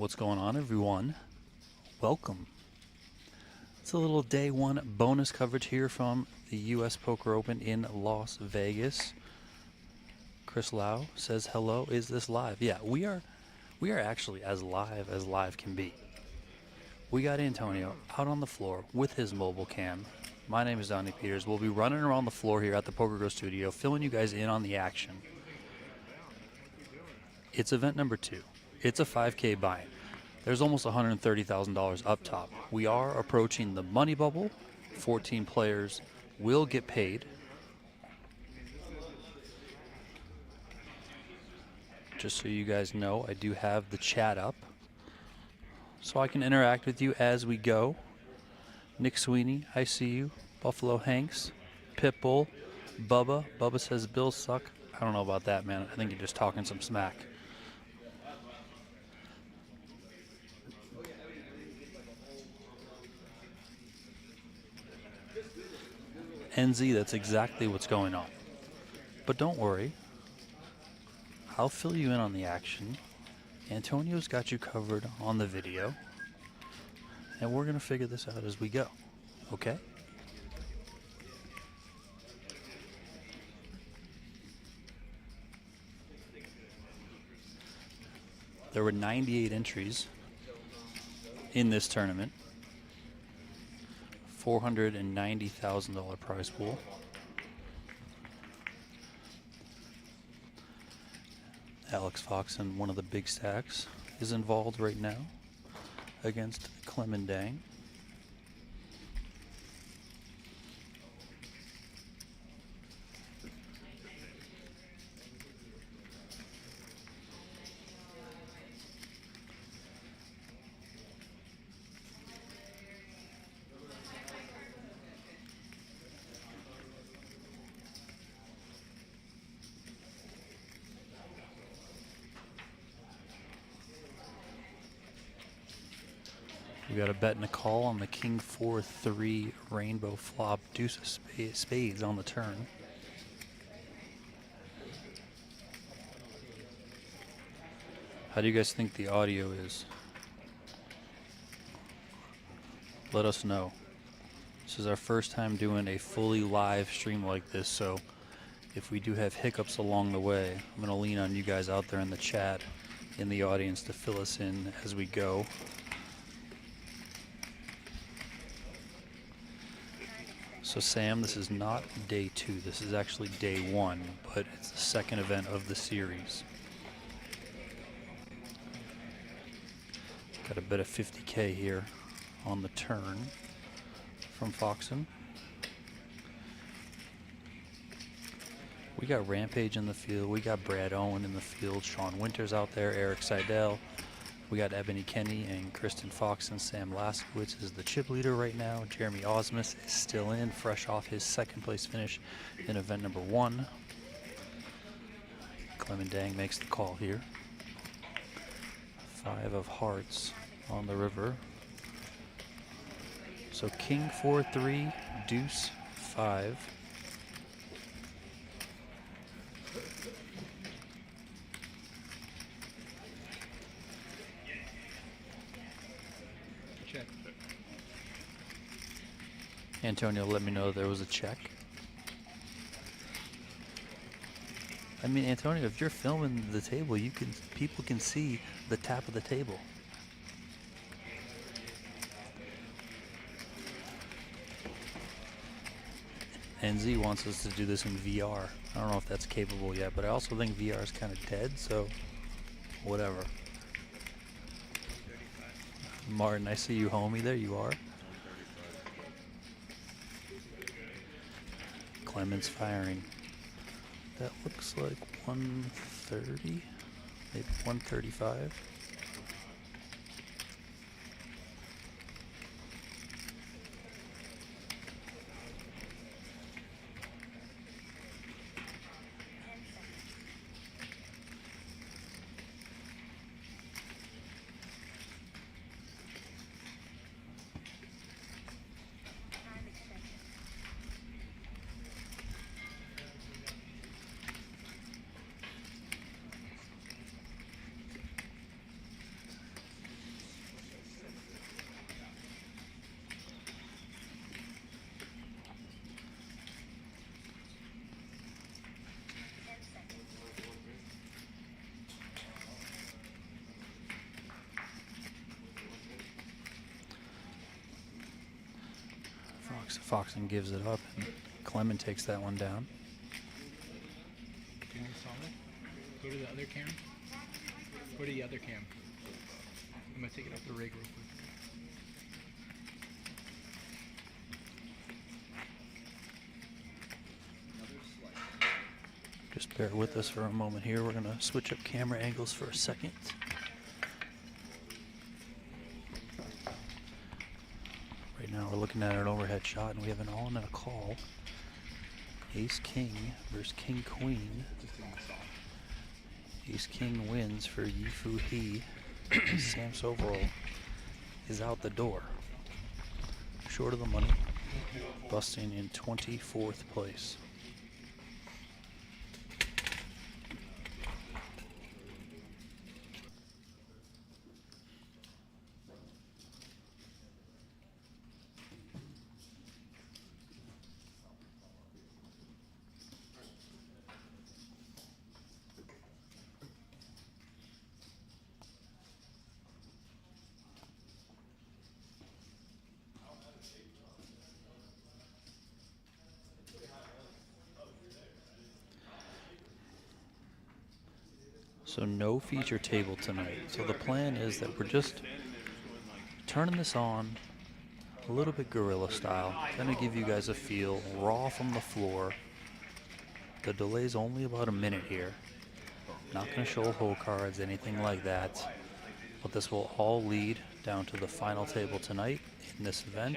What's going on, everyone? Welcome. It's a little day one bonus coverage here from the U.S. Poker Open in Las Vegas. Chris Lau says, hello, is this live? Yeah, we are actually as live can be. We got Antonio out on the floor with his mobile cam. My name is Donnie Peters. We'll be running around the floor here at the PokerGO Studio, filling you guys in on the action. It's event number 2. It's a 5K buy-in. There's almost $130,000 up top. We are approaching the money bubble. 14 players will get paid. Just so you guys know, I do have the chat up, so I can interact with you as we go. Nick Sweeney, I see you. Buffalo Hanks, Pitbull, Bubba. Bubba says Bills suck. I don't know about that, man. I think you're just talking some smack. NZ, that's exactly what's going on. But don't worry. I'll fill you in on the action. Antonio's got you covered on the video. And we're going to figure this out as we go. Okay? There were 98 entries in this tournament. $490,000 prize pool. Alex Foxen, one of the big stacks, is involved right now against Clemendang. We got a bet and a call on the King 4-3 rainbow flop, deuce of spades on the turn. How do you guys think the audio is? Let us know. This is our first time doing a fully live stream like this, so if we do have hiccups along the way, I'm going to lean on you guys out there in the chat, in the audience, to fill us in as we go. So Sam, this is not day 2, this is actually day 1, but it's the second event of the series. Got a bet of 50K here on the turn from Foxen. We got Rampage in the field, we got Brad Owen in the field, Sean Winters out there, Eric Seidel. We got Ebony Kenney and Kristen Foxen. Sam Laskowitz is the chip leader right now. Jeremy Osmus is still in, fresh off his second place finish in event number 1. Clemendang makes the call here. 5 of hearts on the river. So King 4-3, deuce 5. Antonio let me know there was a check. I mean, Antonio, if you're filming the table, people can see the tap of the table. NZ wants us to do this in VR. I don't know if that's capable yet, but I also think VR is kind of dead, so whatever. Martin, I see you, homie. There you are. Clemens firing. That looks like 130, maybe 135. Foxen gives it up, and Clement takes that one down. Go to the other cam. Go to the other cam. I'm gonna take it off the rig real quick. Just bear with us for a moment here. We're gonna switch up camera angles for a second. Right now we're looking at an overhead shot, and we have an all-in and a call. Ace-King versus King-Queen. Ace-King wins for Yifu He. Sam Soverall is out the door. Short of the money, busting in 24th place. So no feature table tonight. So the plan is that we're just turning this on a little bit guerrilla style. Gonna give you guys a feel, raw from the floor. The delay's only about a minute here. Not gonna show hole cards, anything like that. But this will all lead down to the final table tonight in this event.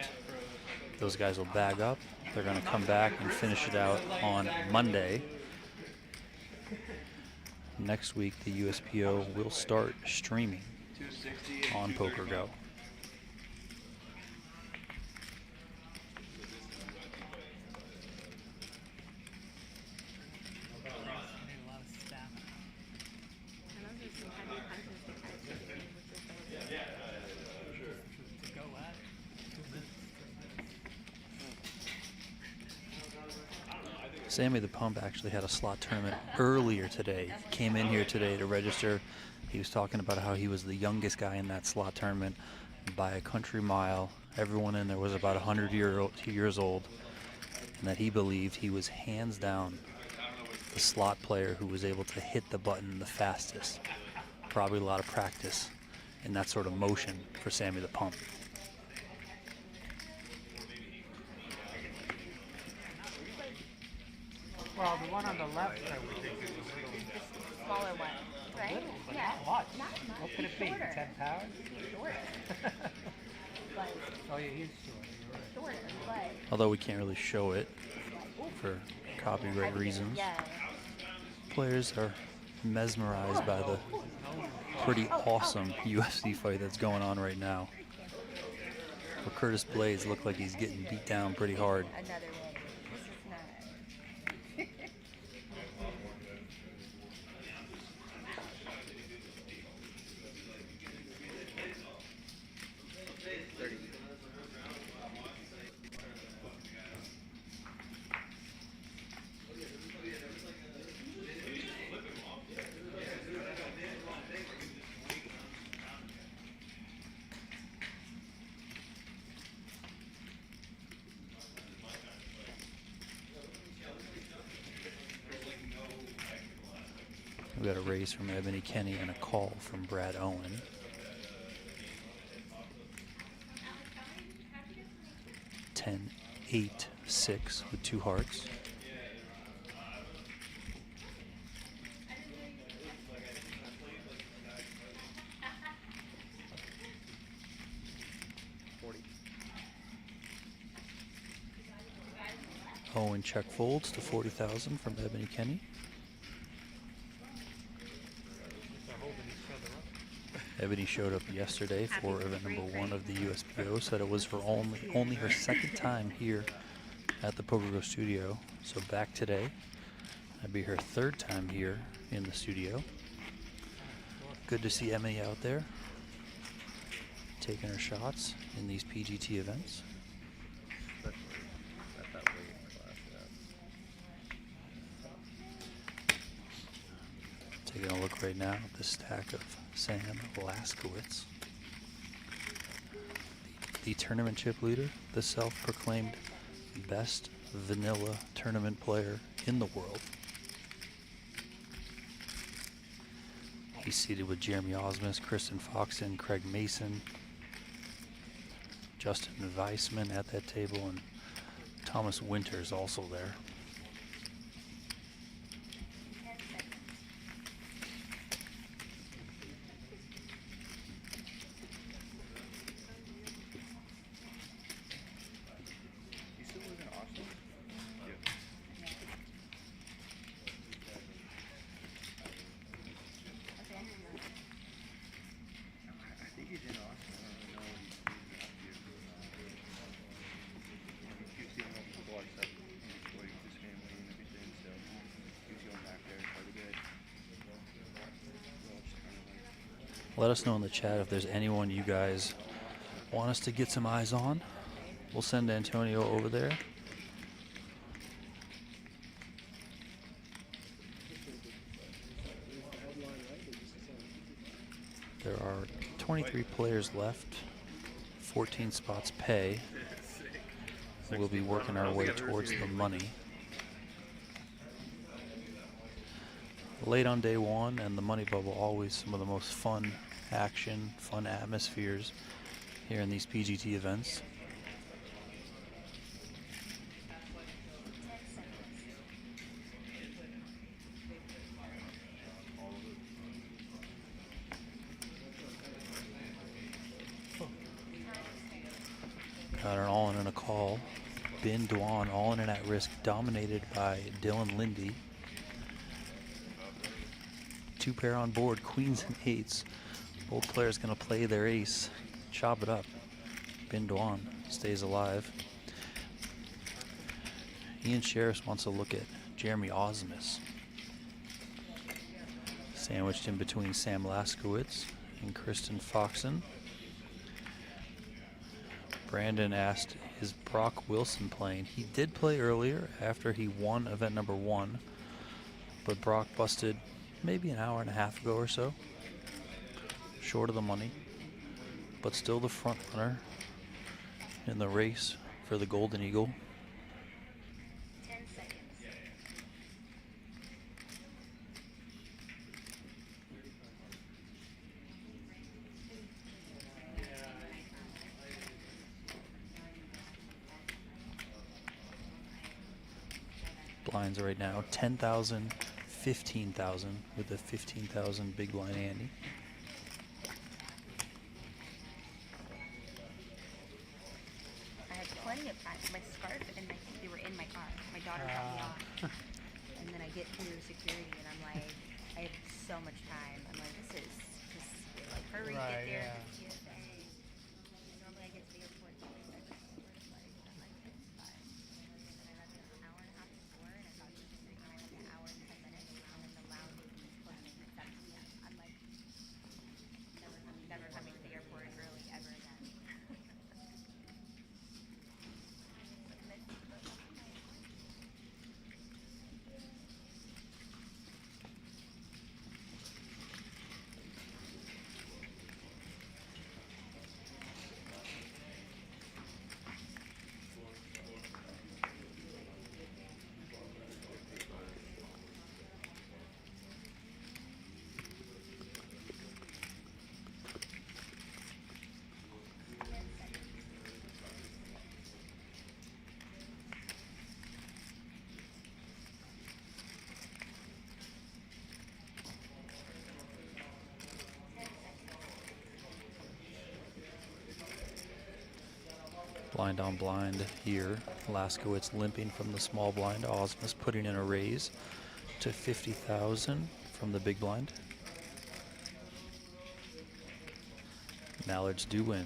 Those guys will bag up. They're gonna come back and finish it out on Monday. Next week, the USPO will start streaming on PokerGO. Sammy the Pump actually had a slot tournament earlier today. He came in here today to register. He was talking about how he was the youngest guy in that slot tournament by a country mile. Everyone in there was about 100 years old, and that he believed he was hands down the slot player who was able to hit the button the fastest. Probably a lot of practice in that sort of motion for Sammy the Pump. Well, the one on the left, I would think is a little smaller one, right? little, but Yeah. not much. Not much. What could it be? Shorter. 10 pounds? Shorter. But Oh, yeah, he's short. You're right. shorter, but Although we can't really show it for copyright reasons. yeah. Players are mesmerized by the pretty awesome UFC fight that's going on right now. Where Curtis Blades looked like he's getting beat down pretty hard. Another way. This is not. We got a raise from Ebony Kenney and a call from Brad Owen. Ten, 8, 6 with 2 hearts. Owen check folds to 40,000 from Ebony Kenney. Ebony showed up yesterday for event number 1 of the USPO. Said it was for only her second time here at the PokerGO Studio. So back today. That'd be her 3rd time here in the studio. Good to see Emily out there taking her shots in these PGT events. Taking a look right now at the stack of Sam Laskowitz, the tournament chip leader, the self-proclaimed best vanilla tournament player in the world. He's seated with Jeremy Osmus, Kristen Foxen, Craig Mason, Justin Weissman at that table, and Thomas Winters also there. You still live in Austin? Yeah. Okay. I think he's in Austin. I don't know if he's up here. He's seeing multiple blogs up in Detroit with his family and everything, so he's going back there quite a bit. Well, it's kind of like, Let us know in the chat if there's anyone you guys want us to get some eyes on. We'll send Antonio over there. There are 23 players left, 14 spots pay. We'll be working our way towards the money. Late on day one and the money bubble, always some of the most fun action, fun atmospheres here in these PGT events. Got an all-in and a call. Bin Dwan all-in and at risk, dominated by Dylan Lindy. Two pair on board, queens and eights. Both players gonna play their ace, chop it up. Bin Dwan stays alive. Ian Sheriff wants to look at Jeremy Osmus. Sandwiched in between Sam Laskowitz and Kristen Foxen. Brandon asked, is Brock Wilson playing? He did play earlier after he won event number 1, but Brock busted maybe an hour and a half ago or so. Short of the money, but still the front runner in the race for the Golden Eagle. 10 seconds. Blinds right now, 10,000, 15,000 with the 15,000 big blind Andy. I had plenty of time. My scarf and they were in my car. My daughter dropped me off. And then I get through security and I'm like, I have so much time. I'm like, this is just like hurry, Right, get there. yeah. to TSA. Normally I get to the airport at 6 hours. I'm like, it's fine. And then I left an hour and a half before and I thought it was just going to be like an hour and 10 minutes. And then the lounge was closing at 7 p.m. I'm like, never coming to the airport early ever again. Blind on blind here. Laskowitz limping from the small blind. Osmus putting in a raise to 50,000 from the big blind. Mallards do win.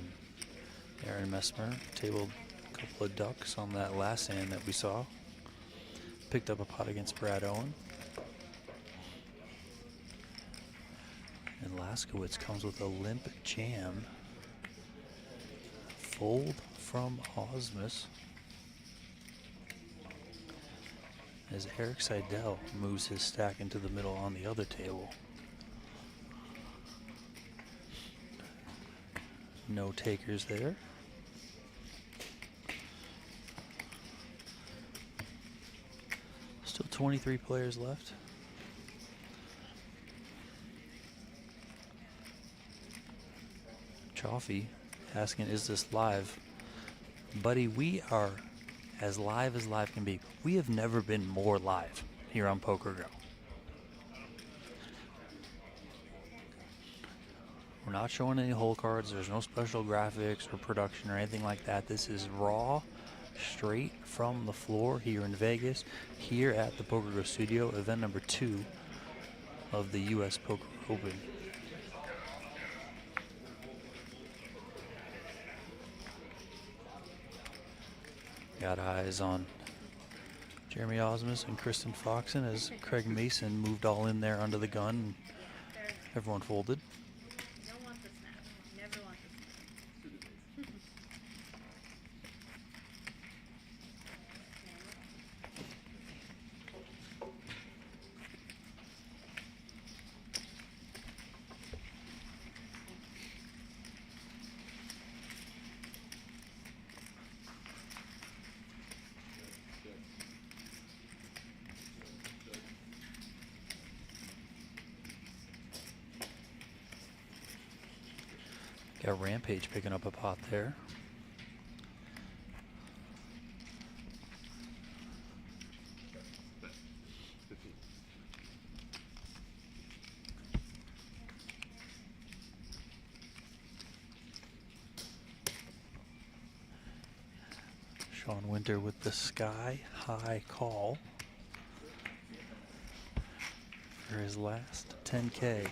Aaron Messmer tabled a couple of ducks on that last hand that we saw. Picked up a pot against Brad Owen. And Laskowitz comes with a limp jam. Fold from Osmus as Eric Seidel moves his stack into the middle on the other table. No takers there. 23 players left. Chaffee asking, is this live? Buddy, we are as live can be. We have never been more live here on PokerGO. We're not showing any hole cards. There's no special graphics or production or anything like that. This is raw, straight from the floor here in Vegas, here at the PokerGO Studio, event number 2 of the U.S. Poker Open. Got eyes on Jeremy Osmus and Kristen Foxen as Craig Mason moved all in there under the gun. Everyone folded. Don't want the snap. Never want the snap. Got Rampage picking up a pot there. Sean Winter with the sky high call for his last 10K.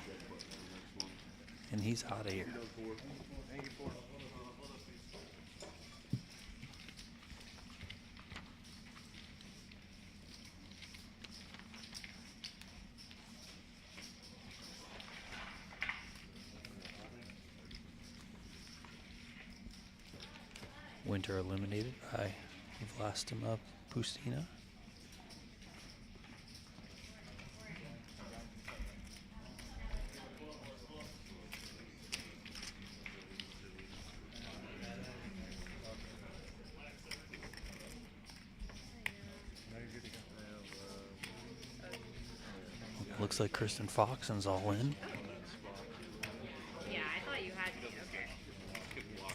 And he's out of here. Winter eliminated by Vlastima Pustina. Looks like Kristen Foxen's all in. Yeah, I thought you had me. Okay. Nice and good luck.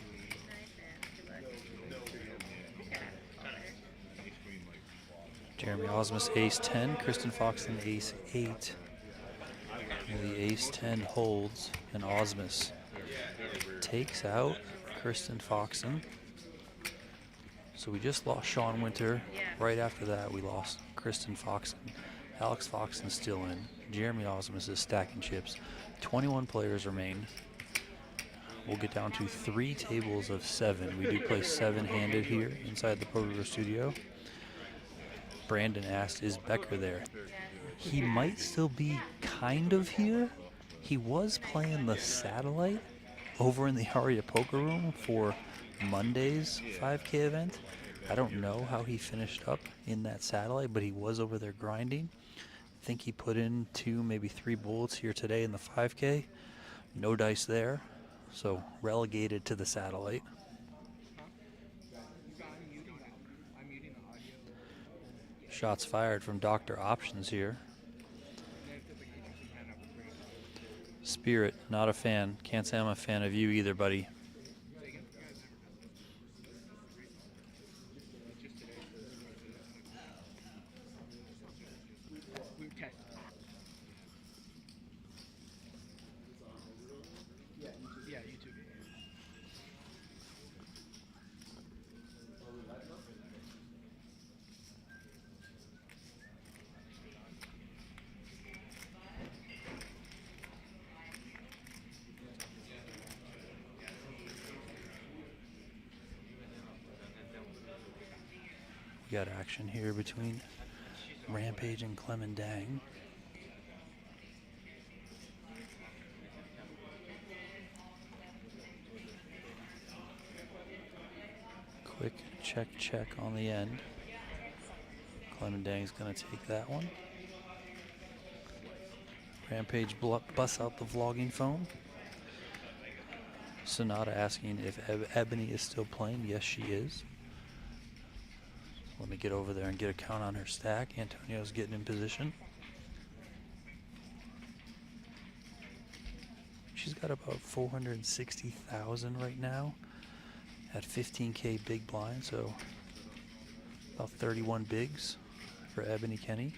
Jeremy Osmus ace 10, Kristen Foxen ace 8. And the ace 10 holds, and Osmus takes out Kristen Foxen. So we just lost Sean Winter. Right after that, we lost Kristen Foxen. Alex Foxen's still in. Jeremy Osmus is stacking chips. 21 players remain. We'll get down to 3 tables of 7. We do play 7-handed here inside the PokerGO Studio. Brandon asked, is Becker there? He might still be kind of here. He was playing the satellite over in the Aria Poker Room for Monday's 5K event. I don't know how he finished up in that satellite, but he was over there grinding. I think he put in 2, maybe 3 bullets here today in the 5K. No dice there, so relegated to the satellite. Shots fired from Dr. Options here. Spirit, not a fan. Can't say I'm a fan of you either, buddy. Yeah, YouTube. We got action here between Rampage and Clemendang. Quick check on the end. Clemendang's gonna take that one. Rampage busts out the vlogging phone. Sonata asking if Ebony is still playing. Yes, she is. Let me get over there and get a count on her stack. Antonio's getting in position. She's got about 460,000 right now at 15K big blind, so about 31 bigs for Ebony Kenney.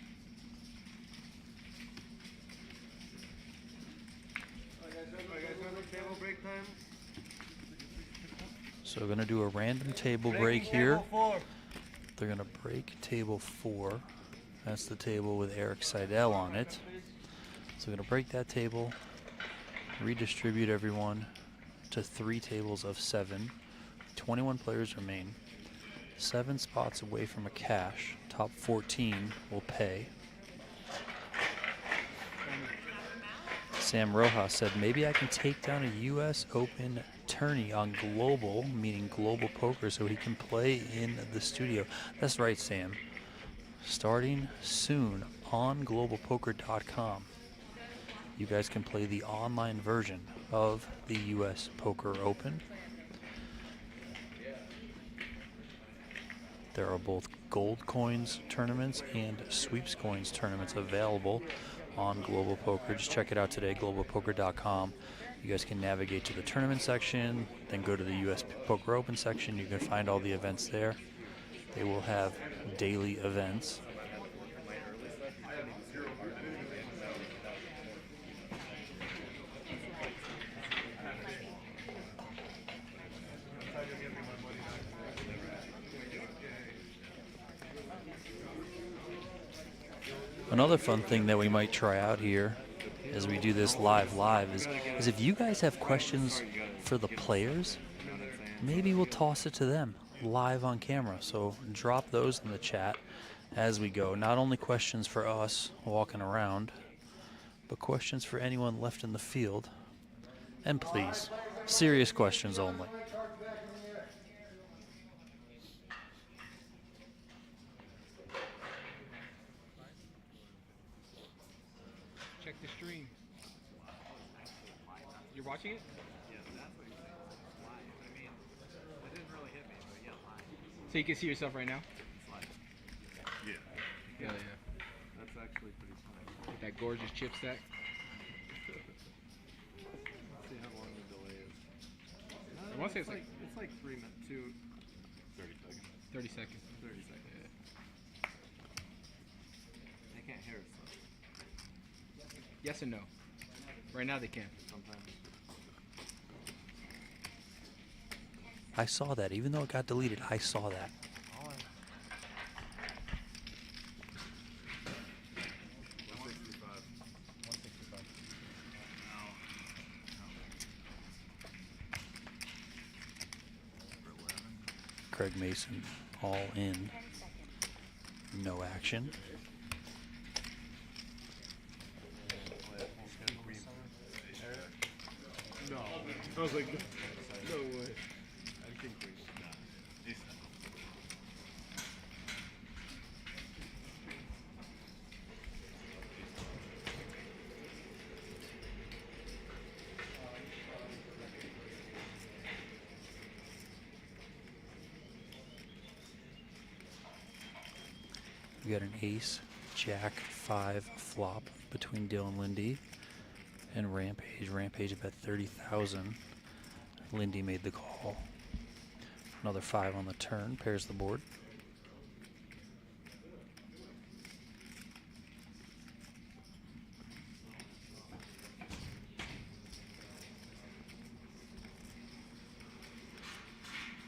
So we're gonna do a random table break here. They're gonna break table 4. That's the table with Eric Seidel on it. So we're gonna break that table, redistribute everyone to 3 tables of 7. 21 players remain. 7 spots away from a cash. Top 14 will pay. Sam Rojas said, maybe I can take down a U.S. Open tourney on global, meaning global poker, so he can play in the studio. That's right, Sam. Starting soon on globalpoker.com. You guys can play the online version of the U.S. Poker Open. There are both gold coins tournaments and sweeps coins tournaments available on Global Poker. Just check it out today, globalpoker.com. You guys can navigate to the tournament section, then go to the U.S. Poker Open section. You can find all the events there. They will have daily events. Another fun thing that we might try out here as we do this live is if you guys have questions for the players, maybe we'll toss it to them live on camera. So drop those in the chat as we go. Not only questions for us walking around, but questions for anyone left in the field. And please, serious questions only. Check the stream. You're watching it? So you can see yourself right now? Yeah. Yeah. That's actually pretty fun. With that gorgeous chip stack. Let's see how long the delay is. I want to say it's like 3 minutes, 30 seconds. 30 seconds. 30 seconds. Yeah. They can't hear us though. Yes and no. Right now they can. Sometimes. I saw that. Even though it got deleted, I saw that. Craig Mason all in. No action. No. I was like, no way. I think we should. We got an ace, jack, 5 flop between Dylan Lindy and Rampage. Rampage about 30,000. Lindy made the call. Another 5 on the turn, pairs the board.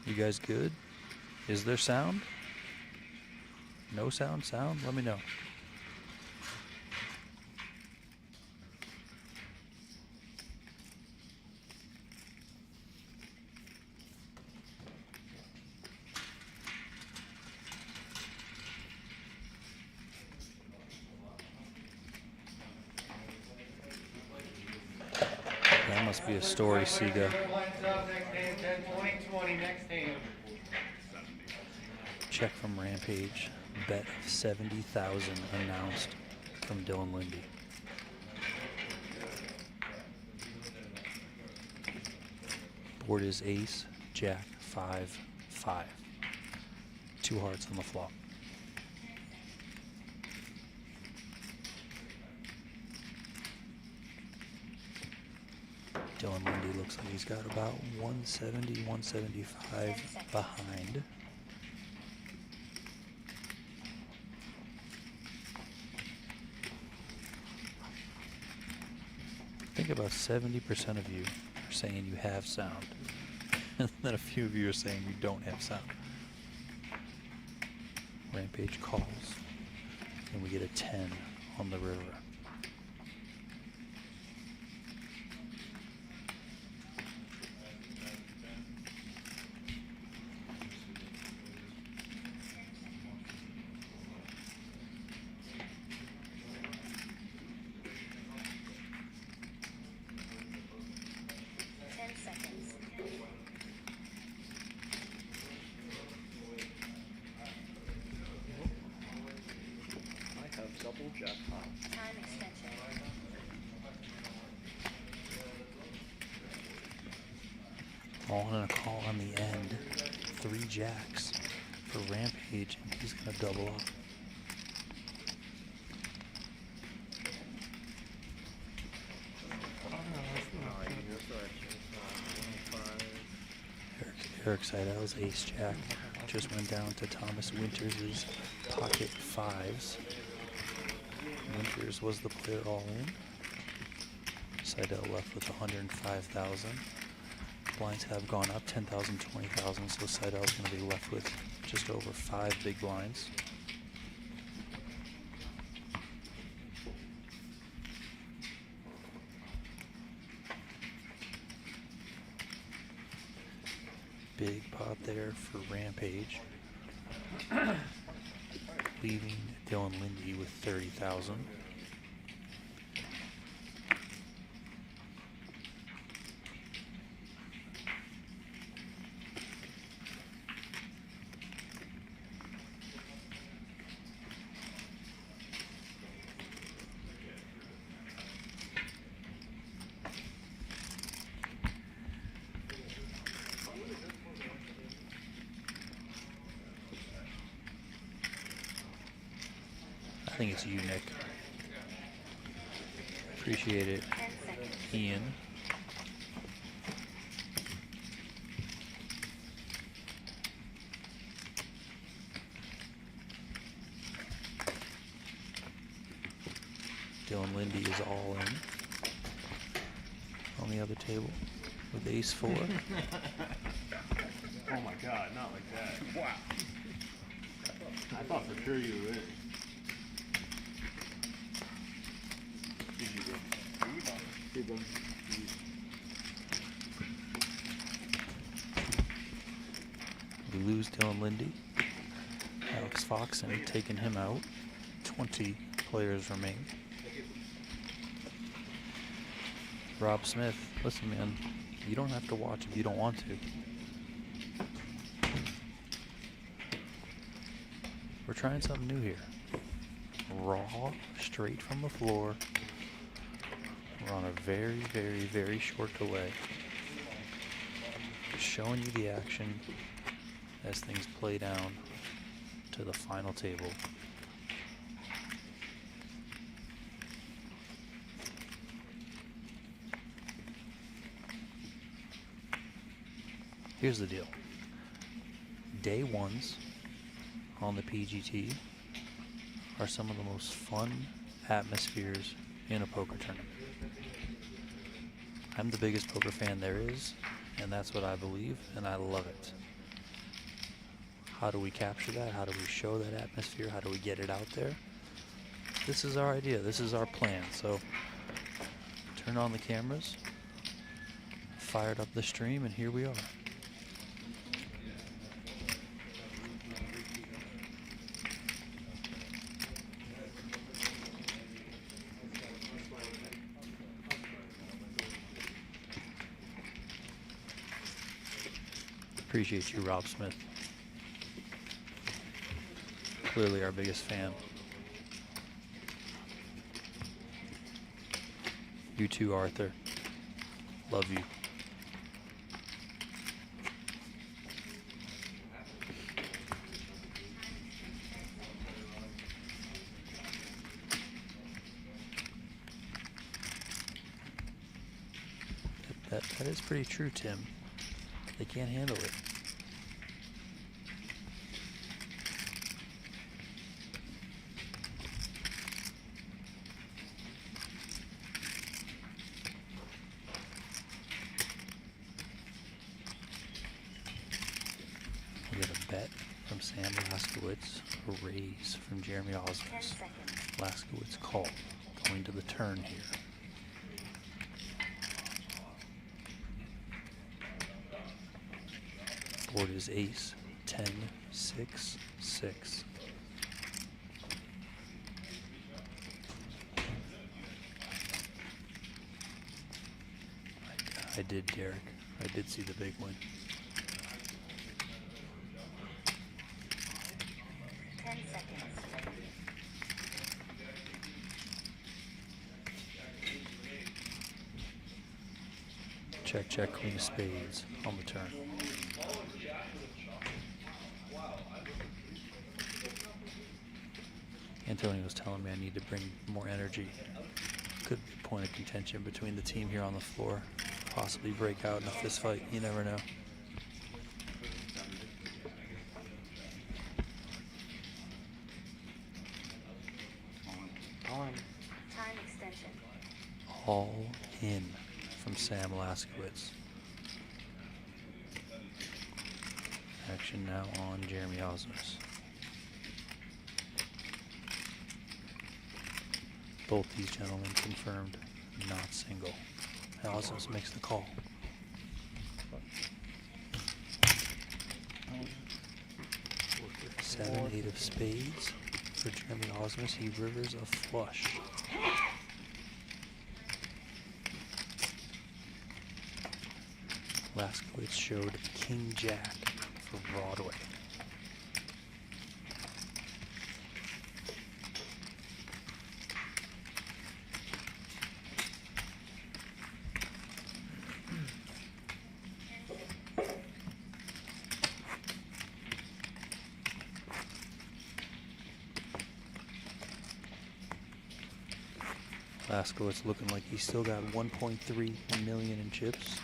You guys good? Is there sound? No sound? Sound? Let me know. That must be a story, Siga. Check from Rampage. Bet of 70,000 announced from Dylan Lindy. Board is ace, jack, 5, 5. 2 hearts on the flop. Dylan Lindy looks like he's got about 170, 175 behind. I think about 70% of you are saying you have sound. And then a few of you are saying you don't have sound. Rampage calls. And we get a 10 on the river. Double jackpot. Time extension. All in a call on the end. 3 jacks for Rampage, and he's going to double up. Eric Seidel's ace jack just went down to Thomas Winters' pocket 5s. Winters was the player all in. Seidel left with 105,000. Blinds have gone up 10,000, 20,000, so Seidel's going to be left with just over 5 big blinds. Big pot there for Rampage, leaving Dylan Lindy with 30,000. I think it's you, Nick. Appreciate it, Ian. Dylan Lindy is all in on the other table with ace 4. Oh my god, not like that. Wow. I thought for sure you were in. We lose Dylan Lindy. Alex Foxen taking him out. 20 players remain. Rob Smith, listen man, you don't have to watch if you don't want to. We're trying something new here. Raw, straight from the floor. We're on a very, very, very short delay. Just showing you the action as things play down to the final table. Here's the deal. Day ones on the PGT are some of the most fun atmospheres in a poker tournament. I'm the biggest poker fan there is, and that's what I believe, and I love it. How do we capture that? How do we show that atmosphere? How do we get it out there? This is our idea. This is our plan. So turn on the cameras, fired up the stream, and here we are. Appreciate you, Rob Smith. Clearly our biggest fan. You too, Arthur. Love you. That is pretty true, Tim. They can't handle it. We get a bet from Sam Laskowitz, a raise from Jeremy 10 Osmus. seconds. Laskowitz call, going to the turn here. Board is ace, 10, 6, 6. I did, Derek. I did see the big win. 10 seconds. Check, check, queen of spades on the turn. Antonio was telling me I need to bring more energy. Could be a point of contention between the team here on the floor. Possibly break out in a fist fight. You never know. Time extension. All in from Sam Laskowitz. Action now on Jeremy Osmus. Both these gentlemen confirmed not single. Osmus makes the call. Seven, 8 of spades for Jeremy Osmus. He rivers a flush. Laskowitz showed King Jack for Broadway. Laskowitz looking like he's still got 1.3 million in chips.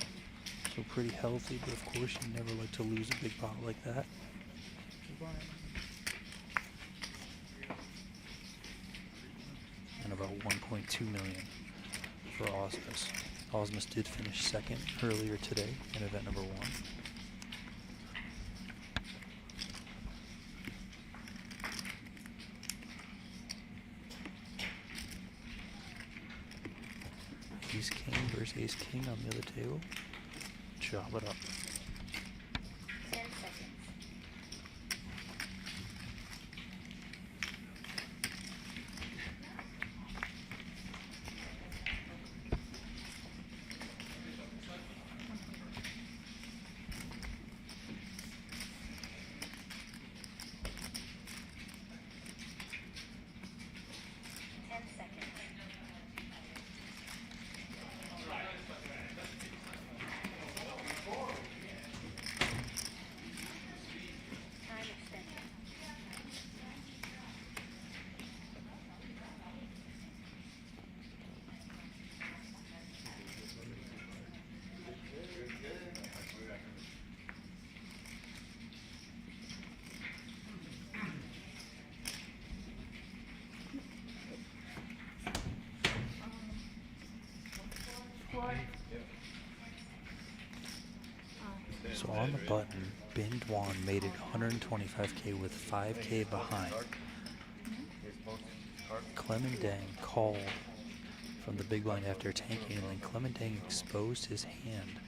So pretty healthy, but of course you never like to lose a big pot like that. And about 1.2 million for Osmus. Osmus did finish second earlier today in event number 1. Ace King versus Ace King on the other table. Chop it up. 10 seconds. So on the button, Bin Dwan made it 125K with 5K behind. Clemendang called from the big blind after tanking, and then Clemendang exposed his hand.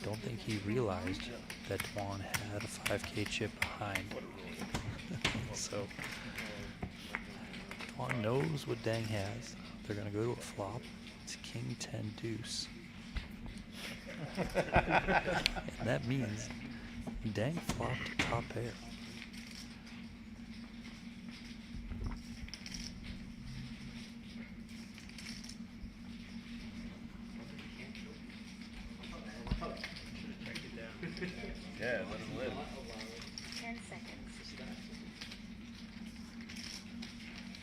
Don't think he realized that Dwan had a 5K chip behind. So Dwan knows what Dang has. They're gonna go to a flop. It's King 10 deuce. And that means Dang flopped top pair. Yeah, let him live. 10 seconds.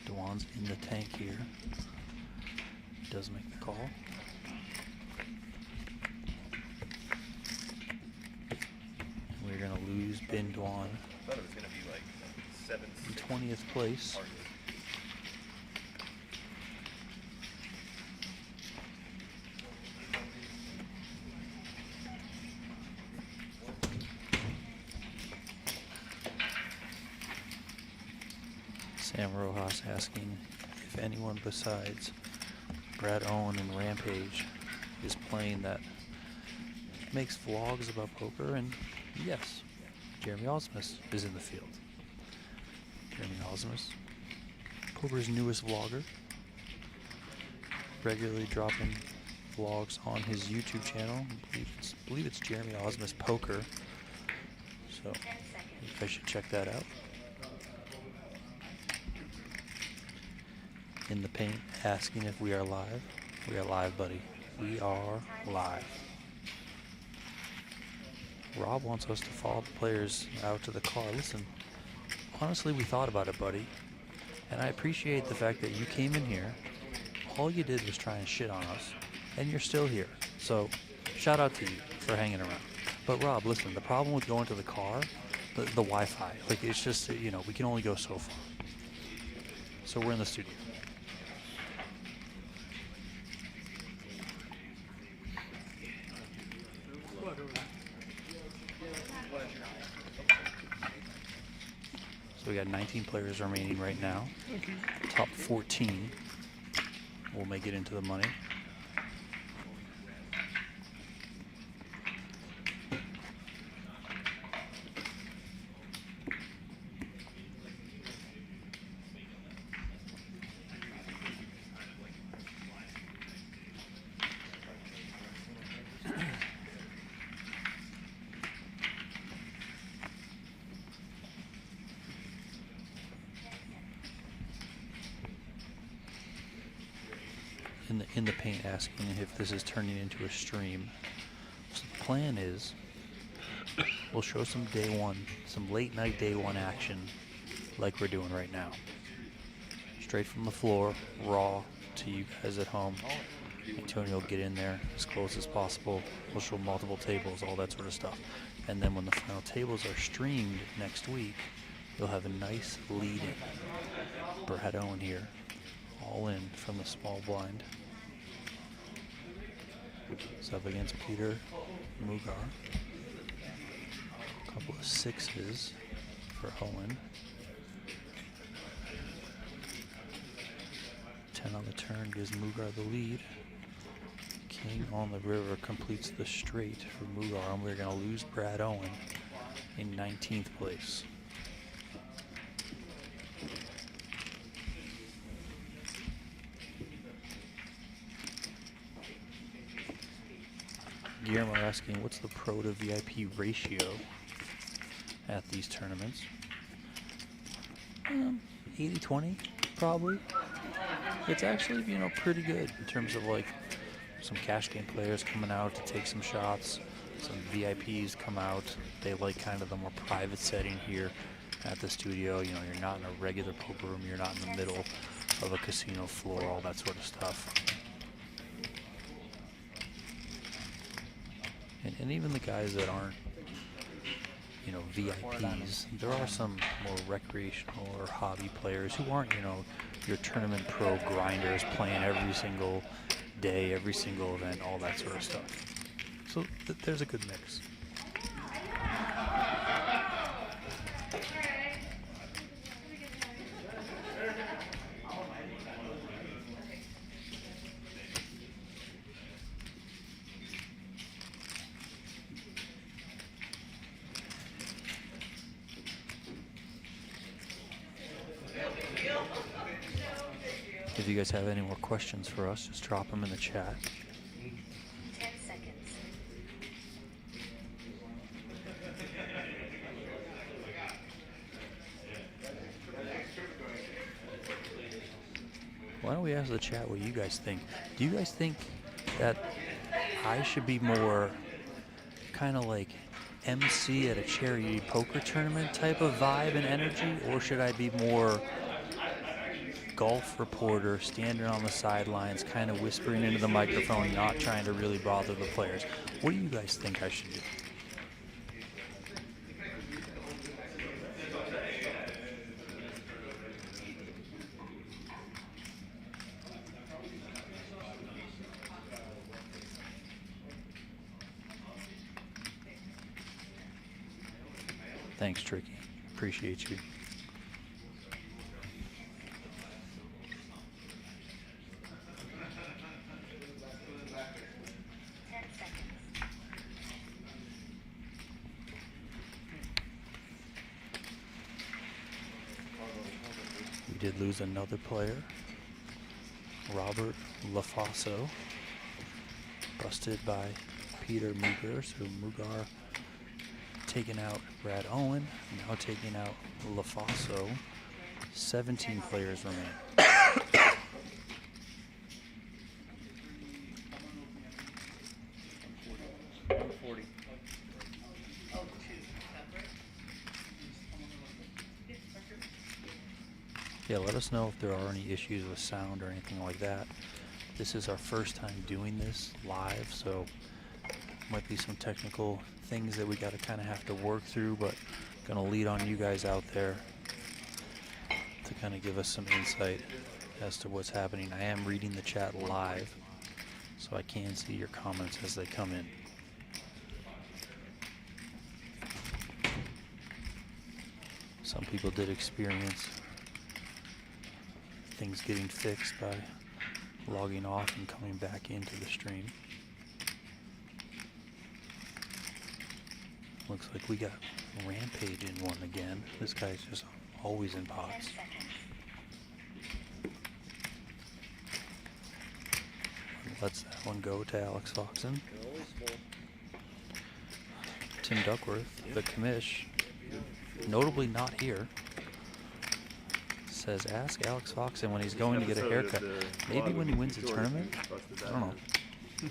Dwan's in the tank here. Does make the call. Louise Binduan I thought it was gonna be like 7 in 6 20th place. hard. Sam Rojas asking if anyone besides Brad Owen and Rampage is playing that makes vlogs about poker, and yes, Jeremy Osmus is in the field. Jeremy Osmus, poker's newest vlogger, regularly dropping vlogs on his YouTube channel. I believe it's Jeremy Osmus Poker, so you guys should check that out. In the paint, asking if we are live. We are live, buddy. We are live. Rob wants us to follow the players out to the car. Listen, honestly, we thought about it, buddy. And I appreciate the fact that you came in here. All you did was try and shit on us. And you're still here. So, shout out to you for hanging around. But Rob, listen, the problem with going to the car, the Wi-Fi, like it's just, you know, we can only go so far. So we're in the studio. So we got 19 players remaining right now. Top 14 will make it into the money. In the paint, asking if this is turning into a stream. So the plan is we'll show some day one, some late night day one action like we're doing right now. Straight from the floor, raw to you guys at home. Antonio will get in there as close as possible. We'll show multiple tables, all that sort of stuff. And then when the final tables are streamed next week, you'll have a nice lead in. Brad Owen here, all in from the small blind. It's up against Peter Mugar. A couple of sixes for Owen. 10 on the turn gives Mugar the lead. King on the river completes the straight for Mugar, and we're going to lose Brad Owen in 19th place. Guillermo asking, what's the pro to VIP ratio at these tournaments? 80-20, probably. It's actually, you know, pretty good in terms of like some cash game players coming out to take some shots. Some VIPs come out. They like kind of the more private setting here at the studio. You know, you're not in a regular poker room. You're not in the middle of a casino floor, all that sort of stuff. And even the guys that aren't, you know, VIPs, there are some more recreational or hobby players who aren't, you know, your tournament pro grinders playing every single day, every single event, all that sort of stuff. So there's a good mix. If you guys have any more questions for us, just drop them in the chat. 10 seconds. Why don't we ask the chat what you guys think? Do you guys think that I should be more kind of like MC at a charity poker tournament type of vibe and energy, or should I be more golf reporter, standing on the sidelines, kind of whispering into the microphone, not trying to really bother the players? What do you guys think I should do? Thanks, Tricky. Appreciate you. We did lose another player, Robert LaFaso, busted by Peter Mugar. So Mugar taking out Brad Owen, now taking out LaFaso. 17 players remain. Yeah, let us know if there are any issues with sound or anything like that. This is our first time doing this live, so might be some technical things that we got to kind of have to work through, but gonna lead on you guys out there to kind of give us some insight as to what's happening. I am reading the chat live, so I can see your comments as they come in. Some people did experience things getting fixed by logging off and coming back into the stream. Looks like we got Rampage in one again. This guy's just always in pots. Lets that one go to Alex Foxen. Tim Duckworth, the commish, notably not here, says ask Alex Foxen when he's going to get a haircut. Maybe when he wins a tournament? I don't know. I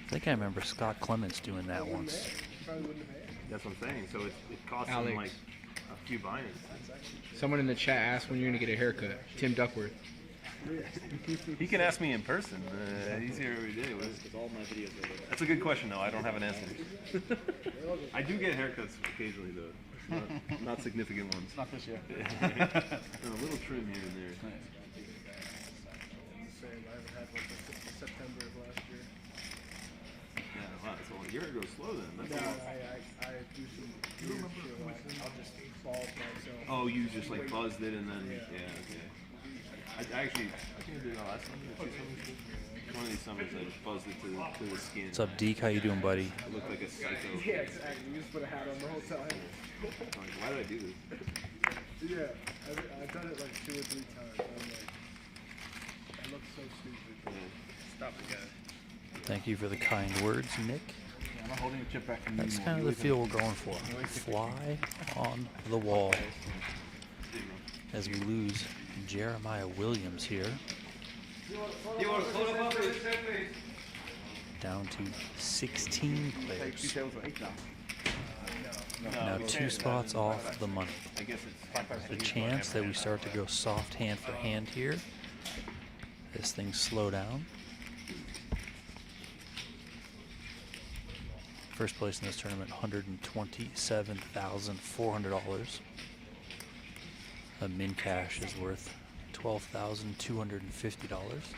think I remember Scott Clements doing that once. That's what I'm saying. So it costs Alex. him like a few buy-ins. Someone in the chat asked when you're going to get a haircut. Tim Duckworth. He can ask me in person. He's here every day. That's a good question, though. I don't have an answer. I do get haircuts occasionally, though. Not significant ones. Not this year. And a little trim here and there. Same. I haven't had one since September of last year. Yeah, wow. So a year ago slow then. That's I do some weird shit. Like, I'll just bald myself. Oh, you just like buzzed it and then okay. I think I did it last summer or 2 summers ago. One of these summers I just buzzed it to the skin. What's up, Deke? How you doing, buddy? I looked like a psycho. Yeah, exactly. You just put a hat on the whole time. I'm like, why did I do this? Yeah, I've done it like 2 or 3 times. I'm like, I look so stupid. Yeah. Stop it, guys. Thank you for the kind words, Nick. Yeah, I'm not holding a chip back from That's kind of the feel we're going for. Fly on the wall as we lose Jeremiah Williams here. Down to 16 players. Now 2 spots off the money. I guess it's The chance that we start to go soft hand for hand here. This thing slow down. First place in this tournament, $127,400. A min cash is worth $12,250.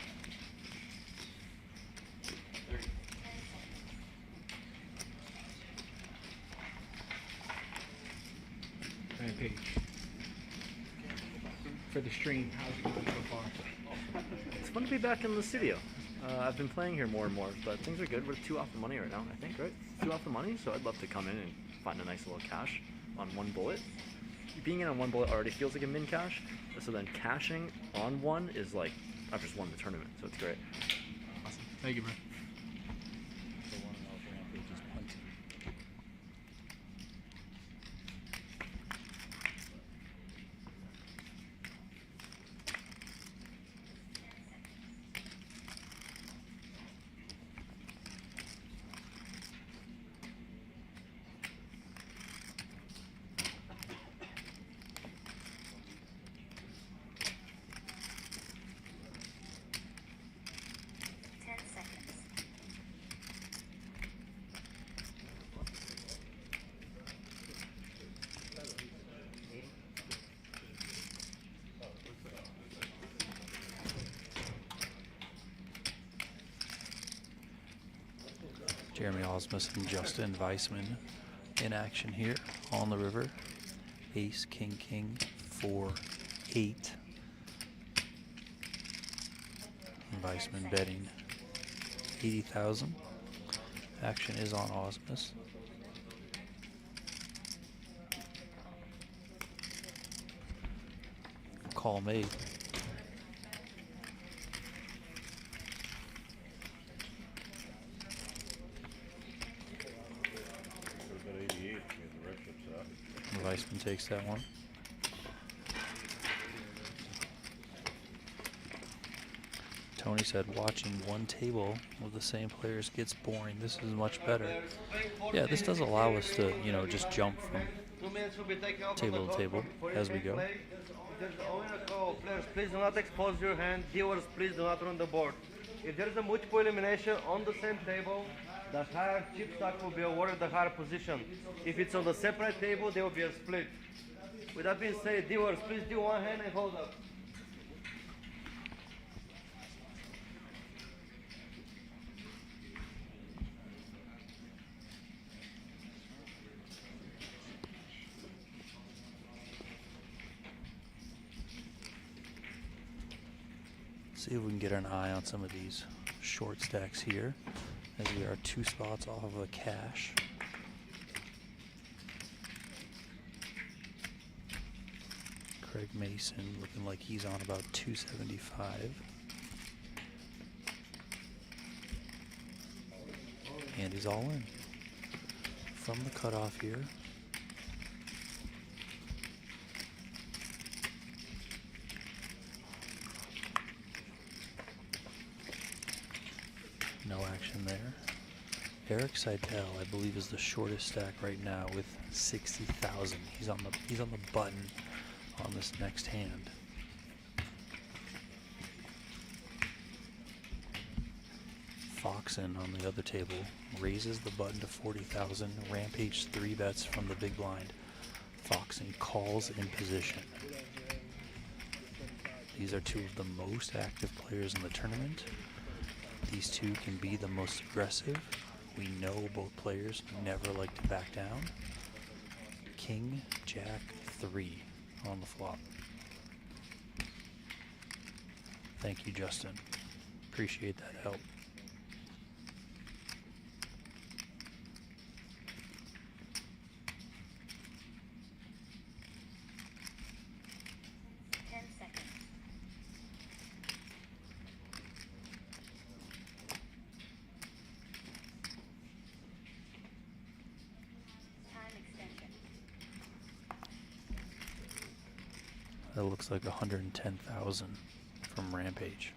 Rampage. For the stream, how's it going so far? It's fun to be back in the studio. I've been playing here more and more, but things are good. We're 2 off the money right now, I think, right? 2 off the money, so I'd love to come in and find a nice little cash on 1 bullet. Being in on 1 bullet already feels like a min cash, so then cashing on 1 is like, I've just won the tournament, so it's great. Awesome. Thank you, bro. Jeremy Osmus and Justin Weissman in action here on the river. Ace, king, king, 4, 8. Weissman betting 80,000. Action is on Osmus. Call made. Weissman takes that one. Tony said watching one table with the same players gets boring. This is much better. Yeah, this does allow us to, you know, just jump from table to table as we go. There's only a call. Players, please do not expose your hand. Dealers, please do not run the board. If there is a multiple elimination on the same table, the higher chip stack will be awarded the higher position. If it's on the separate table, there will be a split. With that being said, dealers, please do one hand and hold up. See if we can get an eye on some of these short stacks here, as we are 2 spots off of a cash. Craig Mason looking like he's on about 275. And he's all in. From the cutoff here. No action there. Eric Seidel, I believe, is the shortest stack right now with 60,000. He's on the button on this next hand. Foxen on the other table raises the button to 40,000. Rampage 3 bets from the big blind. Foxen calls in position. These are 2 of the most active players in the tournament. These 2 can be the most aggressive. We know both players never like to back down. King, Jack, 3 on the flop. Thank you, Justin. Appreciate that help. That looks like 110,000 from Rampage.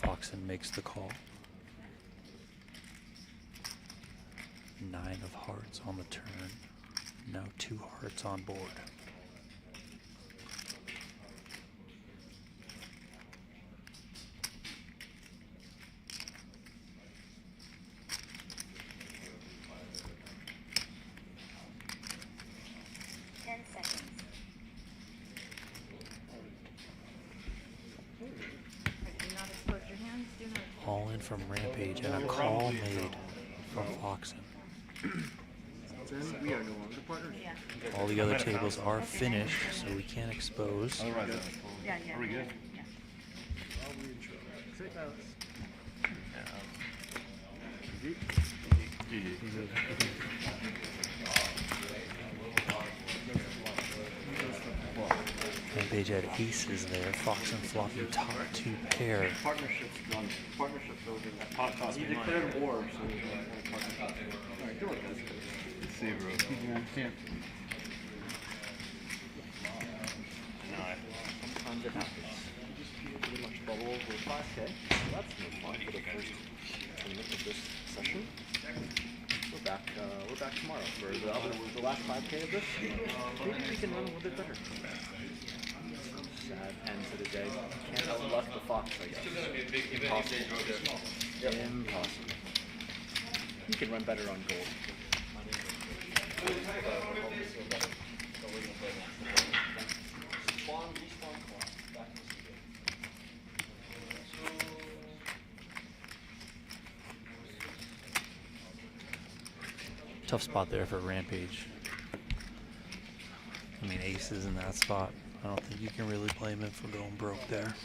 Foxen makes the call. 9 of hearts on the turn. Now 2 hearts on board. All in from Rampage and a call made from Foxen. Then we are no longer partners. All the other tables are finished, so we can't expose. Otherwise, Yeah. are we good? I'll re-intro. Great balance. Rampage had aces there. Foxen flopping top 2 pair. Partnerships done. Partnerships over. Pot toss You me mine. declared war, so you partnership. Alright, do it, guys. Let's see, bro. Sometimes it happens. Pretty much bubble over 5K. So that's no fun for the first 10 minutes of this session. We're back we're back tomorrow for the last 5K of this. Maybe we can run a little bit better. Sad end to the day. Can't outluck the Fox, I guess. Impossible. Impossible. You can run better on gold. Tough spot there for Rampage. I mean, aces in that spot. I don't think you can really blame him for going broke there.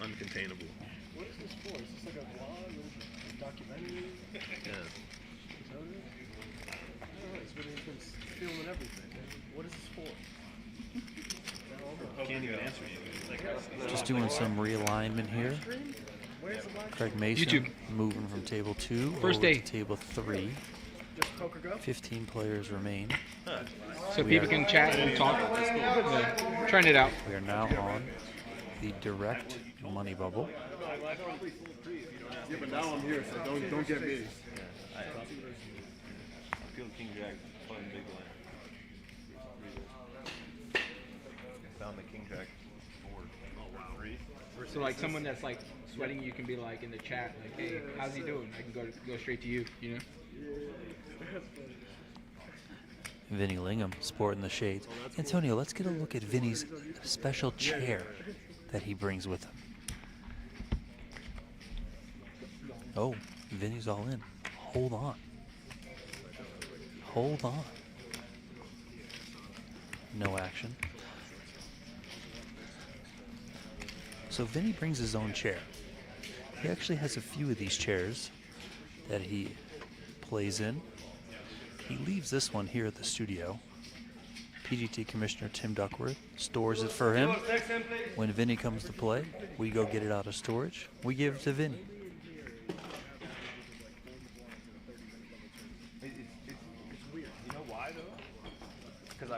Uncontainable. What is this for? Is this like a vlog? A documentary? Yeah. Is that what it is? I don't know. He's been filming everything. What is this for? Can't even answer you. Just doing some realignment here. Where's the live? Craig Mason YouTube. moving from table 2 First over day. to table 3. Just PokerGO? 15 players remain. So people can chat and talk. Yeah. Trying it out. We are now on the direct money bubble. Yeah, but now I'm here, so don't get me. I feel King Jack playing big line. Found the King Jack board. Oh wow. 3. So like someone that's like sweating, you can be like in the chat, like, hey, how's he doing? I can go straight to you, you know? Vinny Lingham sporting the shades. Antonio, let's get a look at Vinny's special chair that he brings with him. Oh, Vinny's all in. Hold on. Hold on. No action. So Vinny brings his own chair. He actually has a few of these chairs that he plays in. He leaves this one here at the studio. PGT Commissioner Tim Duckworth stores it for him. When Vinny comes to play, we go get it out of storage. We give it to Vinny. It's weird. You know why though? Because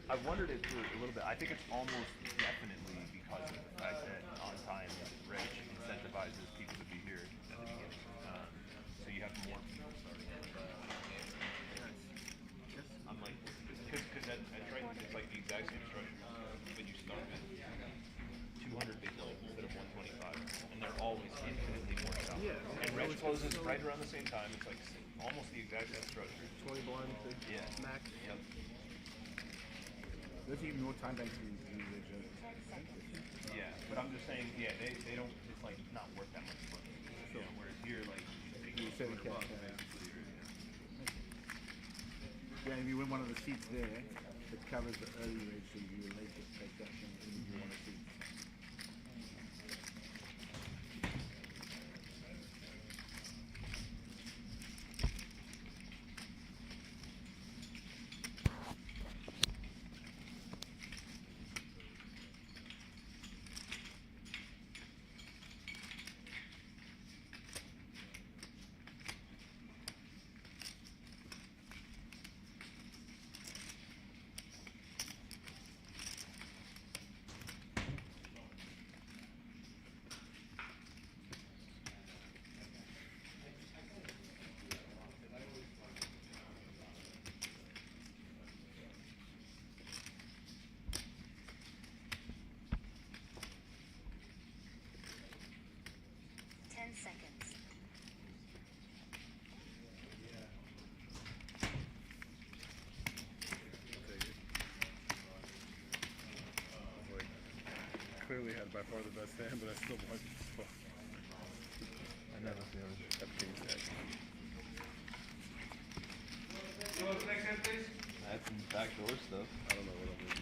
I've wondered it through a little bit. I think it's almost definitely because of the fact that on time Reg incentivizes people to be here at the beginning. So you have more people starting. I'm like, because at Triton it's like the exact same structure. When you start with 200 big blinds instead of 125, and they're always infinitely more shots. Yeah. And Reg closes right around the same time. It's like almost the exact same structure. 20 blind, Yeah. max. Yep. There's even more time banks in the gym. Yeah, but I'm just saying, yeah, they don't, it's like not worth that much money. You know, whereas here, like, You said it $200 can't, basically, Yeah, if you win one of the seats there, it covers the early rate, so you late to take that thing and you want to see. Clearly had by far the best hand, but I still won. I never feel that King's Jack. That's some backdoor stuff. I don't know what I'm doing.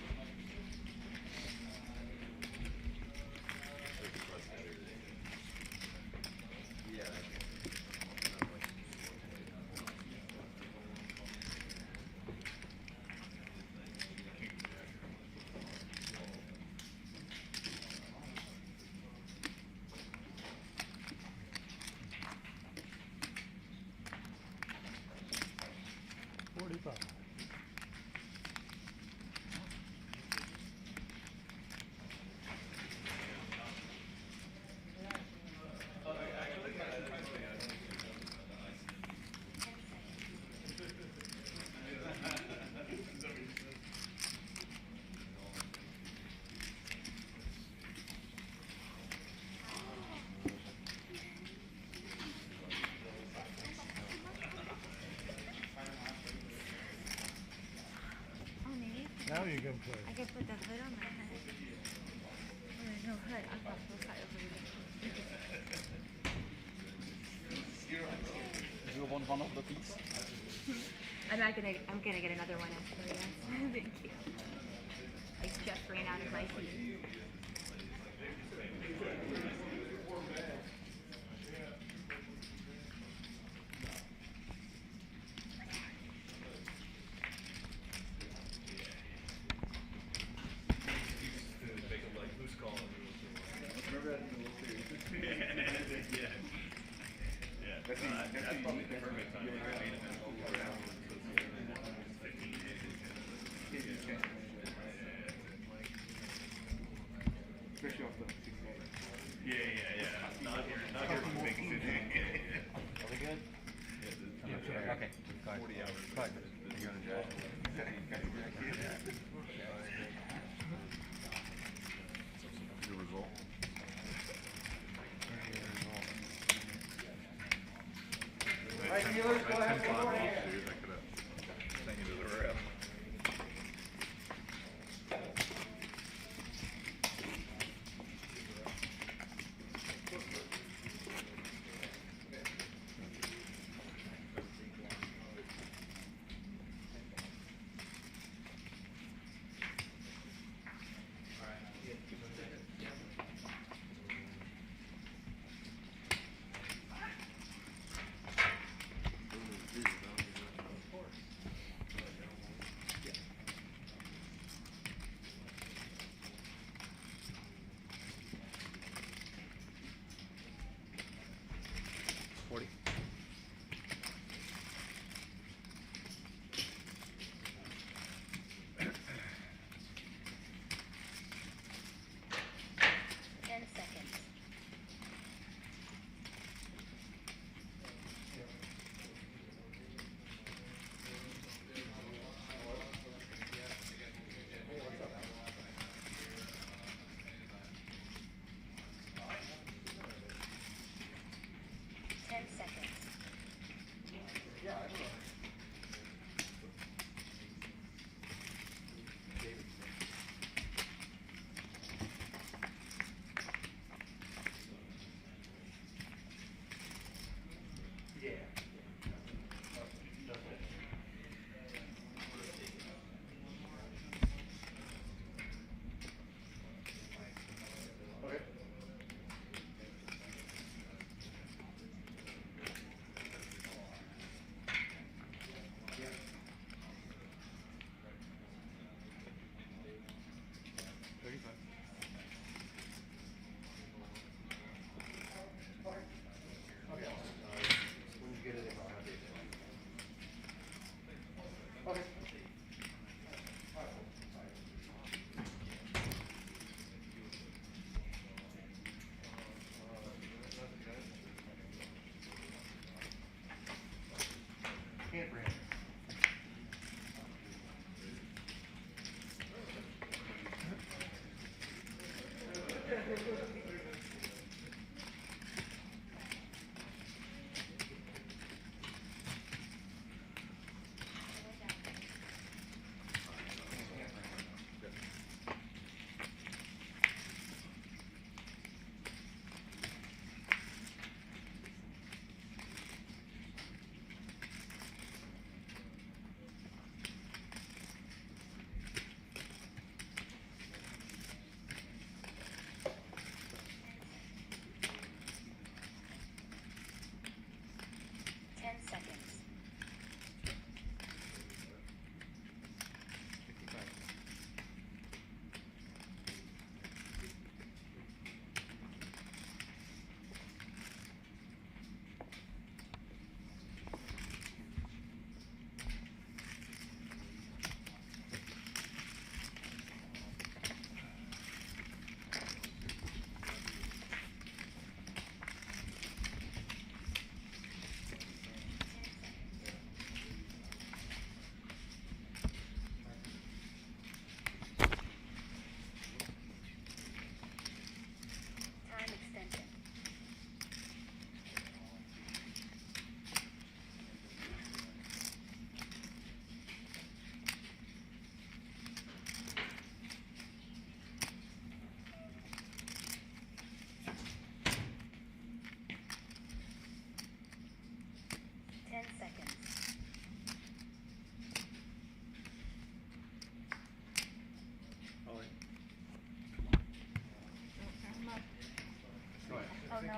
you can play. I can put the hood on my head. Oh, there's no hood. I'm not so sorry. I'm gonna get another one after you. Thank you. I just ran out of my seat. Especially off the 6 Not here for making decisions. Are we good? Okay. 40 hours. Fine. You're gonna jack. Good result. Right, dealers, go ahead. Come on. I could have sent you to the ref.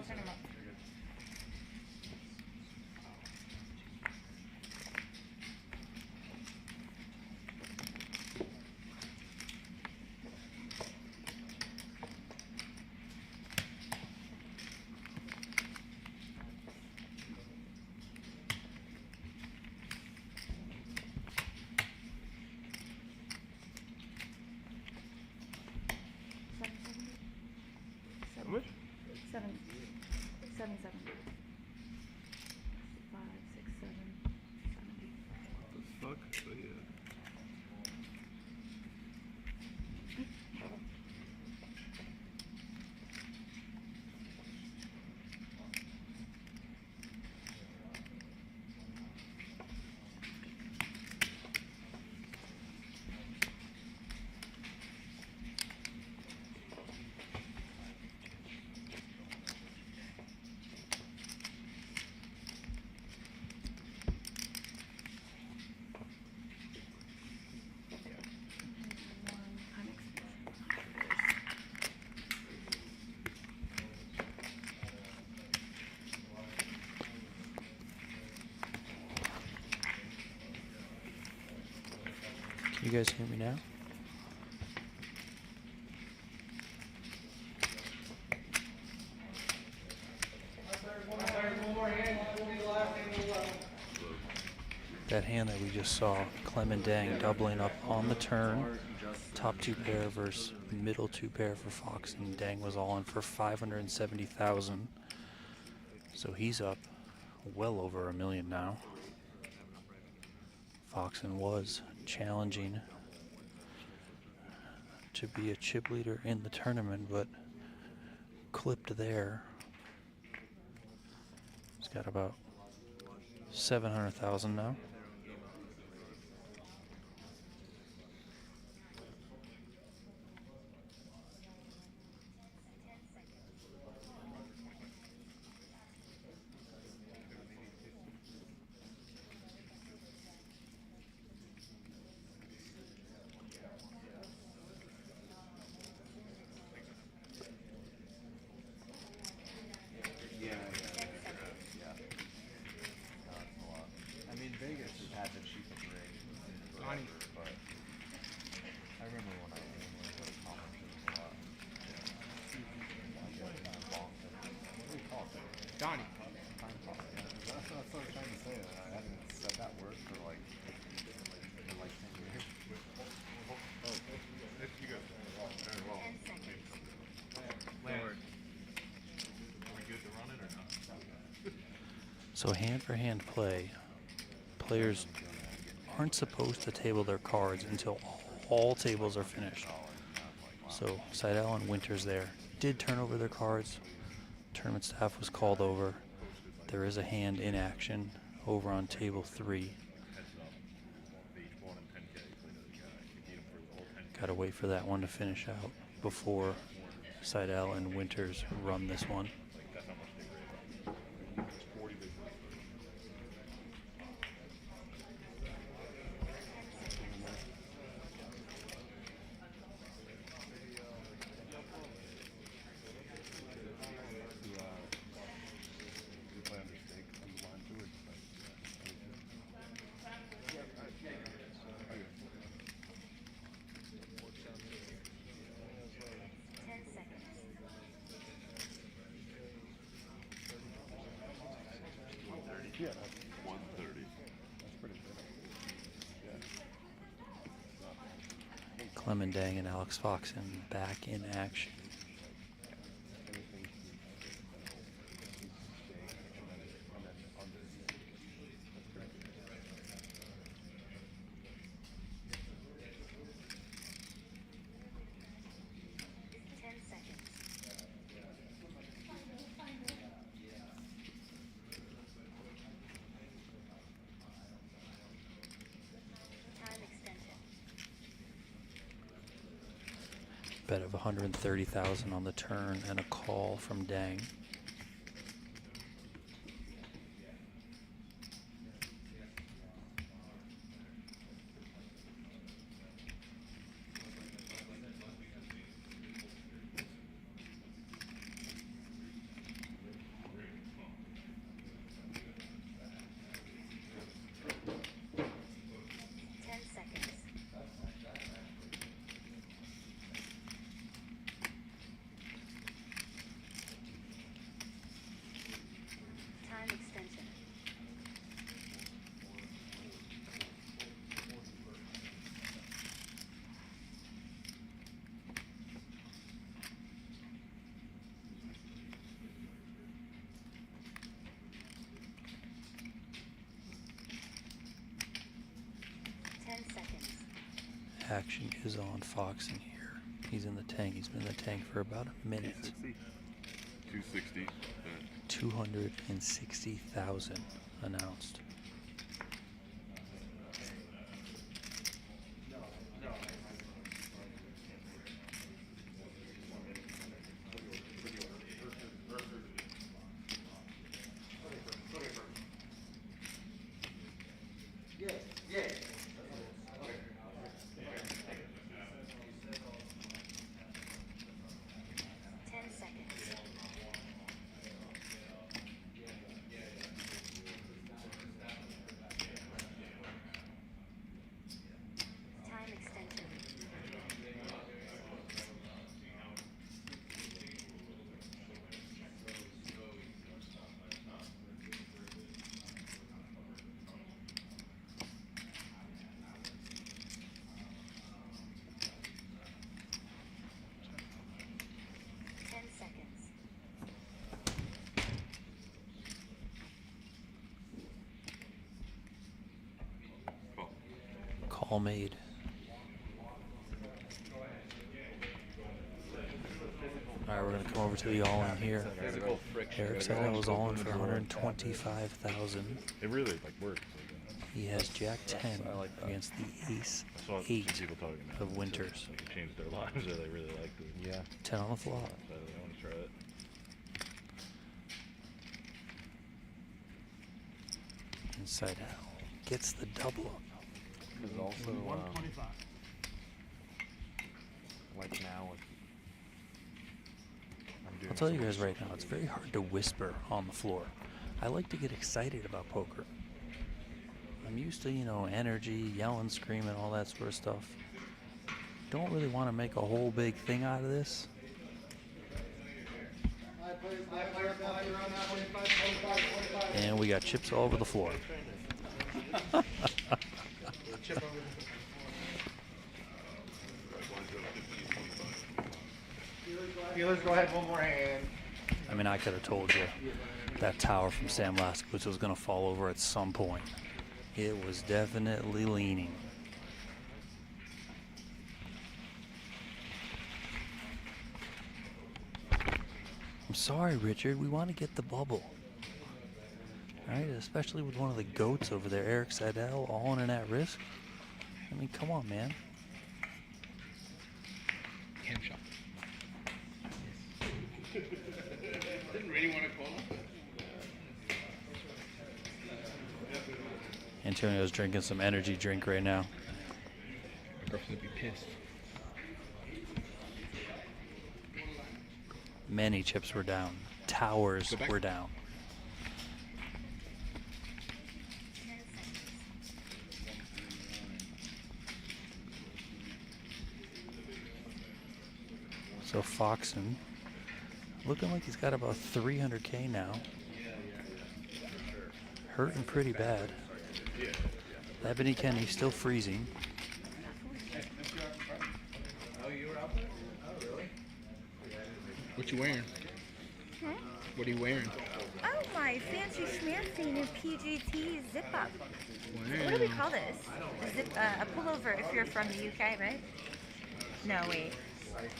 I'll turn him up. How much? 7, 7, 7. 5, 6, 7, 70. What the fuck? Oh, yeah. Can you guys hear me now? That hand that we just saw, Clem and Dang doubling up on the turn. Top two pair versus middle two pair for Foxen. Dang was all in for 570,000. So he's up well over $1 million now. Foxen was challenging to be a chip leader in the tournament, but clipped there. He's got about 700,000 now. I mean, Vegas has had the cheapest rate. Donnie. But I remember when I went to the conference, it was a lot. What do you call it? Donnie. Time clock. Yeah. That's what I was trying to say. I haven't said that word for like 10 years. You guys very well. 10 seconds. Landward. Are we good to run it or not? So hand for hand play, players aren't supposed to table their cards until all tables are finished. So Seidel and Winters there did turn over their cards. Tournament staff was called over. There is a hand in action over on table 3. Gotta wait for that one to finish out before Seidel and Winters run this one. Yeah, that's 130. pretty good. Clement Dang and Alex Foxen back in action. Bet of 130,000 on the turn and a call from Dang. action is on Foxen here. He's in the tank. He's been in the tank for about a minute. 260. 260,000 announced. Call made. All right, we're gonna come over to the all-in here. Eric said I was all-in for 125,000. It really like works. He has Jack 10 against the Ace 8 of Winters. Like it changed their lives, or they really liked it. Yeah. 10 on the flop. So I want to try it. Inside out. Gets the double up. There's also 125. like now with I'll tell you guys right now, it's very hard to whisper on the floor. I like to get excited about poker. I'm used to, you know, energy, yelling, screaming, all that sort of stuff. Don't really want to make a whole big thing out of this. And we got chips all over the floor. Dealers, go ahead, one more hand. I mean, I could have told you that tower from Sam Laskowitz was going to fall over at some point. It was definitely leaning. I'm sorry, Richard. We want to get the bubble. All right, especially with one of the goats over there, Eric Seidel, all in and at risk. I mean, come on, man. Cam shot. Didn't really want to call him. Antonio's drinking some energy drink right now. My girlfriend would be pissed. Many chips were down. Towers were down. So Foxen, looking like he's got about 300K now. Hurting pretty bad. Ebony Kenney still freezing. What you wearing? Hmm? What are you wearing? Oh, my fancy schmancy new PGT zip up. Wow. What do we call this? A pullover if you're from the UK, right? No, wait.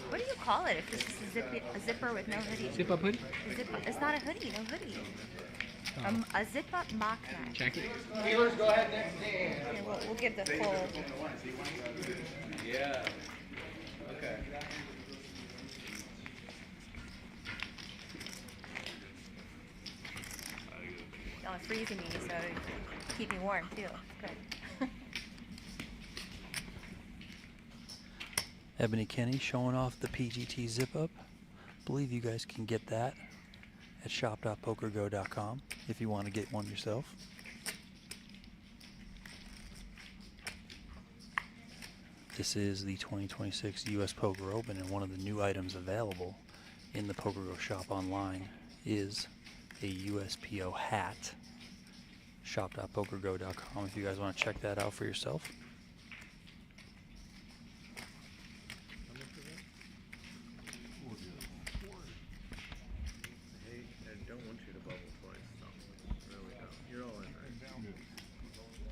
What do you call it if this is a zipper with no hoodie? Zip up hoodie? Zip up. It's not a hoodie, no hoodie. A zip up mock match. Jacket? Dealers, go ahead, next hand. Yeah, we'll give the full. Yeah. Okay. Y'all are freezing me, so keep me warm too. Good. Ebony Kenney showing off the PGT zip up. Believe you guys can get that at shop.pokergo.com if you want to get one yourself. This is the 2026 US Poker Open, and one of the new items available in the PokerGo shop online is a USPO hat. Shop.pokergo.com if you guys want to check that out for yourself.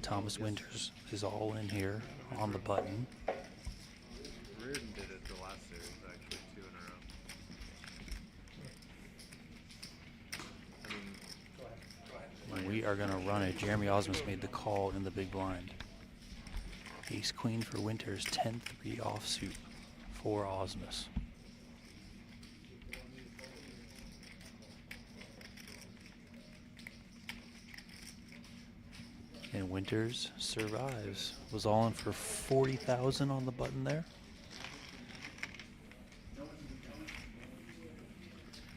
Thomas Winters is all in here on the button. are going to run it. Jeremy Osmus made the call in the big blind. Ace queen for Winters, 10-3 offsuit for Osmus. And Winters survives. Was all in for 40,000 on the button there.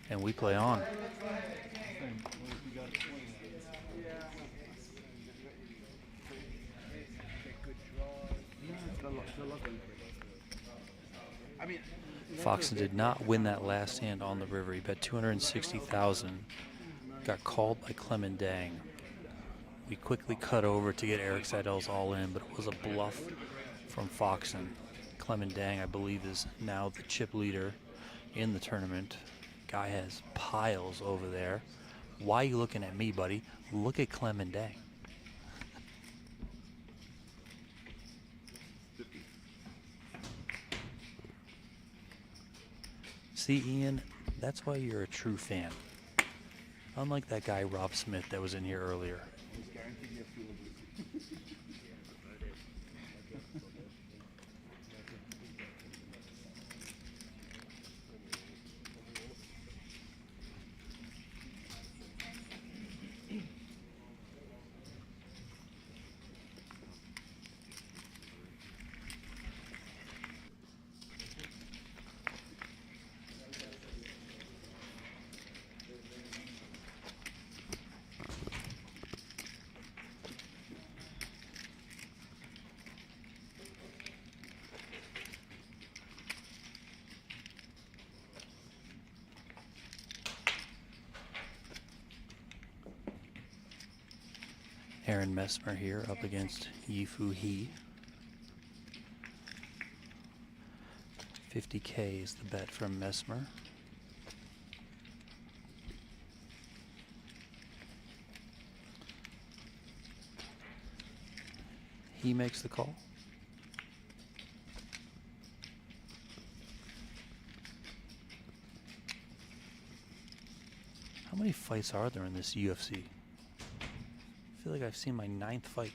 And we play on. Foxen did not win that last hand on the river. He bet 260,000. Got called by Clemendang. We quickly cut over to get Eric Seidel's all in, but it was a bluff from Foxen. Clemendang, I believe, is now the chip leader in the tournament. Guy has piles over there. Why are you looking at me, buddy? Look at Clemendang. See, Ian, that's why you're a true fan. Unlike that guy, Rob Smith, that was in here earlier. Aaron Messmer here up against Yifu He. 50K is the bet from Messmer. He makes the call. How many fights are there in this UFC? I feel like I've seen my 9th fight.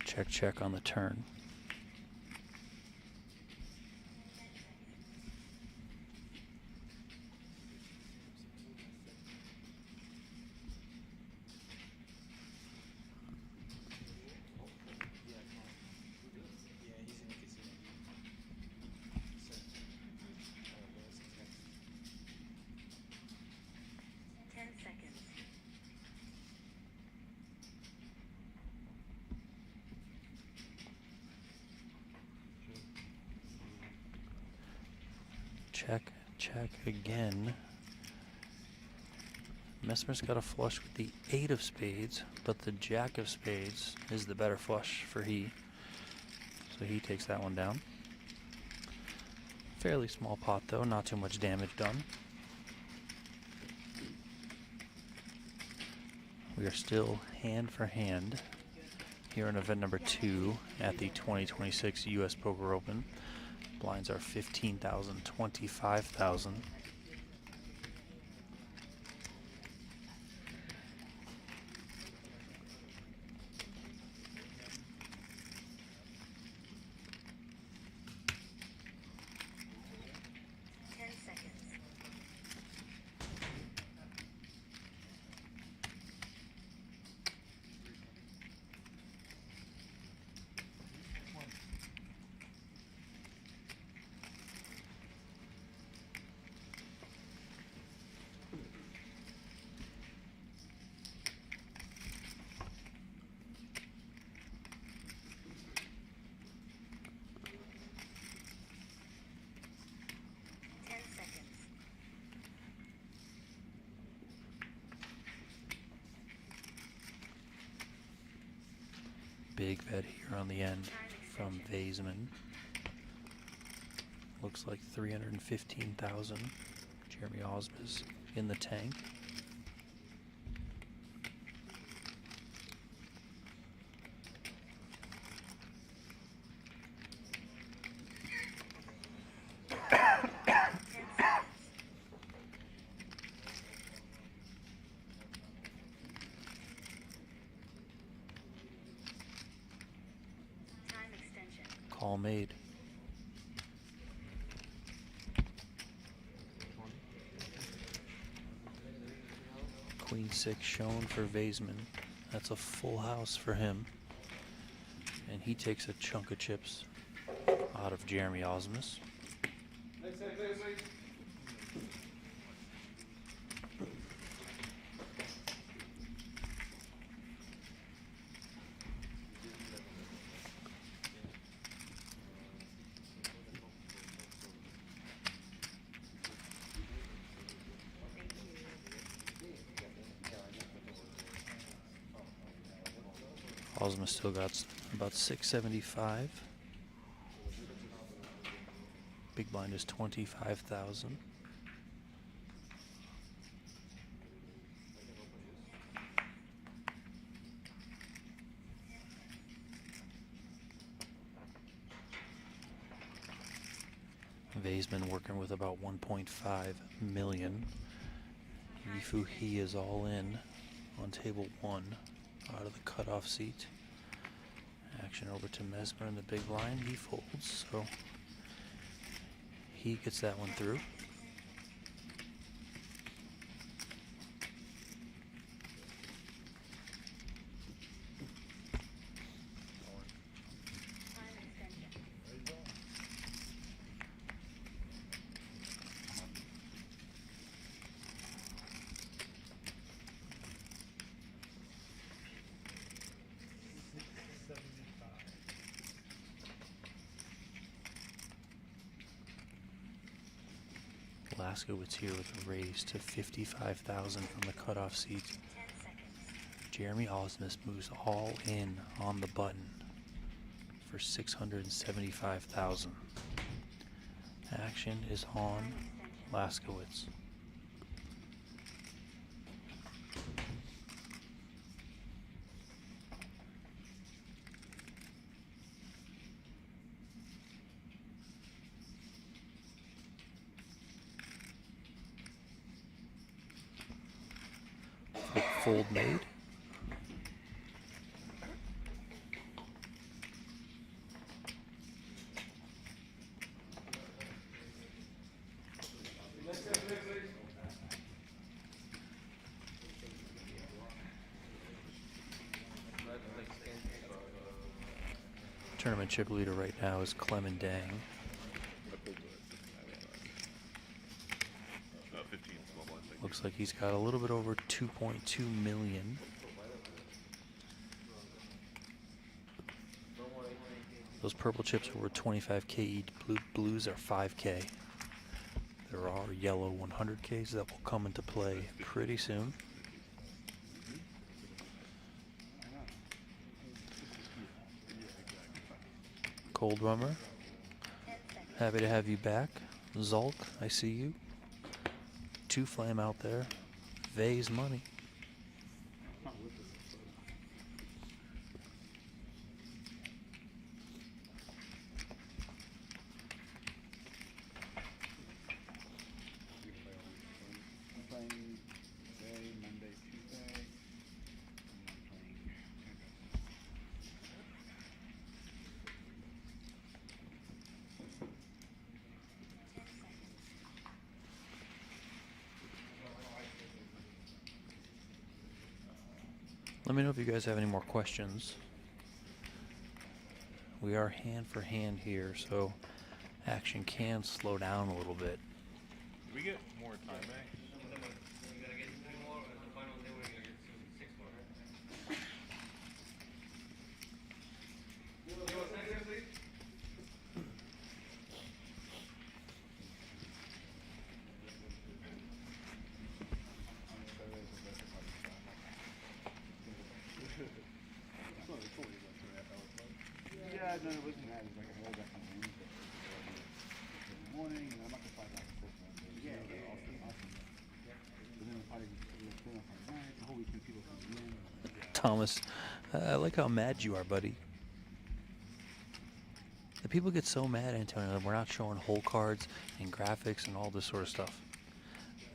Check, check on the turn. Check, check again. Messmer's got a flush with the 8 of spades, but the Jack of spades is the better flush for he. So he takes that one down. Fairly small pot though, not too much damage done. We are still hand for hand here in event number 2 at the 2026 US Poker Open. Blinds are 15,000, 25,000. Big bet here on the end from Vaisman. Looks like 315,000. Jeremy Osmus in the tank. All made. Queen 6 shown for Vaisman. That's a full house for him. And he takes a chunk of chips out of Jeremy Osmus. Osmus still got about 675. Big blind is 25,000. Vaisman working with about 1.5 million. Yifu He is all in on table 1 out of the cutoff seat. Action over to Mesmer in the big blind. He folds, so he gets that one through. Laskowitz here with a raise to 55,000 from the cutoff seat. Jeremy Osmus moves all in on the button for 675,000. Action is on Laskowitz. Fold made. Tournament chip leader right now is Clement Dang. 15 small blind. Looks like he's got a little bit over 2.2 million. Those purple chips are worth 25K each. Blues are 5K. There are yellow 100Ks that will come into play pretty soon. Cold Rummer, happy to have you back. Zulk, I see you. 2 flame out there. Vay's money. Let me know if you guys have any more questions. We are hand for hand here, so action can slow down a little bit. Do we get more time back? Yeah, no, it wasn't that. It was like a whole different thing. In the morning, and I'm not gonna find out the first one. Yeah, awesome. But then we'll probably clean up our night. The whole weekend, people coming in. Thomas, I like how mad you are, buddy. The people get so mad, Antonio, that we're not showing whole cards and graphics and all this sort of stuff.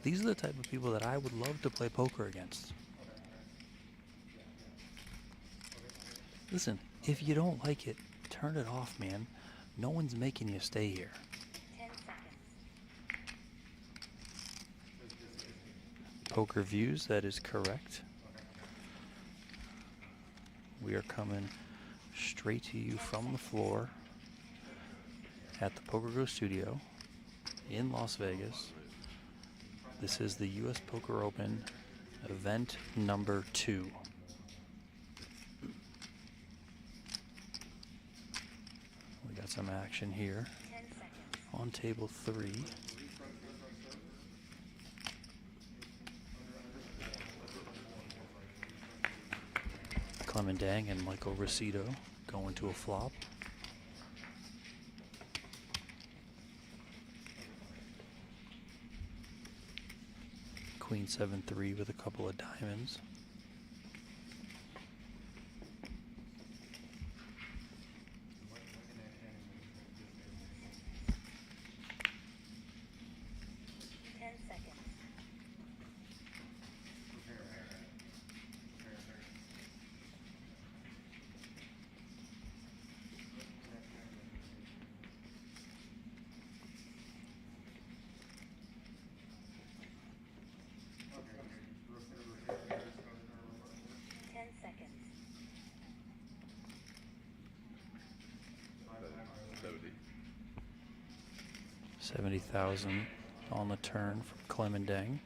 These are the type of people that I would love to play poker against. Listen, if you don't like it, turn it off, man. No one's making you stay here. 10 seconds. Poker Views, that is correct. We are coming straight to you from the floor at the PokerGO Studio in Las Vegas. This is the US Poker Open event number 2. We got some action here 10 seconds. on table 3. Clemendang and Michael Rosito going to a flop. Queen 7-3 with a couple of diamonds. Seconds. 70,000 on the turn from Clemendang.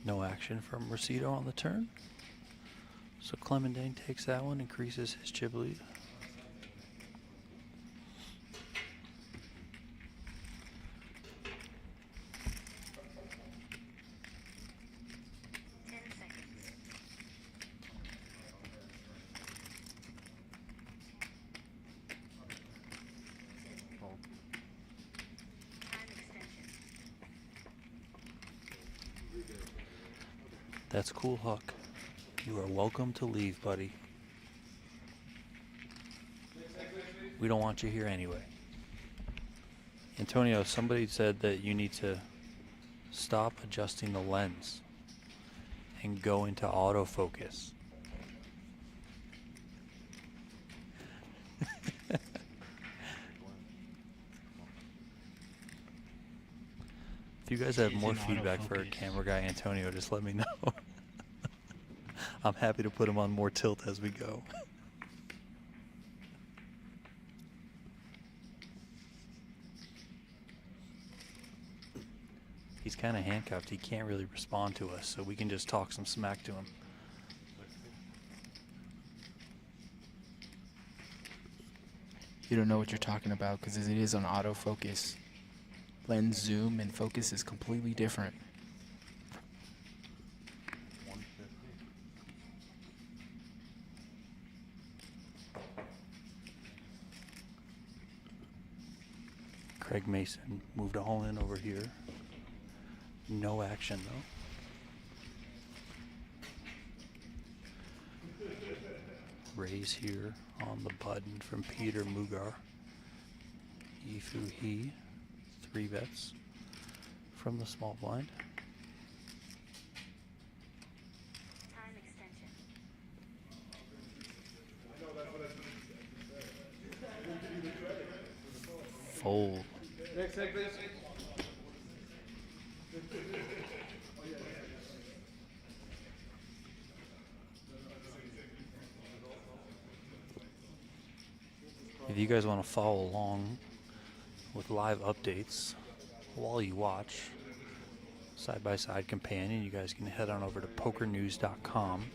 No action from Rosito on the turn. So Clemendang takes that one, increases his chip lead. That's cool, Huck. You are welcome to leave, buddy. We don't want you here anyway. Antonio, somebody said that you need to stop adjusting the lens and go into autofocus. If you guys have more feedback for camera guy Antonio, just let me know. I'm happy to put him on more tilt as we go. He's kind of handcuffed. He can't really respond to us, so we can just talk some smack to him. You don't know what you're talking about because it is on autofocus. Lens zoom and focus is completely different. Craig Mason moved all in over here. No action though. Raise here on the button from Peter Mugar. Yifu He, 3 bets from the small blind. Time extension. Fold. Next, please. If you guys want to follow along with live updates while you watch, side-by-side companion, you guys can head on over to pokernews.com.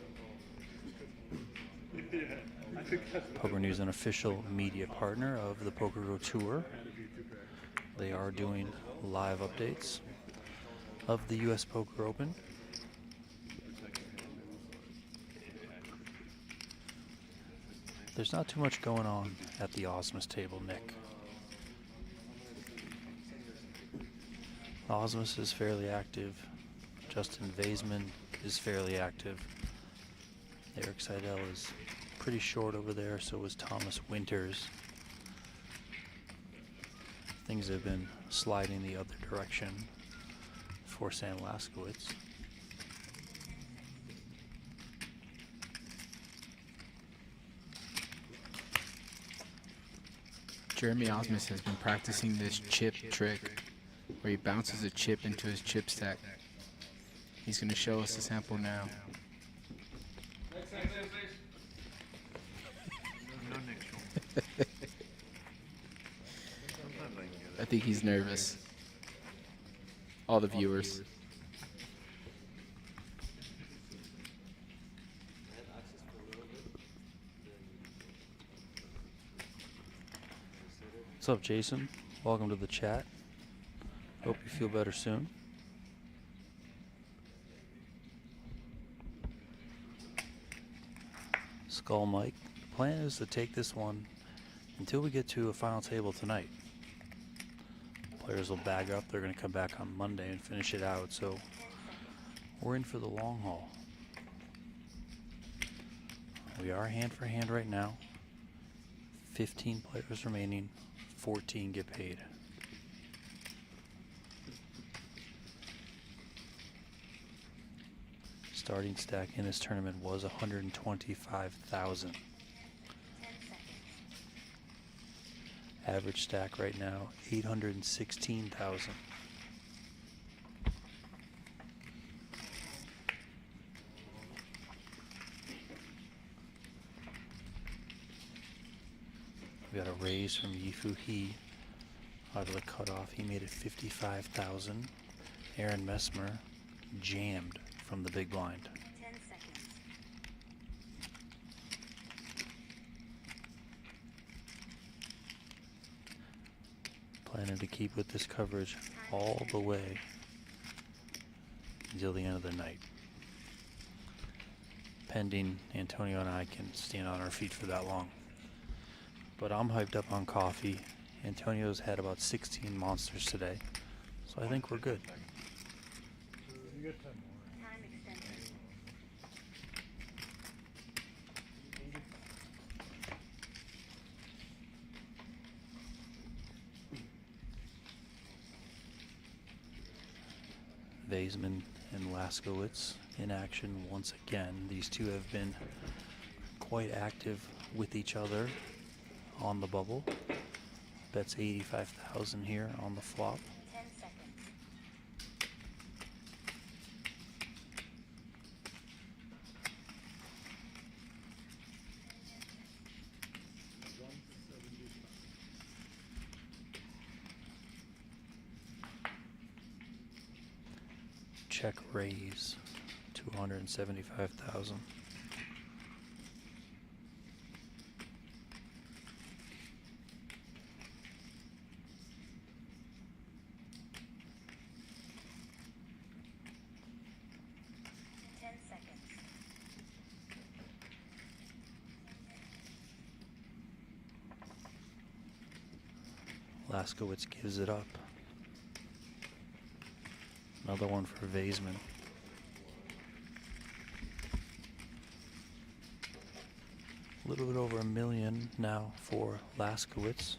Poker News, an official media partner of the PokerGO Tour. They are doing live updates of the US Poker Open. There's not too much going on at the Osmus table, Nick. Osmus is fairly active. Justin Vaisman is fairly active. Eric Seidel is pretty short over there, so was Thomas Winters. Things have been sliding the other direction for Sam Laskowitz. Jeremy Osmus has been practicing this chip trick where he bounces a chip into his chip stack. He's going to show us the sample now. I think he's nervous. All the viewers. What's up, Jason? Welcome to the chat. Hope you feel better soon. Skull Mike. The plan is to take this one until we get to a final table tonight. Players will bag up. They're going to come back on Monday and finish it out. So we're in for the long haul. We are hand for hand right now. 15 players remaining. 14 get paid. Starting stack in this tournament was 125,000. Average stack right now 816,000. We got a raise from Yifu He out of the cutoff. He made it 55,000. Aaron Messmer jammed from the big blind. 10 seconds. Planning to keep with this coverage all the way until the end of the night. Pending Antonio and I can stand on our feet for that long. But I'm hyped up on coffee. Antonio's had about 16 monsters today, so I think we're good. You get 10 more. Time extension. Vaisman and Laskowitz in action once again. These two have been quite active with each other on the bubble. Bets 85,000 here on the flop. 10 seconds. Check raise 275,000. Laskowitz gives it up. Another one for Vaisman. A little bit over $1 million now for Laskowitz.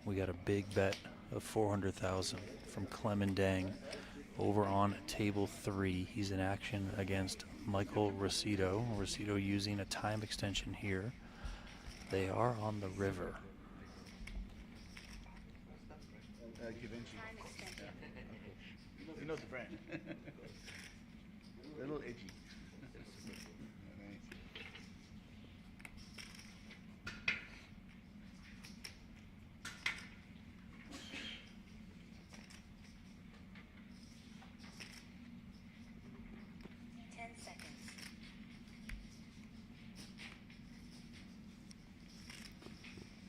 We got a big bet of 400,000 from Clemendang over on table 3. He's in action against Michael Rosito. Rosito using a time extension here. They are on the river. He knows the brand. A little edgy.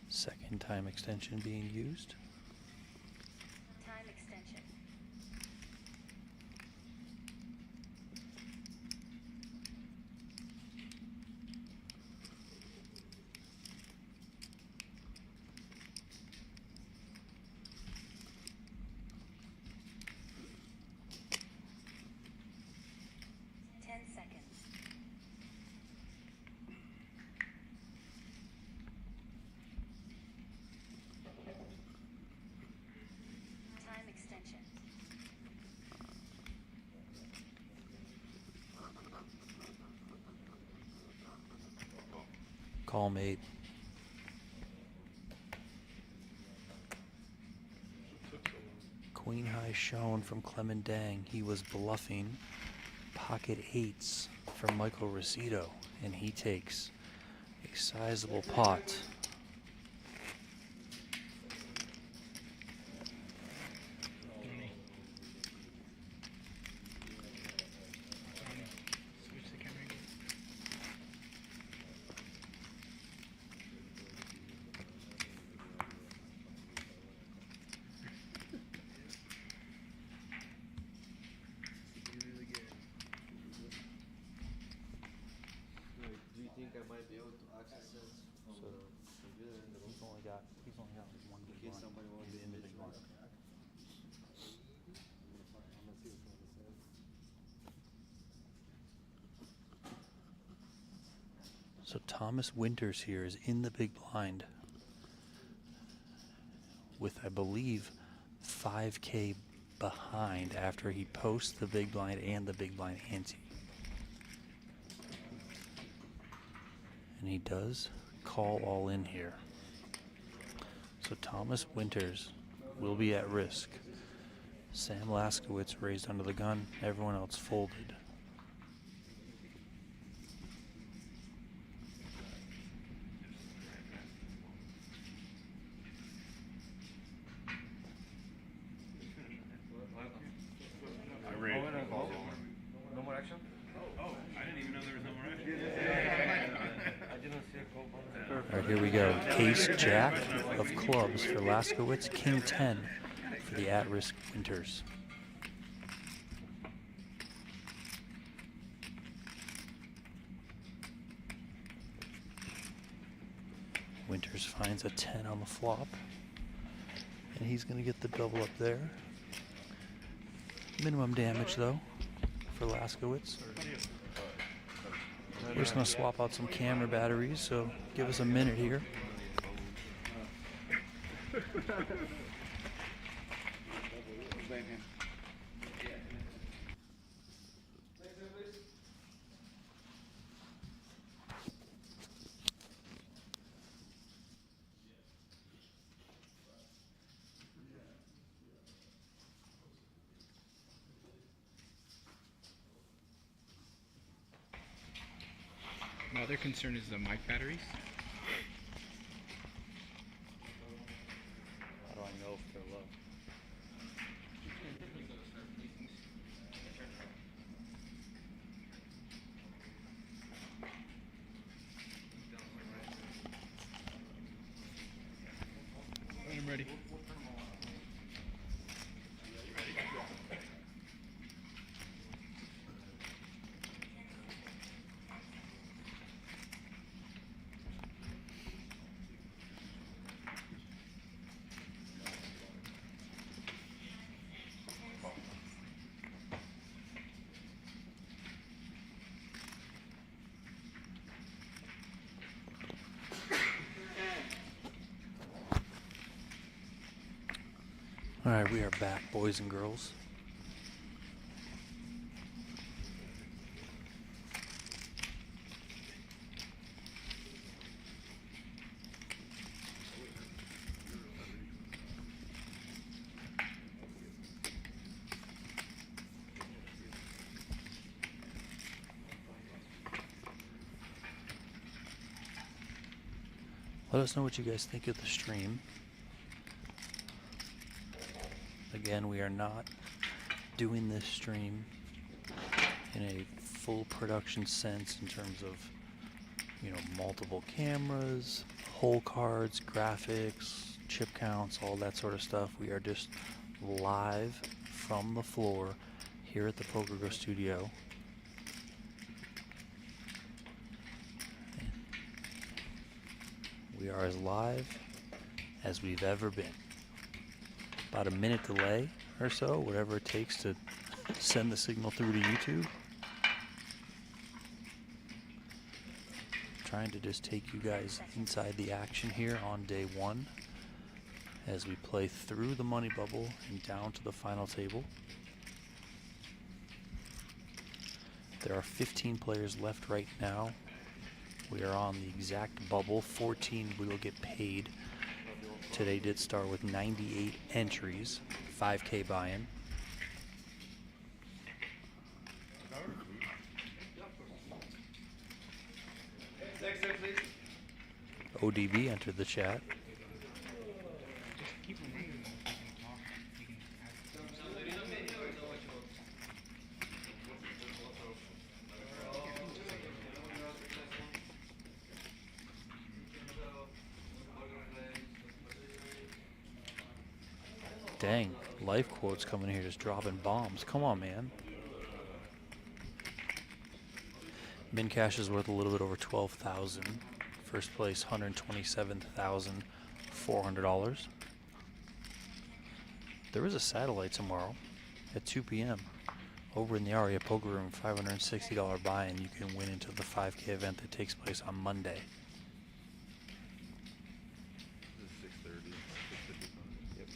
Second time extension being used. Time extension. Call made. Queen high shown from Clement Dang. He was bluffing. Pocket eights from Michael Rosito, and he takes a sizable pot. Switch the camera again. Do you think I might be able to access it from the computer in the room? He's only got one In case somebody wants to image one. So Thomas Winters here is in the big blind with, I believe, 5K behind after he posts the big blind and the big blind ante. And he does call all in here. So Thomas Winters will be at risk. Sam Laskowitz raised under the gun. Everyone else folded. I raised. No more action? Oh, I didn't even know there was no more action. I didn't see a call. All right, here we go. Ace Jack of clubs for Laskowitz. King 10 for the at-risk Winters. Winters finds a 10 on the flop. And he's going to get the double up there. Minimum damage, though, for Laskowitz. We're just going to swap out some camera batteries, so give us a minute here. My other concern is the mic batteries. How do I know if they're low? I'm ready. All right, we are back, boys and girls. Let us know what you guys think of the stream. Again, we are not doing this stream in a full production sense in terms of, you know, multiple cameras, hole cards, graphics, chip counts, all that sort of stuff. We are just live from the floor here at the PokerGO Studio. We are as live as we've ever been. About a minute delay or so, whatever it takes to send the signal through to YouTube. Trying to just take you guys inside the action here on day one as we play through the money bubble and down to the final table. There are 15 players left right now We are on the exact bubble. 14 will get paid. Today did start with 98 entries, 5K buy-in. ODB entered the chat. Dang, life quotes coming here just dropping bombs. Come on, man. Min cash is worth a little bit over 12,000. First place, $127,400. There is a satellite tomorrow at 2 p.m. over in the Aria Poker Room. $560 buy-in. You can win into the 5K event that takes place on Monday. This is 6:30. 6:55. Yep.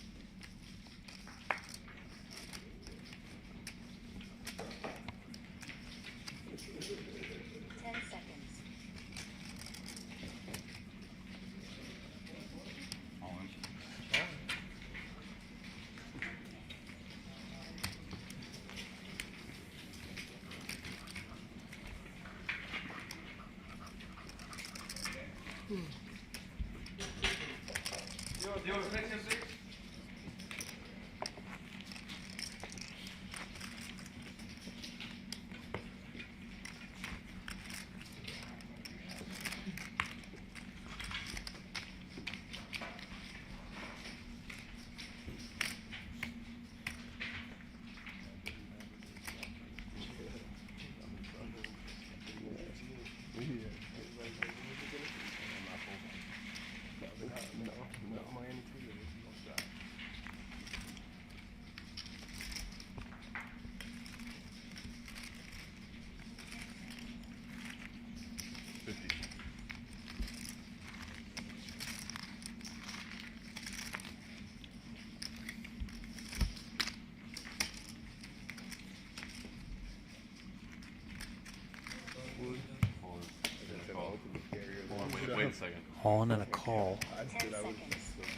Wait a second. All in and a call.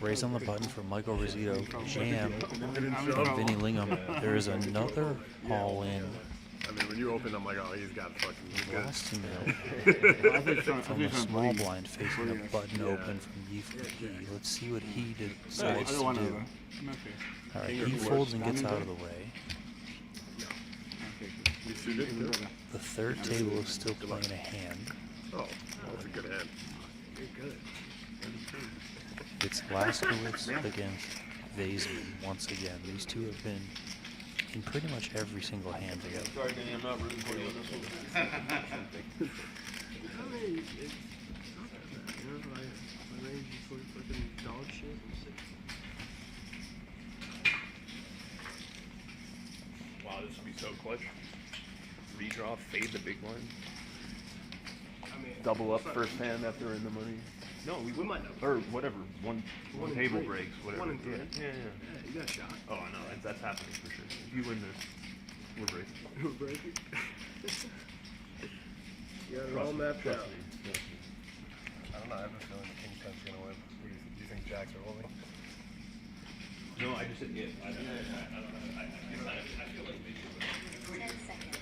Raise on the button for Michael Rizzuto. Jam from Vinny Lingham. There is another all in. I mean, when you open, I'm like, oh, he's got fucking Lost email from a small blind facing a button open from Yi. Let's see what he decides to do. All right, he folds and gets out of the way. The third table is still playing a hand. Oh, that's a good hand. It's Laskowitz against Vaizman once again. These two have been in pretty much every single hand together. Sorry, Danny, I'm not rooting for you on this one. Wow, this would be so clutch. Redraw, fade the big blind. Double up first hand after in the money. No, we might know. Or whatever. One table breaks, whatever. 1 and 3. Yeah. You got a shot. Oh, I know. That's happening for sure. If you win this, we're breaking. We're breaking. You got it all mapped out. I don't know. I have a feeling the King 10's going to win. Do you think Jacks are holding? No, I just said yeah. I feel like they do. 10 seconds.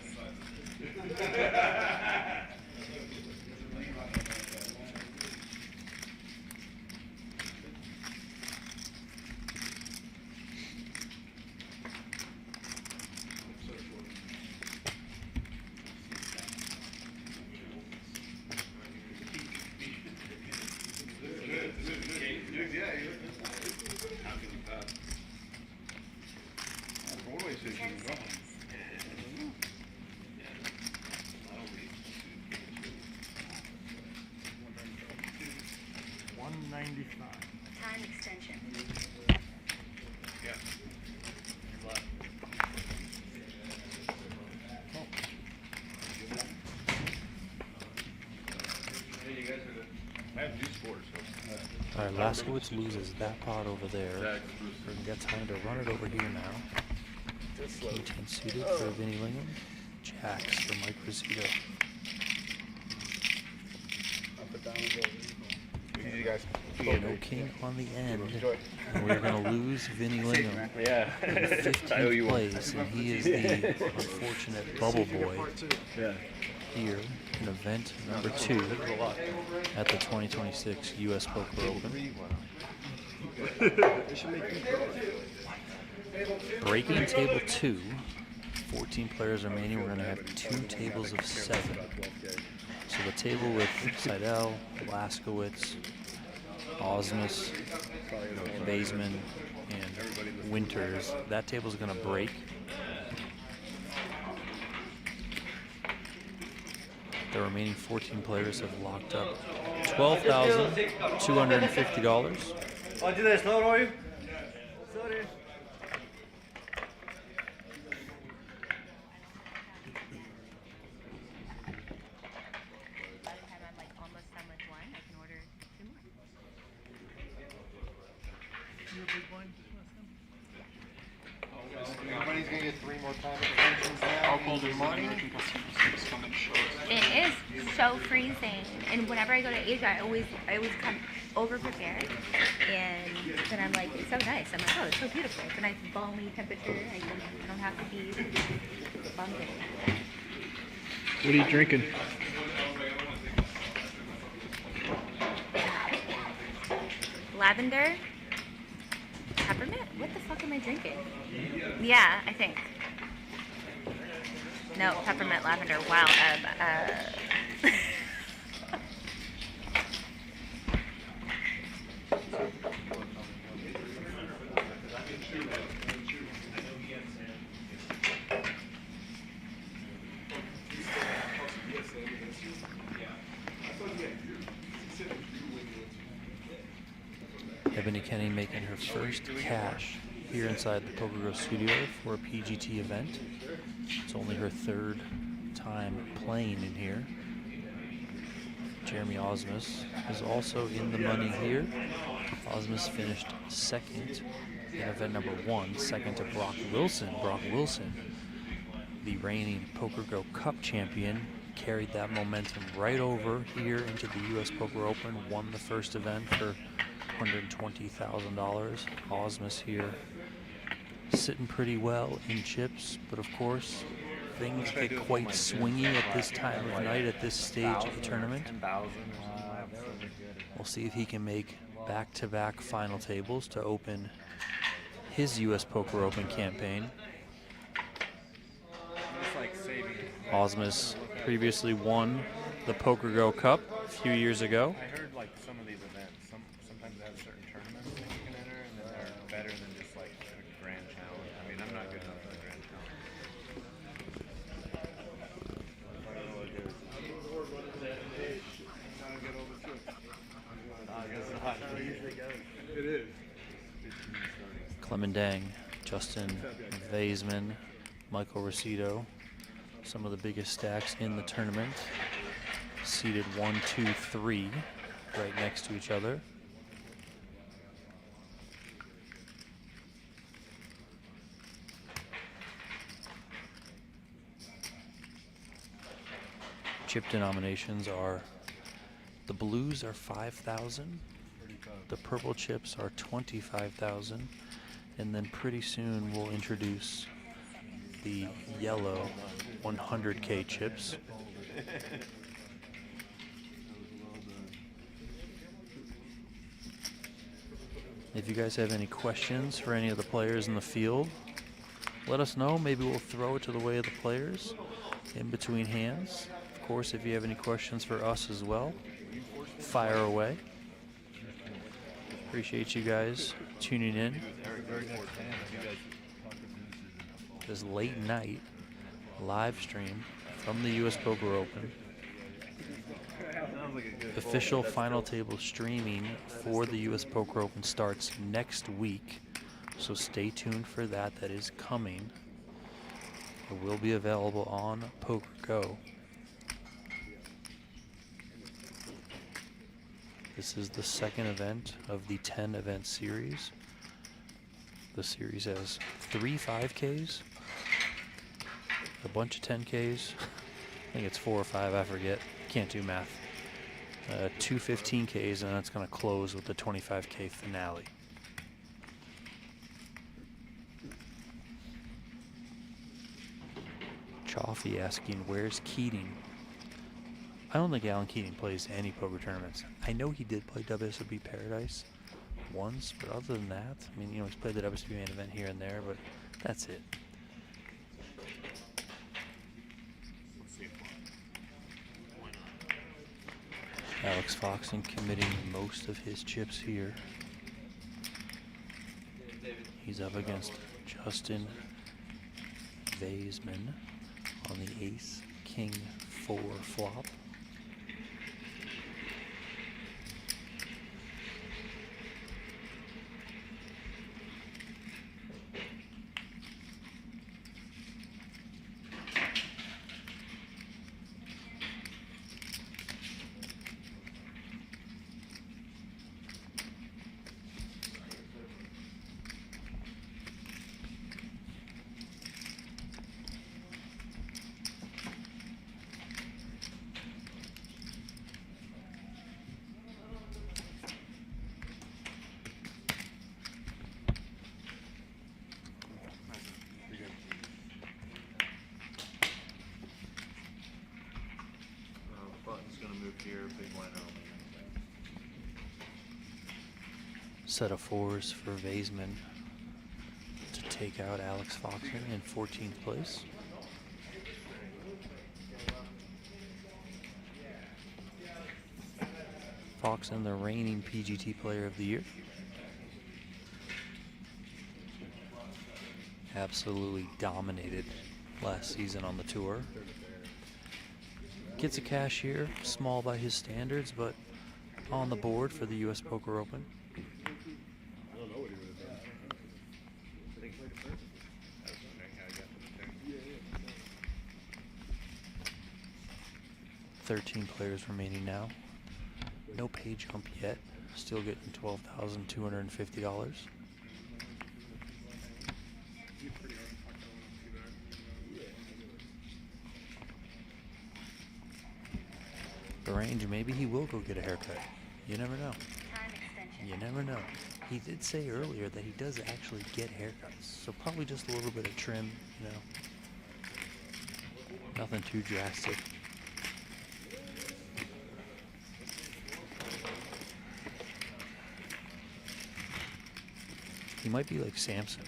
Time extension. Yeah. Hey, you guys are good. I have juice for it, so. All right, Laskowitz loses that pot over there. We've got time to run it over here now. King 10 suited for Vinny Lingham. Jacks for Mike Rizzuto. Easy, guys. No king on the end. And we're going to lose Vinny Lingham Yeah. in 15th place, and he is the unfortunate bubble boy Yeah. here in event number 2 at the 2026 U.S. Poker Open. Breaking table 2, 14 players remaining. We're going to have 2 tables of 7. So the table with Seidel, Laskowitz, Osmus, Baseman, and Winters, that table's going to break. The remaining 14 players have locked up $12,250. Oh, did I slow roll you? Sorry. By the time I'm like almost done with one, I can order 2 more. Everybody's gonna get 3 more time extensions now. How cold is It is so freezing, and whenever I go to Asia, I always come over prepared, and then I'm like, it's so nice. I'm like, oh, it's so beautiful. It's a nice balmy temperature. I don't have to be bummed anymore. What are you drinking? Lavender, peppermint. What the fuck am I drinking? Yeah, I think. No, peppermint, lavender. Wow. Ebony Kenney making her first cash here inside the PokerGO Studio for a PGT event. It's only her 3rd time playing in here. Jeremy Osmus is also in the money here. Osmus finished 2nd in event number 1, second to Brock Wilson. Brock Wilson, the reigning PokerGO Cup champion, carried that momentum right over here into the U.S. Poker Open, won the first event for $120,000. Osmus here sitting pretty well in chips, but of course things get quite swingy at this time of night, at this stage of the tournament. We'll see if he can make back-to-back final tables to open his U.S. Poker Open campaign. Osmus previously won the PokerGO Cup a few years ago. I heard like some of these events, sometimes they have certain tournaments that you can enter, and then they're better than just like a grand challenge. I mean, I'm not good enough for the grand challenge. It is. Clemendang, Justin Vaisman, Michael Rosito, some of the biggest stacks in the tournament, seated 1, 2, 3 right next to each other. Chip denominations are, the blues are 5,000, the purple chips are 25,000, and then pretty soon we'll introduce the yellow 100K chips. If you guys have any questions for any of the players in the field, let us know. Maybe we'll throw it to the way of the players in between hands. Of course, if you have any questions for us as well, fire away. Appreciate you guys tuning in. This late night live stream from the U.S. Poker Open. Official final table streaming for the U.S. Poker Open starts next week, so stay tuned for that. That is coming. It will be available on PokerGO. This is the second event of the 10-event series. The series has 3 5Ks, a bunch of 10Ks. I think it's 4 or 5, I forget. Can't do math. Two 15Ks, and that's going to close with the 25K finale. Chaffee asking, where's Keating? I don't think Alan Keating plays any poker tournaments. I know he did play WSOP Paradise once, but other than that, I mean, you know, he's played the WSOP main event here and there, but that's it. Alex Foxen committing most of his chips here. He's up against Justin Vaisman on the Ace King 4 flop. Button's gonna move here, big blind only. Set of fours for Vaisman to take out Alex Foxen in 14th place. Foxen, the reigning PGT Player of the Year. Absolutely dominated last season on the tour. Gets a cash here, small by his standards, but on the board for the US Poker Open. I don't know what he would have done. I think he played it first. I was wondering how he got to the turn. 13 players remaining now. No pay jump yet. Still getting $12,250. The range, maybe he will go get a haircut. You never know. Time extension. You never know. He did say earlier that he does actually get haircuts, so probably just a little bit of trim, you know. Nothing too drastic. He might be like Samson.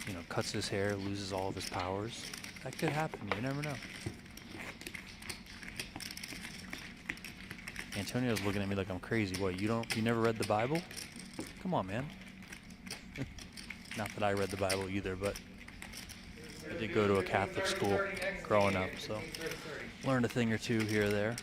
You know, cuts his hair, loses all of his powers. That could happen, you never know. Antonio's looking at me like I'm crazy. What, you never read the Bible? Come on, man. Not that I read the Bible either, but I did go to a Catholic school growing up, so learned a thing or two here or there.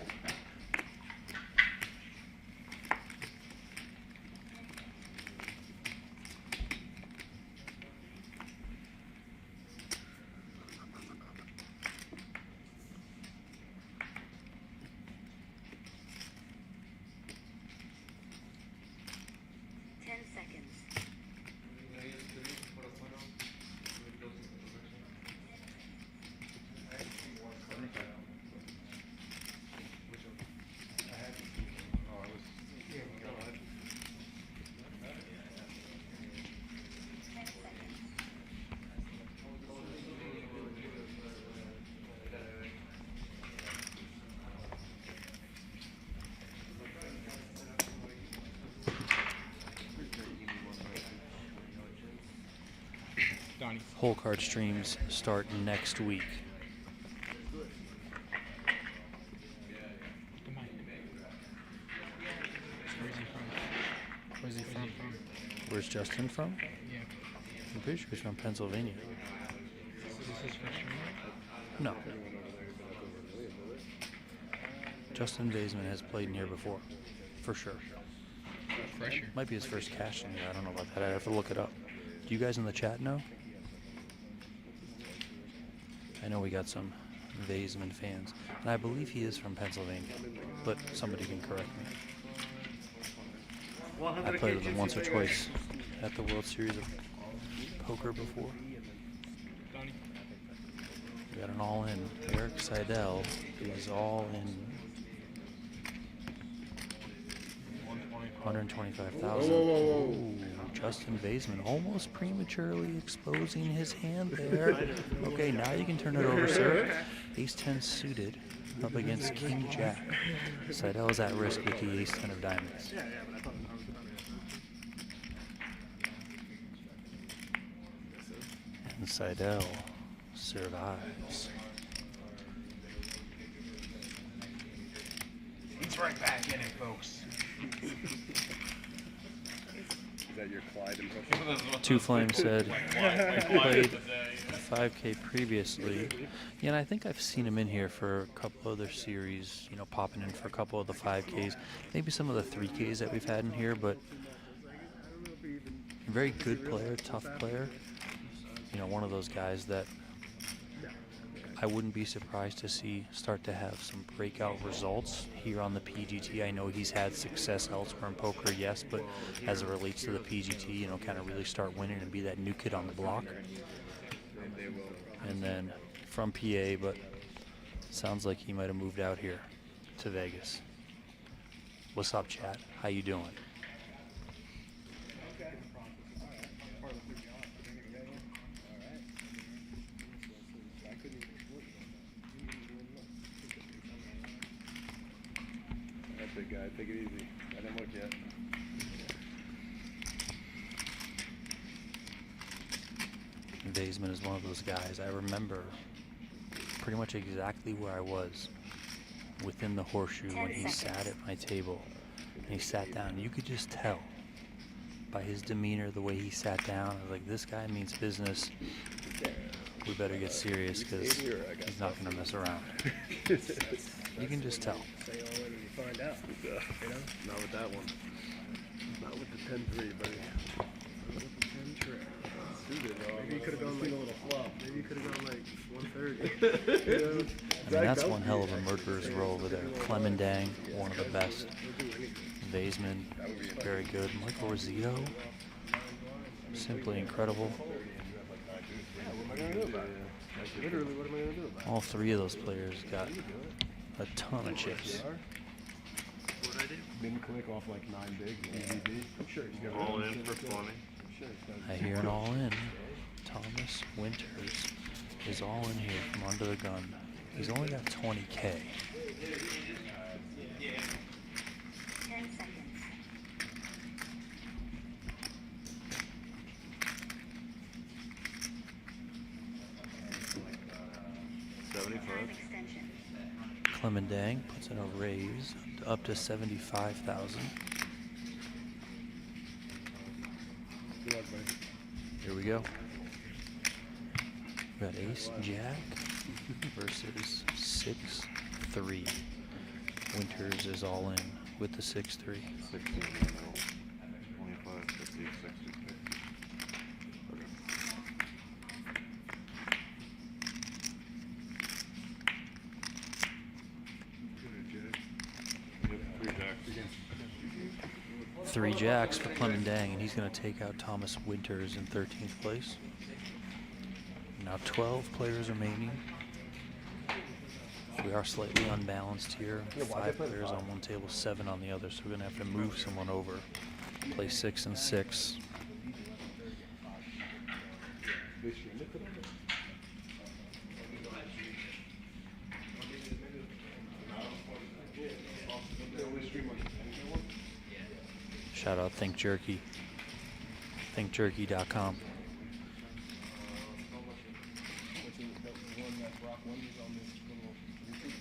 Donnie. Whole card streams start next week. Come on. Where's he from? Where's he from? Where's Justin from? Yeah. I'm pretty sure he's from Pennsylvania. Is this his first round? No. Justin Vaisman has played in here before, for sure. Fresher. Might be his first cash in here. I don't know about that. I'd have to look it up. Do you guys in the chat know? I know we got some Vaisman fans, and I believe he is from Pennsylvania, but somebody can correct me. I played with him once or twice at the World Series of Poker before. Donnie. We got an all-in. Eric Seidel is all in. 125,000. Whoa, whoa, whoa. Ooh, Justin Baseman almost prematurely exposing his hand there. Okay, now you can turn it over, sir. Ace-10 suited up against King-Jack. Seidel's at risk with the Ace-10 of diamonds. Yeah, but I thought I was And Seidel survives. He's right back in it, folks. Is that your Clyde impression? Two Flame said played 5K previously. Yeah, and I think I've seen him in here for a couple other series, you know, popping in for a couple of the 5Ks, maybe some of the 3Ks that we've had in here, but very good player, tough player. You know, one of those guys that I wouldn't be surprised to see start to have some breakout results here on the PGT. I know he's had success elsewhere in poker, yes, but as it relates to the PGT, you know, kind of really start winning and be that new kid on the block. And then from PA, but sounds like he might have moved out here to Vegas. What's up, chat? How you doing? Big guy, take it easy. I didn't look yet. Baseman is one of those guys. I remember pretty much exactly where I was within the horseshoe when he sat at my table. And he sat down. You could just tell by his demeanor, the way he sat down. I was like, this guy means business. We better get serious because he's not going to mess around. You can just tell. Say all in and you find out. You know? Not with that one. Not with the 10-3, buddy. Maybe you could have gone like a little flop. Maybe you could have gone like 130. You know? I mean, that's one hell of a murderer's row over there. Clemendang, one of the best. Baseman, very good. Michael Rosito, simply incredible. Literally, what am I going to do about it? All three of those players got a ton of chips. Didn't click off like 9 bigs. I'm sure he's got All in for 20. I hear an all in. Thomas Winters is all in here from under the gun. He's only got 20K. 10 seconds. Extension. Clemendang puts in a raise up to 75,000. Good luck, buddy. Here we go. We got Ace Jack versus 6-3. Winters is all in with the 6-3. 16, 25, 50, 60. Three jacks for Clemendang, and he's going to take out Thomas Winters in 13th place. Now 12 players remaining. We are slightly unbalanced here. 5 players on one table, 7 on the other, so we're going to have to move someone over. Play 6 and 6. Shout out Think Jerky. ThinkJerky.com.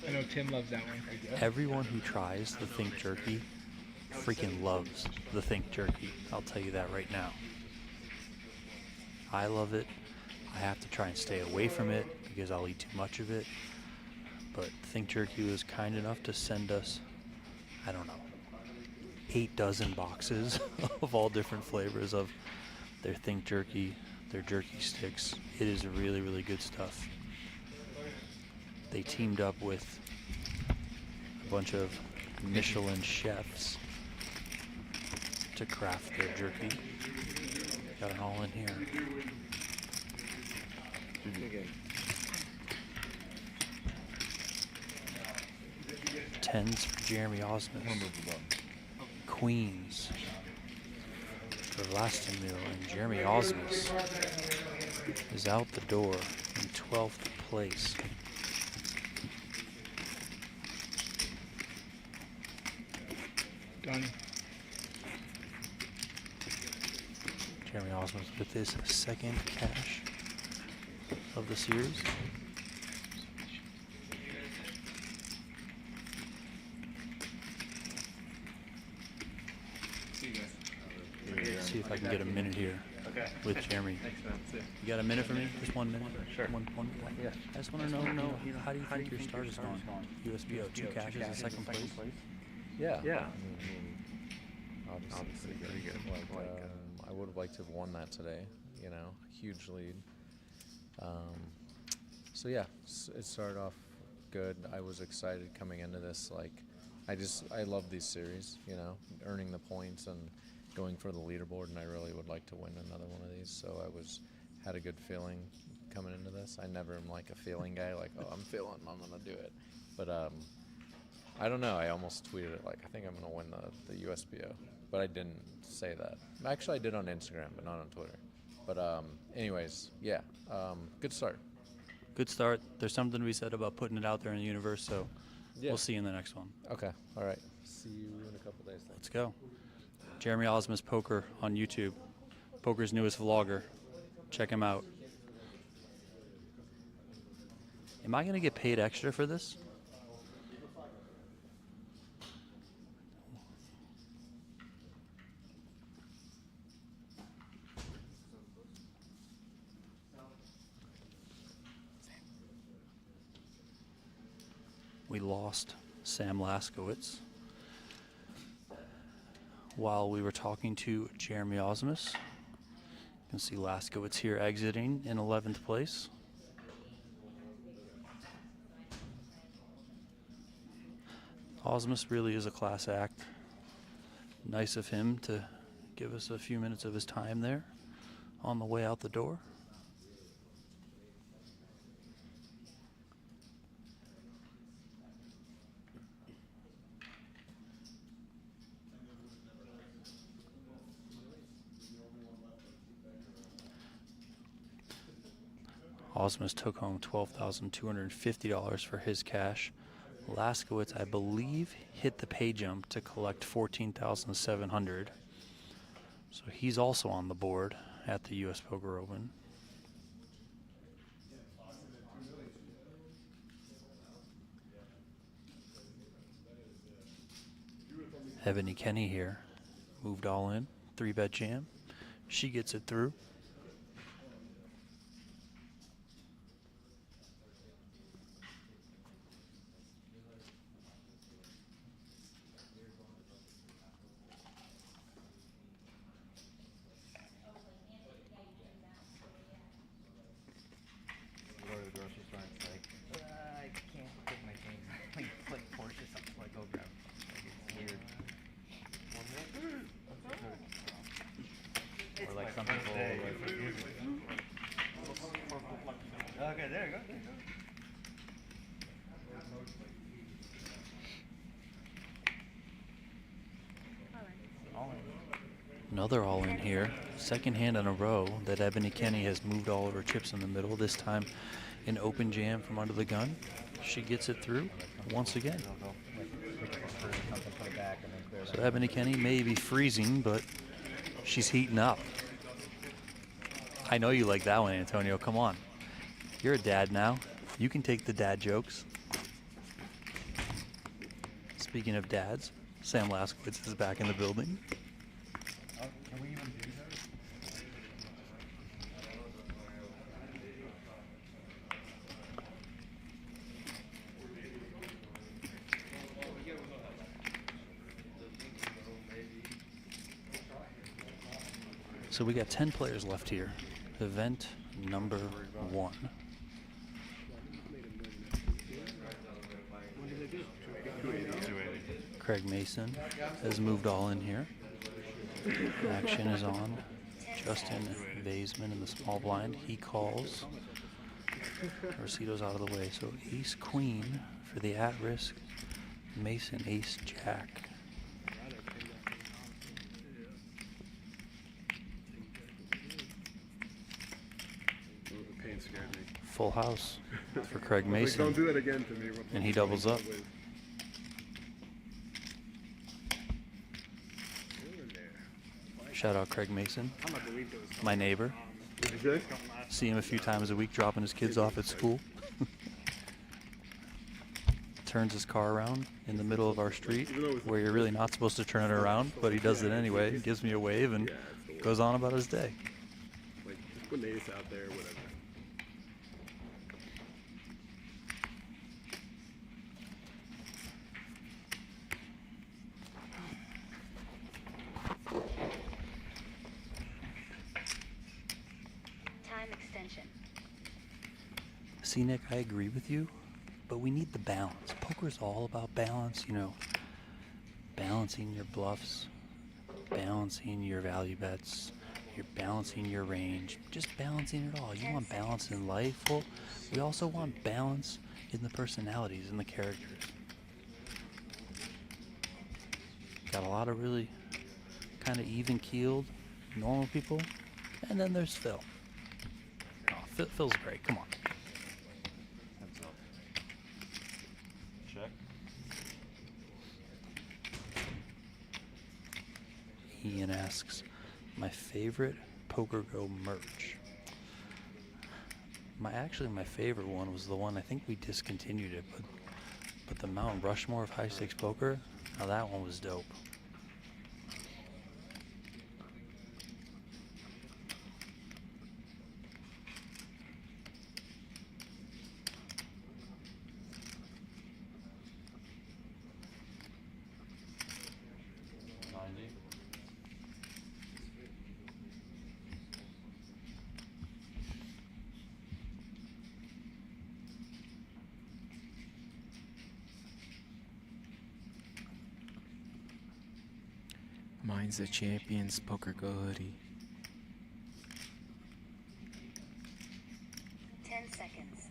I know Tim loves that one. Everyone who tries the Think Jerky freaking loves the Think Jerky. I'll tell you that right now. I love it. I have to try and stay away from it because I'll eat too much of it. But Think Jerky was kind enough to send us, I don't know, 8 dozen boxes of all different flavors of their Think Jerky, their jerky sticks. It is really, really good stuff. They teamed up with a bunch of Michelin chefs to craft their jerky. Got it all in here. Tens for Jeremy Osmus. queens for Lichtenberger, and Jeremy Osmus is out the door in 12th place. Donnie. Jeremy Osmus with his second cash of the series. See if I can get a minute here with Jeremy. Thanks, man. See ya. You got a minute for me? Just 1 minute? Sure. One. Yeah. I just want to know, how do you think your start is going? USBO, 2 cashes in second place? Yeah. Yeah. Obviously pretty good. I would have liked to have won that today. You know, huge lead. So yeah, it started off good. I was excited coming into this. Like, I love these series. You know, earning the points and going for the leaderboard, and I really would like to win another one of these. So I had a good feeling coming into this. I never am like a feeling guy. Like, oh, I'm feeling, I'm gonna do it. But I don't know. I almost tweeted it like, I think I'm gonna win the USPO, but I didn't say that. Actually, I did on Instagram, but not on Twitter. But anyways, yeah, good start. Good start. There's something to be said about putting it out there in the universe, so we'll see you in the next one. Okay, all right. See you in a couple days. Let's go. Jeremy Osmus Poker on YouTube. Poker's newest vlogger. Check him out. Am I going to get paid extra for this? We lost Sam Laskowitz while we were talking to Jeremy Osmus. You can see Laskowitz here exiting in 11th place. Osmus really is a class act. Nice of him to give us a few minutes of his time there on the way out the door. Osmus took home $12,250 for his cash. Laskowitz, I believe, hit the pay jump to collect $14,700. So he's also on the board at the U.S. Poker Open. Ebony Kenney here, moved all in, 3-bet jam. She gets it through. Go to the grocery store and it's like, I can't take my things. like Porsche something, like go grab. Like, it's weird. Or like some people okay, there you go. Another all in here. Second hand in a row that Ebony Kenney has moved all of her chips in the middle. This time an open jam from under the gun. She gets it through once again. So Ebony Kenney may be freezing, but she's heating up. I know you like that one, Antonio. Come on. You're a dad now. You can take the dad jokes. Speaking of dads, Sam Laskowitz is back in the building. Can we even do that? So we got 10 players left here. Event number 1. Craig Mason has moved all in here. Action is on. Justin Vaisman in the small blind. He calls. Rosito's out of the way. So ace queen for the at-risk. Mason ace jack. Full house for Craig Like, Mason. don't do that again to me. And he doubles up. Shout out Craig Mason, my neighbor. See him a few times a week dropping his kids off at school. Turns his car around in the middle of our street where you're really not supposed to turn it around, but he does it anyway. He gives me a wave and goes on about his day. Like, just put an ace out there, whatever. Time extension. See, Nick, I agree with you, but we need the balance. Poker's all about balance, you know, balancing your bluffs, balancing your value bets, you're balancing your range, just balancing it all. You want balance in life. Well, we also want balance in the personalities and the characters. Got a lot of really kind of even-keeled, normal people, and then there's Phil. Oh, Phil's great. Come on. Heads up. Check. Ian asks, my favorite PokerGO merch. My favorite one was the one, I think we discontinued it, but the Mount Rushmore of high stakes poker, now that one was dope. Mine's the Champions PokerGO hoodie. 10 seconds.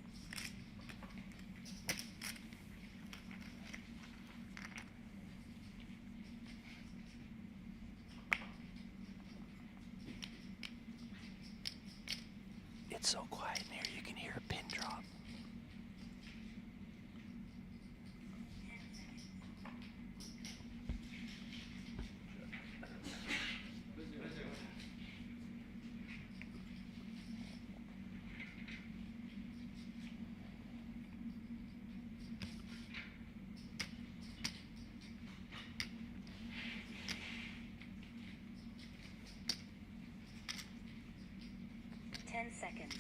It's so quiet in here, you can hear a pin drop. Seconds.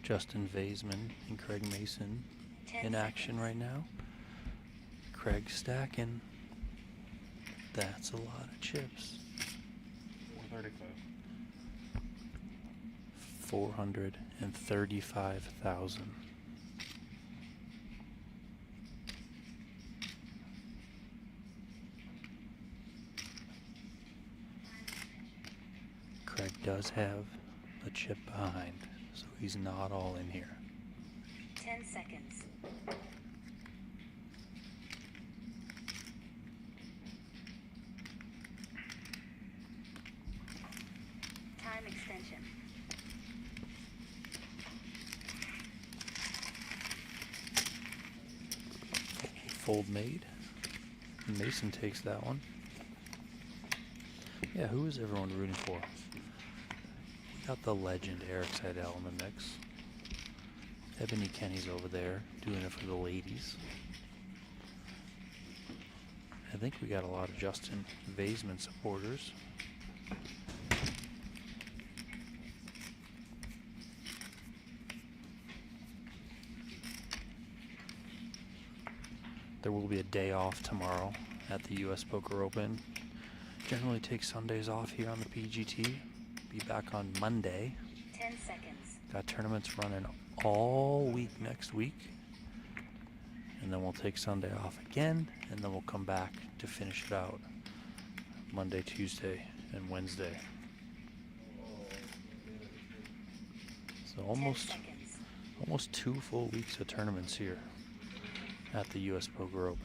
Justin Vaisman and Craig Mason in action right now. Craig stacking. That's a lot of chips. 435. 435,000. Craig does have a chip behind, so he's not all in here. 10 seconds. Time extension. Fold made. Mason takes that one. Yeah, who is everyone rooting for? We got the legend Eric Seidel in the mix. Ebony Kenney's over there doing it for the ladies. I think we got a lot of Justin Vaisman supporters. There will be a day off tomorrow at the US Poker Open. Generally take Sundays off here on the PGT. Be back on Monday. 10 seconds. Got tournaments running all week next week. And then we'll take Sunday off again, and then we'll come back to finish it out Monday, Tuesday, and Wednesday. So almost 2 full weeks of tournaments here at the U.S. Poker Open.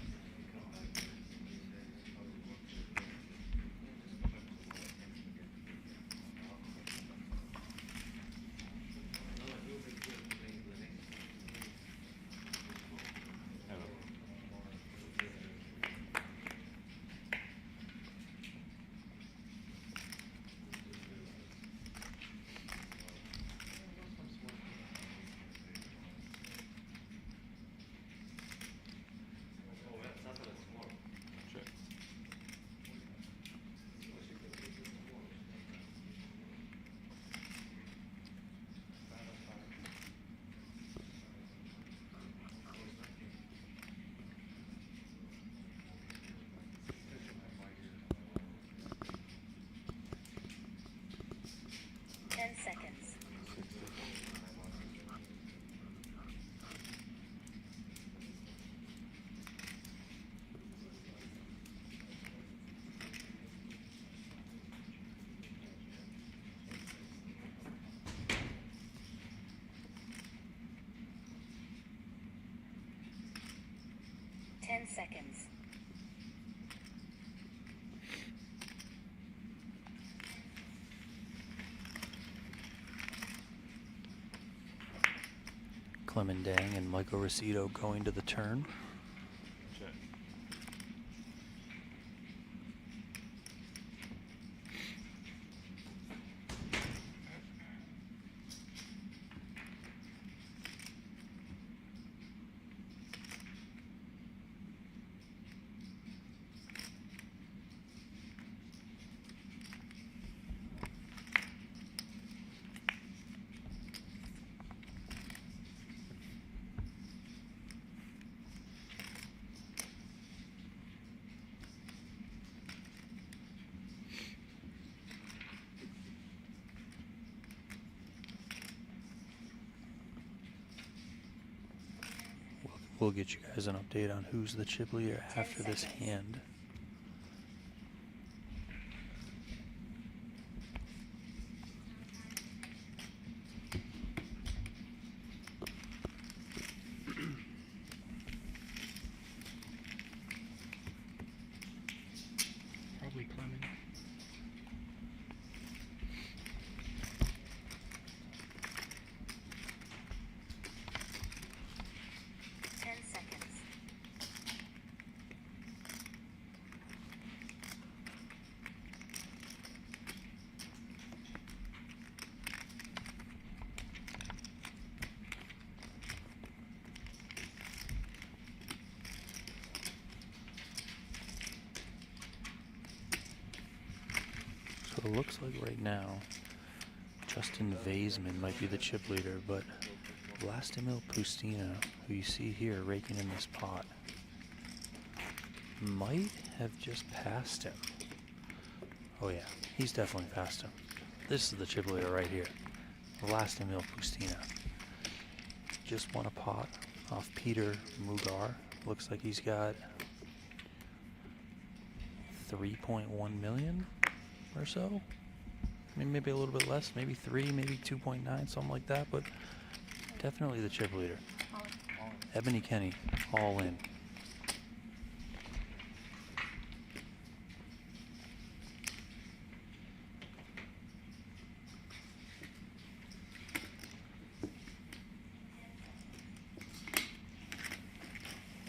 Seconds. 10 seconds. Clemendang and Michael Rosito going to the turn. We'll get you guys an update on who's the chip leader after this hand. Probably Clement. So it looks like right now, Justin Vaisman might be the chip leader, but Vlastimil Pustina, who you see here raking in this pot, might have just passed him. Oh yeah, he's definitely passed him. This is the chip leader right here, Vlastimil Pustina. Just won a pot off Peter Mugar. Looks like he's got 3.1 million or so. I mean, maybe a little bit less, maybe 3, maybe 2.9, something like that, but definitely the chip leader. Ebony Kenney, all in.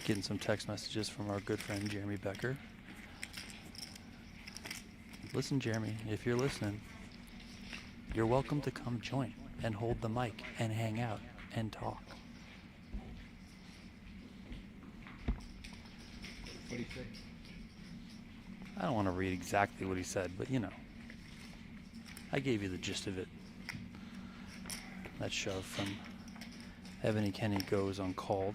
Getting some text messages from our good friend Jeremy Becker. Listen, Jeremy, if you're listening, you're welcome to come join and hold the mic and hang out and talk. What do you say? I don't want to read exactly what he said, but you know, I gave you the gist of it. That shove from Ebony Kenney goes uncalled.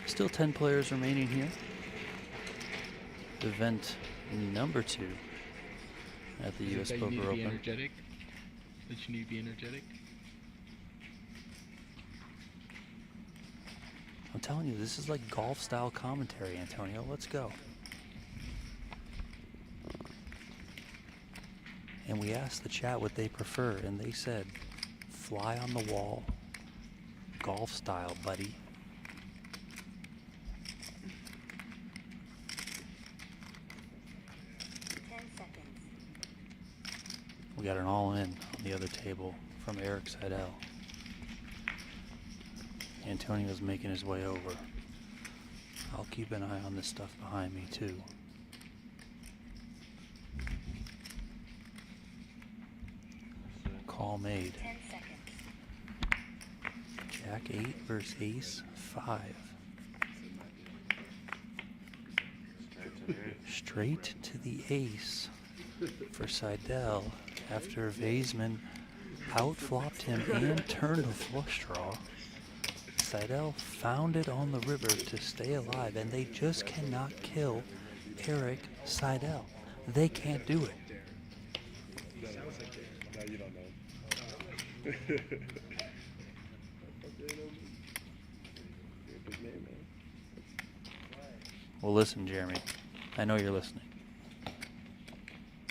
Still 10 players remaining here. Event number 2 at the U.S. Poker Open. You need to be energetic? That you need to be energetic? I'm telling you, this is like golf-style commentary, Antonio. Let's go. And we asked the chat what they prefer, and they said, fly on the wall, golf style, buddy. We got an all-in on the other table from Eric Seidel. Antonio's making his way over. I'll keep an eye on this stuff behind me too. Call made. Jack 8 versus Ace 5. Straight to the ace for Seidel after Vaisman outflopped him and turned a flush draw. Seidel found it on the river to stay alive, and they just cannot kill Eric Seidel. They can't do it. No, you don't know. Well, listen, Jeremy. I know you're listening.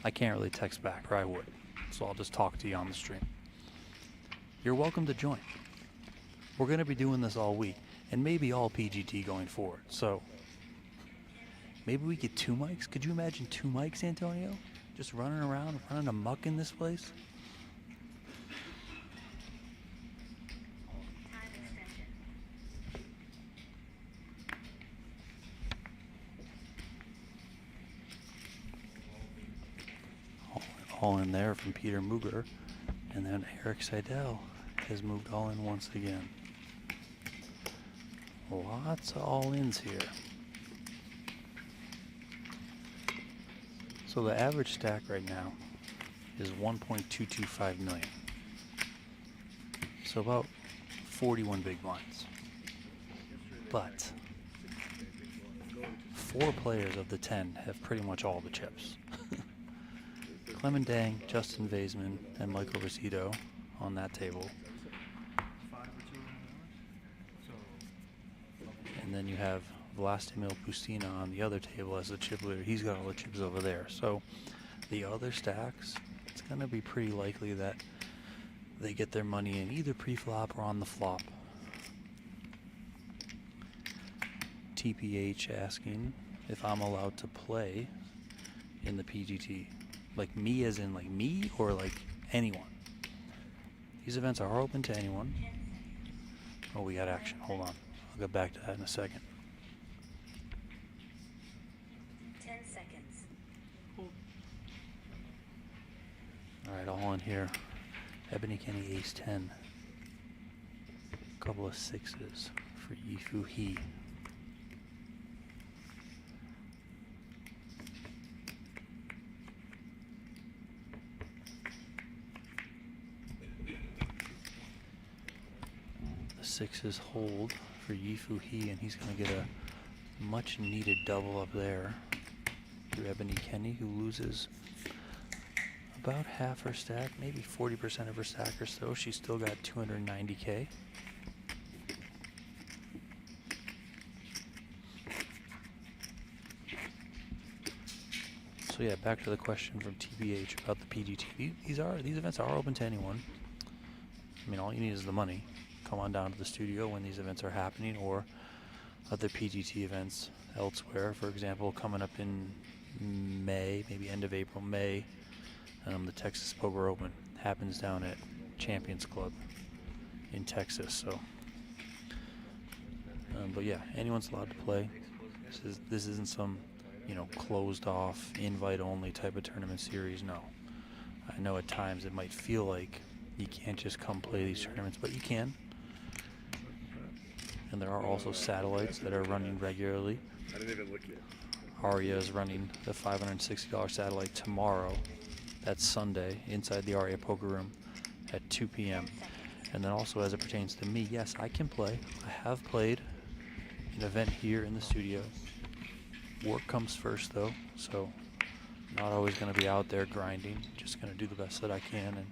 I can't really text back, or I would. So I'll just talk to you on the stream. You're welcome to join. We're going to be doing this all week, and maybe all PGT going forward. So maybe we get 2 mics. Could you imagine 2 mics, Antonio? Just running around, running amok in this place? All in there from Peter Muger, and then Eric Seidel has moved all in once again. Lots of all-ins here. So the average stack right now is 1.225 million. So about 41 big blinds. But 4 players of the 10 have pretty much all the chips. Clement Dang, Justin Vaisman, and Michael Rosito on that table. And then you have Vlastimil Pustina on the other table as the chip leader. He's got all the chips over there. So the other stacks, it's going to be pretty likely that they get their money in either pre-flop or on the flop. TPH asking if I'm allowed to play in the PGT. Like me as in like me or like anyone? These events are open to anyone. Oh, we got action. Hold on. I'll get back to that in a second. 10 seconds. All right, all in here. Ebony Kenney, ace 10. A couple of 6s for Yifu He. The 6s hold for Yifu He, and he's going to get a much needed double up there through Ebony Kenney, who loses about half her stack, maybe 40% of her stack or so. She's still got 290K. So yeah, back to the question from TBH about the PGT. These events are open to anyone. I mean, all you need is the money. Come on down to the studio when these events are happening, or other PGT events elsewhere. For example, coming up in May, maybe end of April, May, the Texas Poker Open happens down at Champions Club in Texas. So, but yeah, anyone's allowed to play. This isn't some, closed off, invite only type of tournament series. No, I know at times it might feel like you can't just come play these tournaments, but you can. And there are also satellites that are running regularly. I didn't even look yet. Aria is running the $560 satellite tomorrow. That's Sunday, inside the Aria Poker Room at 2 p.m. And then also as it pertains to me, yes, I can play. I have played an event here in the studio. Work comes first though, so not always going to be out there grinding. Just going to do the best that I can and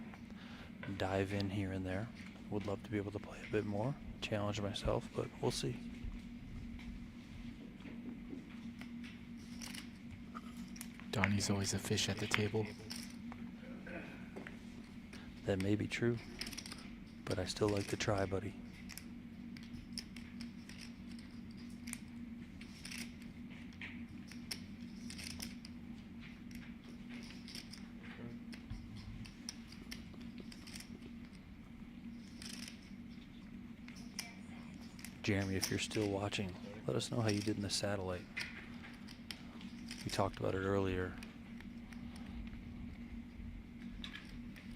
dive in here and there. Would love to be able to play a bit more, challenge myself, but we'll see. Donnie's always a fish at the table. That may be true, but I still like to try, buddy. Jeremy, if you're still watching, let us know how you did in the satellite. We talked about it earlier.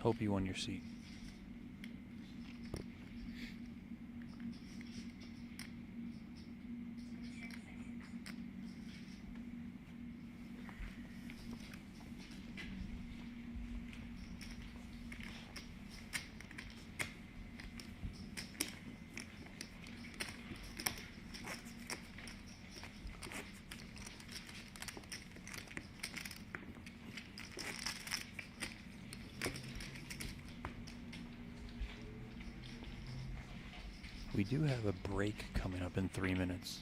Hope you won your seat. We do have a break coming up in 3 minutes.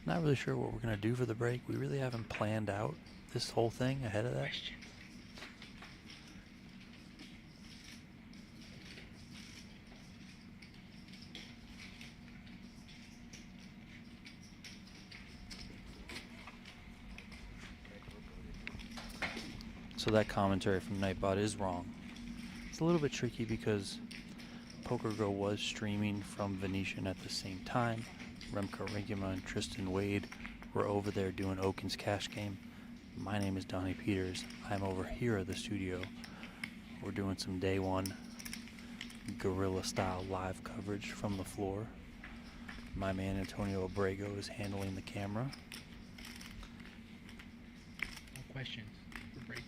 Not really sure what we're going to do for the break. We really haven't planned out this whole thing ahead of that. So that commentary from Nightbot is wrong. It's a little bit tricky because PokerGo was streaming from Venetian at the same time. Remco Rinkema and Tristan Wade were over there doing Oaken's cash game. My name is Donnie Peters. I'm over here at the studio. We're doing some day one guerrilla style live coverage from the floor. My man Antonio Abrego is handling the camera. No questions for break.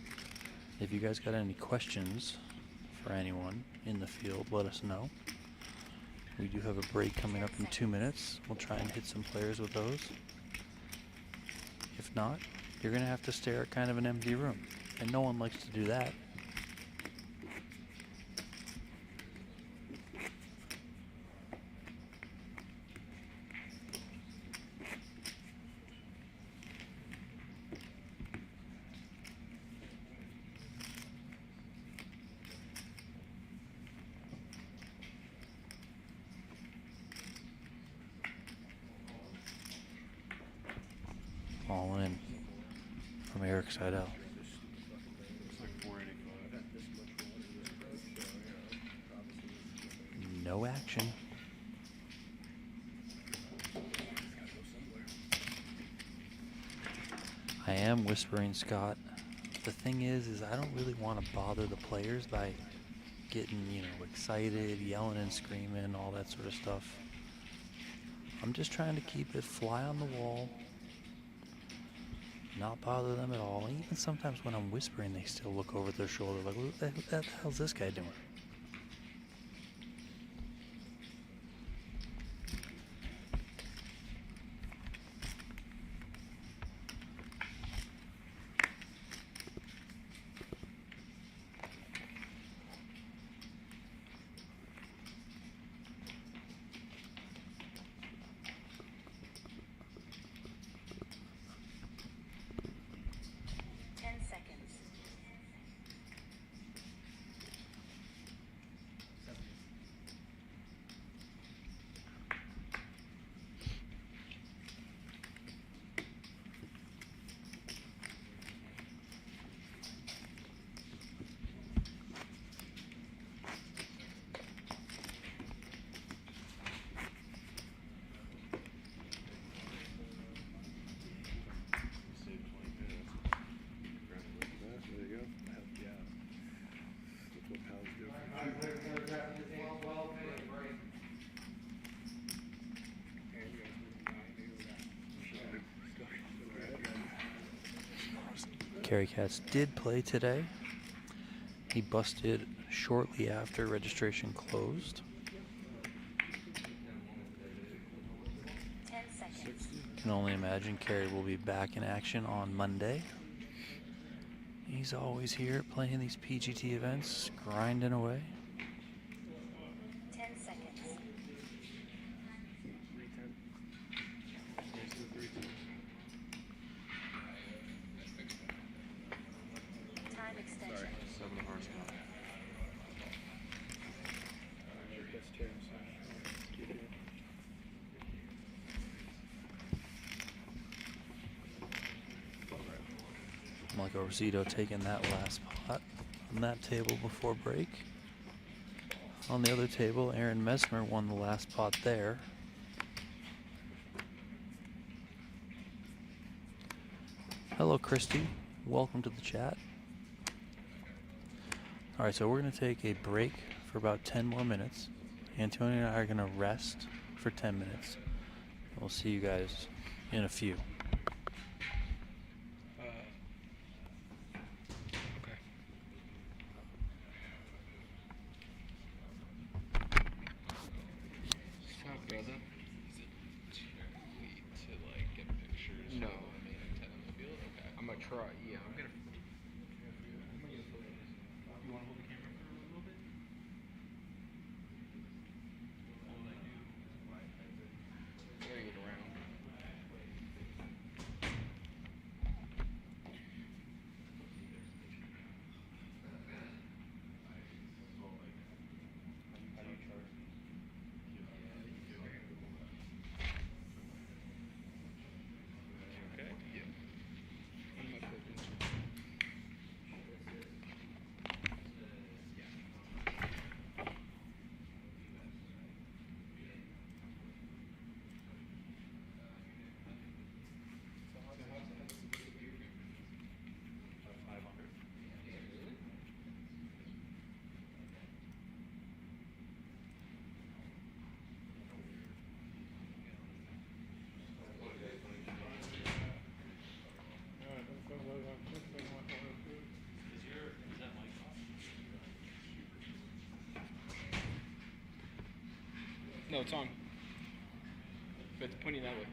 If you guys got any questions for anyone in the field, let us know. We do have a break coming up in 2 minutes. We'll try and hit some players with those. If not, you're going to have to stare at kind of an empty room, and no one likes to do that. All in from Eric Seidel. No action. I am whispering, Scott. The thing is I don't really want to bother the players by getting, excited, yelling and screaming, all that sort of stuff. I'm just trying to keep it fly on the wall. Not bother them at all. And even sometimes when I'm whispering, they still look over their shoulder like, what the hell's this guy doing? Kerry Katz did play today. He busted shortly after registration closed. 10 seconds. Can only imagine Kerry will be back in action on Monday. He's always here playing these PGT events, grinding away. 10 seconds. like Rosito taking that last pot on that table before break. On the other table, Aaron Messmer won the last pot there. Hello, Christy. Welcome to the chat. All right, so we're going to take a break for about 10 more minutes. Antonio and I are going to rest for 10 minutes. We'll see you guys in a few. Okay. Stop, brother. To like get pictures. No. Of the main intent of the field. Okay. I'm gonna try. Yeah, I'm gonna. You want to hold the camera for a little bit? Bring it around. Okay. Yeah. I'm gonna put this. No, it's on. But it's pointing that way.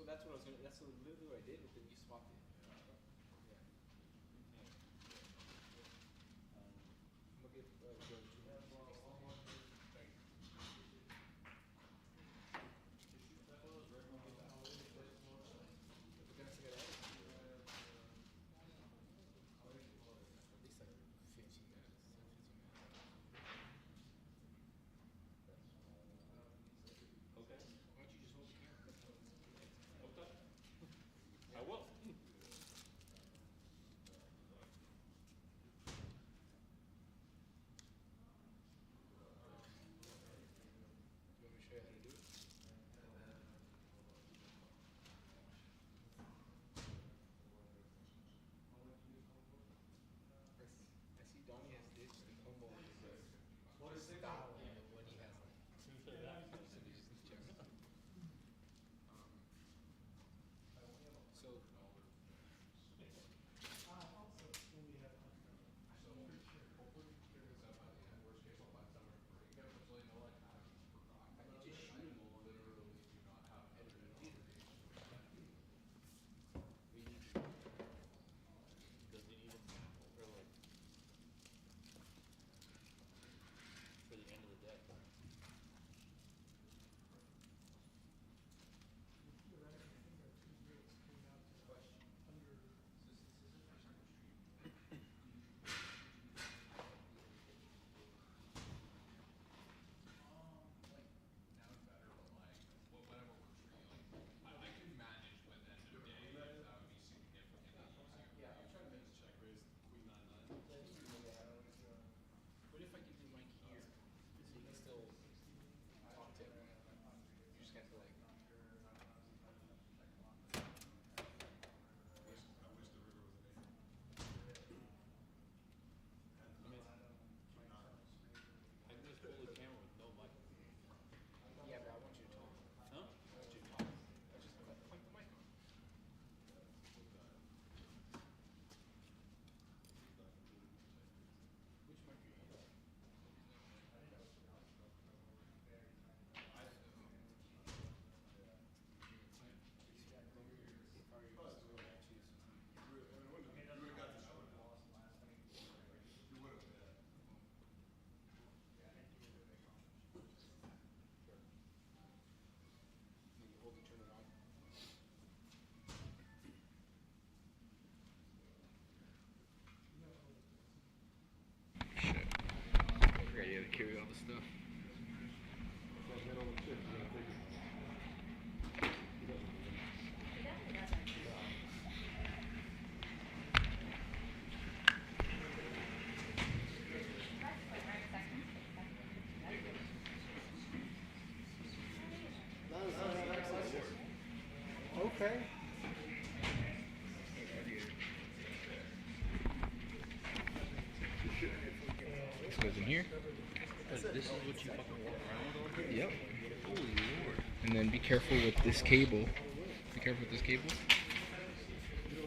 Well, that's what I was gonna. That's literally what I did. But then you swapped it. Look at at least like 15 minutes. 10, 15 minutes. Okay. Why don't you just hold the camera? Okay. I will. carry all the stuff. Okay. This goes in here. This is what you fucking walk around with all day? Yep. Holy Lord. And then be careful with this cable. Be careful with this cable.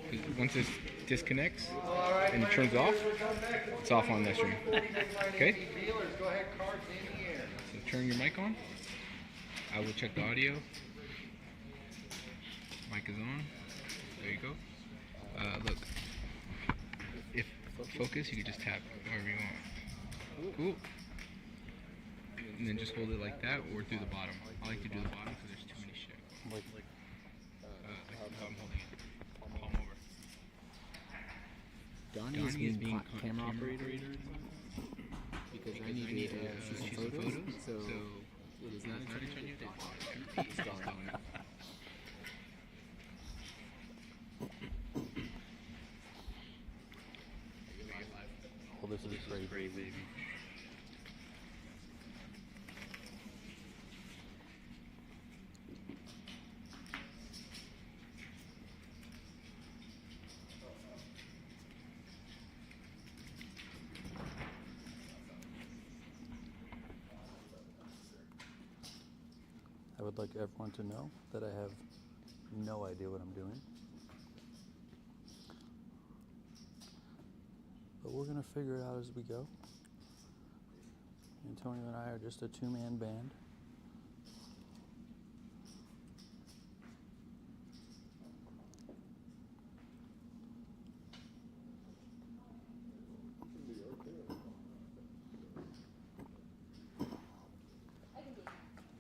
'Cause once this disconnects and it turns off, it's off on this ring. Okay? So turn your mic on. I will check the audio. Mic is on. There you go. Look. If focus, you can just tap wherever you want. Cool. And then just hold it like that or through the bottom. I like to do the bottom because there's too many shit. Like how I'm holding it. Palm over. Donnie is being camera operator because I need to shoot some photos. So it is not intended on you. It's going. Oh, this is crazy, baby. I would like everyone to know that I have no idea what I'm doing. But we're going to figure it out as we go. Antonio and I are just a two-man band.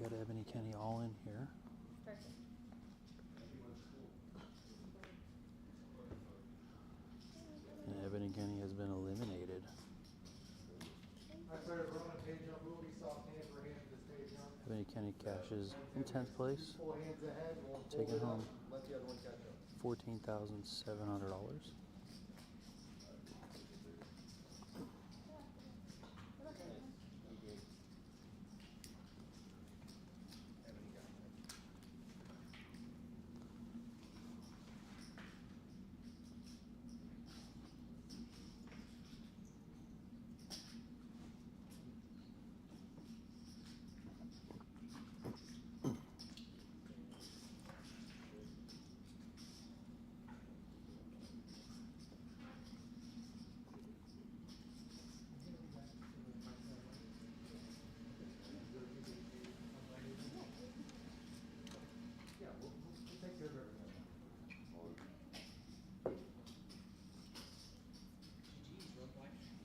Got Ebony Kenney all in here. And Ebony Kenney has been eliminated. Ebony Kenney cashes in 10th place, taking home $14,700.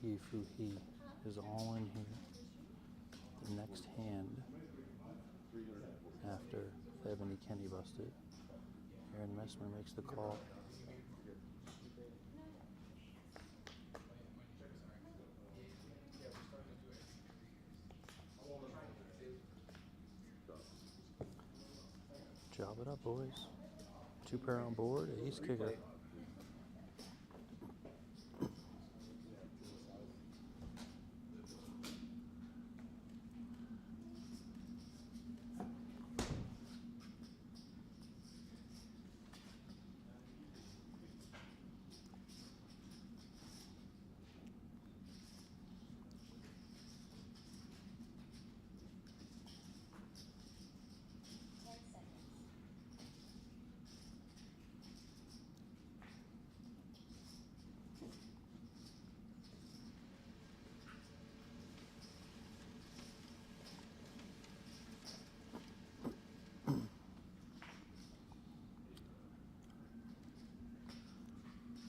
He Fu He is all in here. The next hand after Ebony Kenney busted. Aaron Messmer makes the call. Job it up, boys. Two pair on board, ace kicker.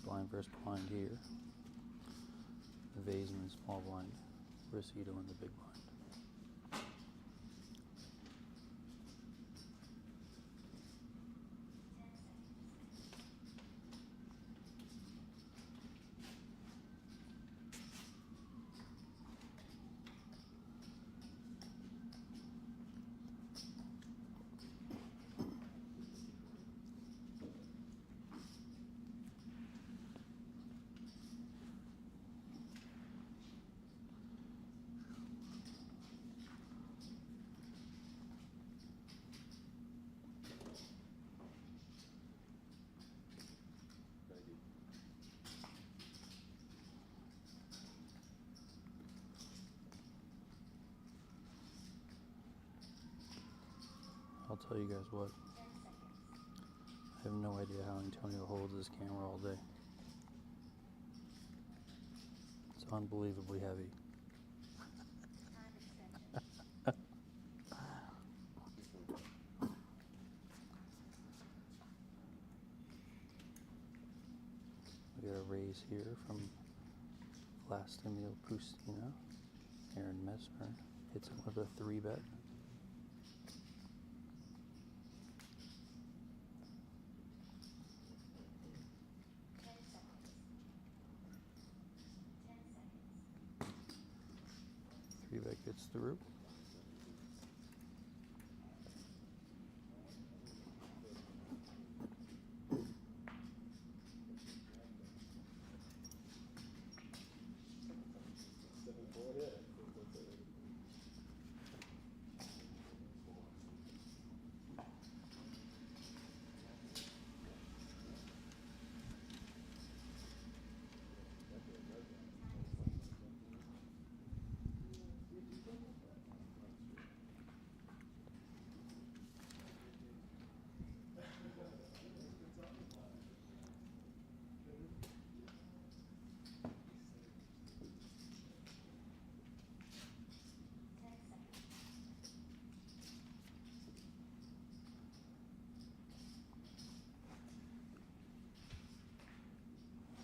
Blind versus blind here. Vaseman small blind. Rosito in the big blind. tell you guys what. I have no idea how Antonio holds this camera all day. It's unbelievably heavy. We got a raise here from Vlastimil Pustina. Aaron Mesmer hits him with a 3-bet. Three-bet gets through.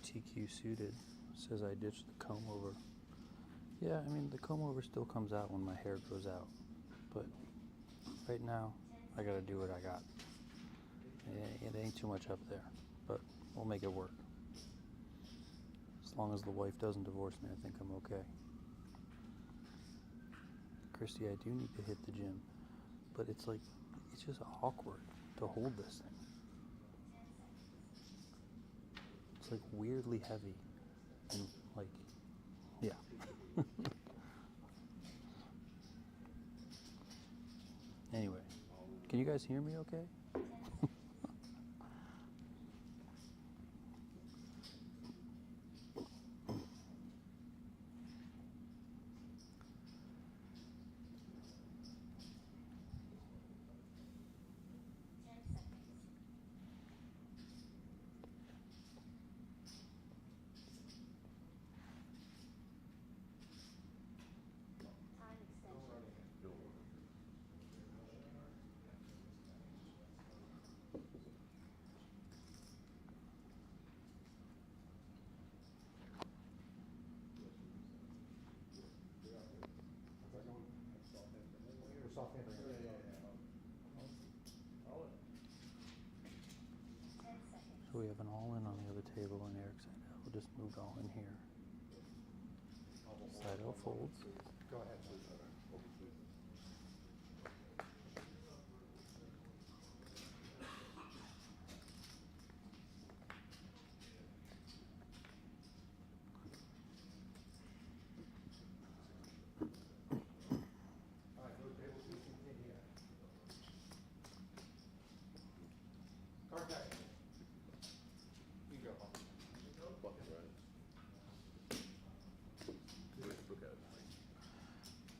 TQ suited says I ditched the comb over. Yeah, I mean the comb over still comes out when my hair grows out, but right now I gotta do what I got. It ain't too much up there, but we'll make it work. As long as the wife doesn't divorce me, I think I'm okay. Christy, I do need to hit the gym, but it's like, it's just awkward to hold this thing. It's like weirdly heavy and like, yeah. Anyway, can you guys hear me okay? So we have an all-in on the other table on Eric's side. We'll just move all in here. Side out folds. Go ahead.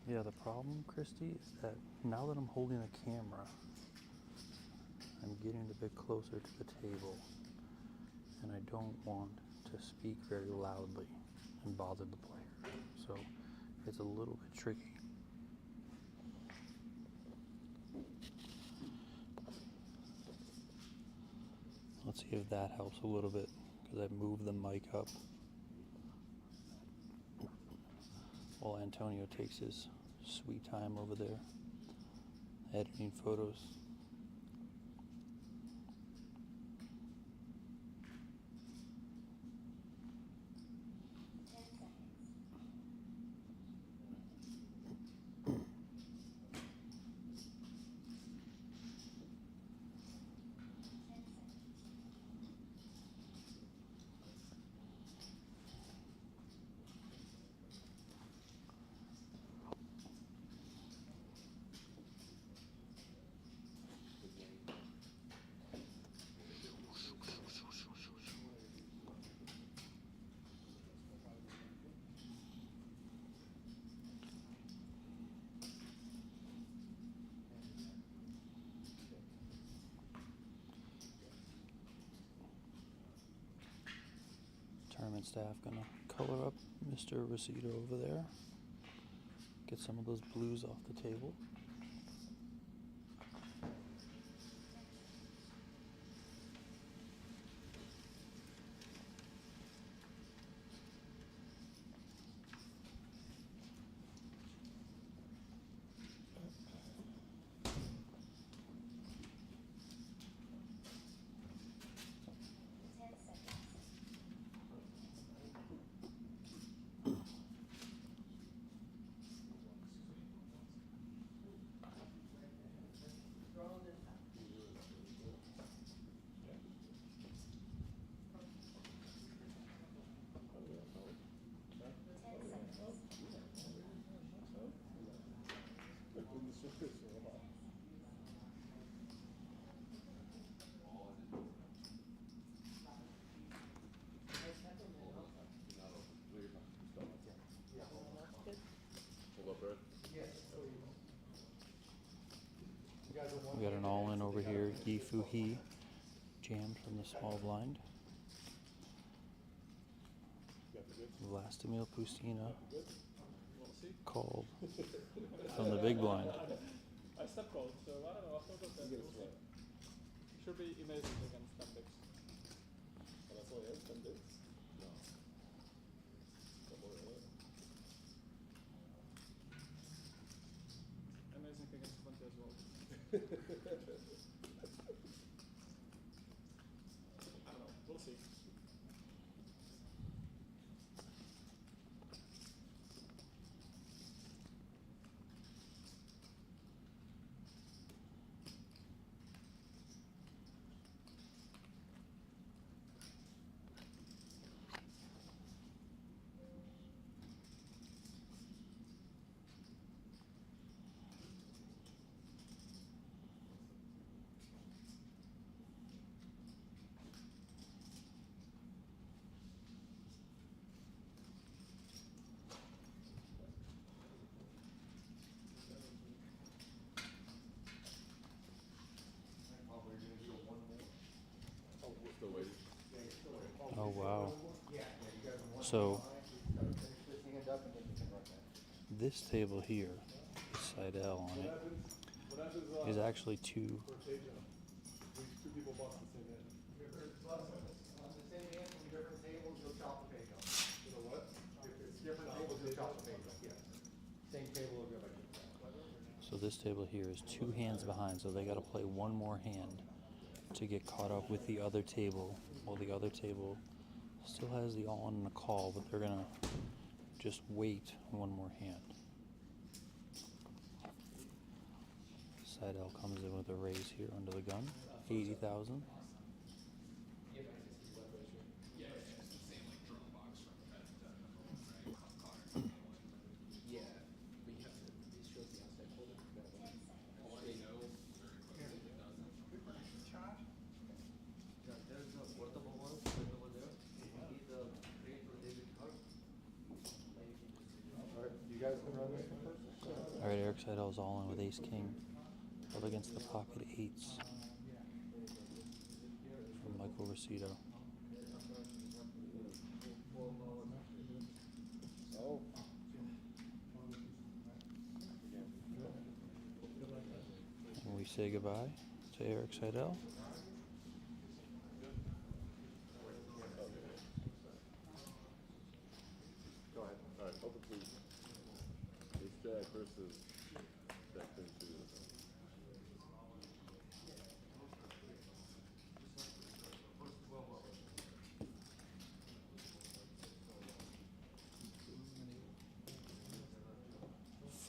Yeah, the problem, Christy, is that now that I'm holding the camera, I'm getting a bit closer to the table, and I don't want to speak very loudly and bother the player. So it's a little bit tricky. Let's see if that helps a little bit, because I moved the mic up while Antonio takes his sweet time over there editing photos. tournament staff gonna color up Mr. Rosito over there. Get some of those blues off the table. We got an all-in over here. Yi Fu He jammed from the small blind. Vlastimil Pustina called from the big blind. I step called, so I don't know. I'll go back. Should be amazing against 10 bigs. That's all he has, 10 bigs? No. Amazing against 20 as well. I don't know. We'll see. Oh wow. So this table here, side L on it, is actually two. Two people bought the same hand. On the same hand from different tables, you'll chop the page off. You know what? If it's different tables, you'll chop the page off. Yeah. Same table will go back. So this table here is two hands behind, so they got to play one more hand to get caught up with the other table. Well, the other table still has the all-in and the call, but they're gonna just wait one more hand. Side L comes in with a raise here under the gun, 80,000. There's a portable one right over there. You need a print or debit card. Alright, you guys can run this one first? All right, Eric Seidel's all in with Ace King, up against the pocket eights from Michael Rosito. Oh. And we say goodbye to Eric Seidel. Go ahead. Alright, open please. Ace Jack versus Jack 10-2.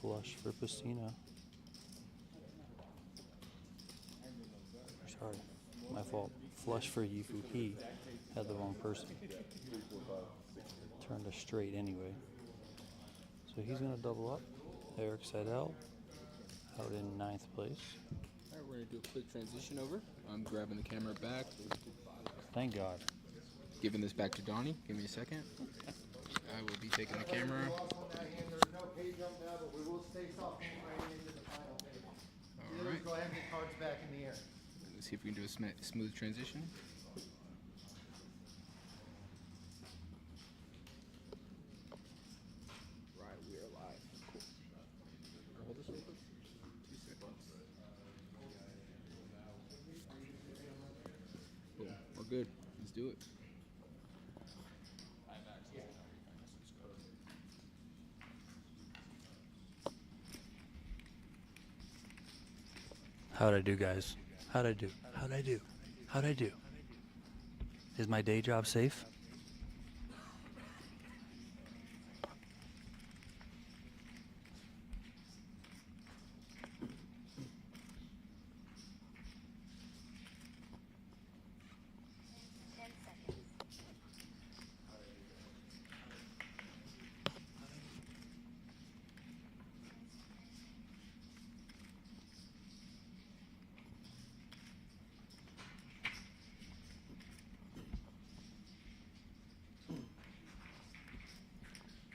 Flush for Pustina. Sorry, my fault. Flush for Yifu He. Had the wrong person. Turned a straight anyway. So he's going to double up. Eric Seidel out in 9th place. Alright, we're gonna do a quick transition over. I'm grabbing the camera back, Thank God. giving this back to Donnie. Give me a second. I will be taking the camera. There's no page up now, but we will stay soft right into the final page. The others go ahead and get cards back in the air. Let's see if we can do a smooth transition. good. Let's do it. How'd I do, guys? How'd I do? How'd I do? How'd I do? Is my day job safe?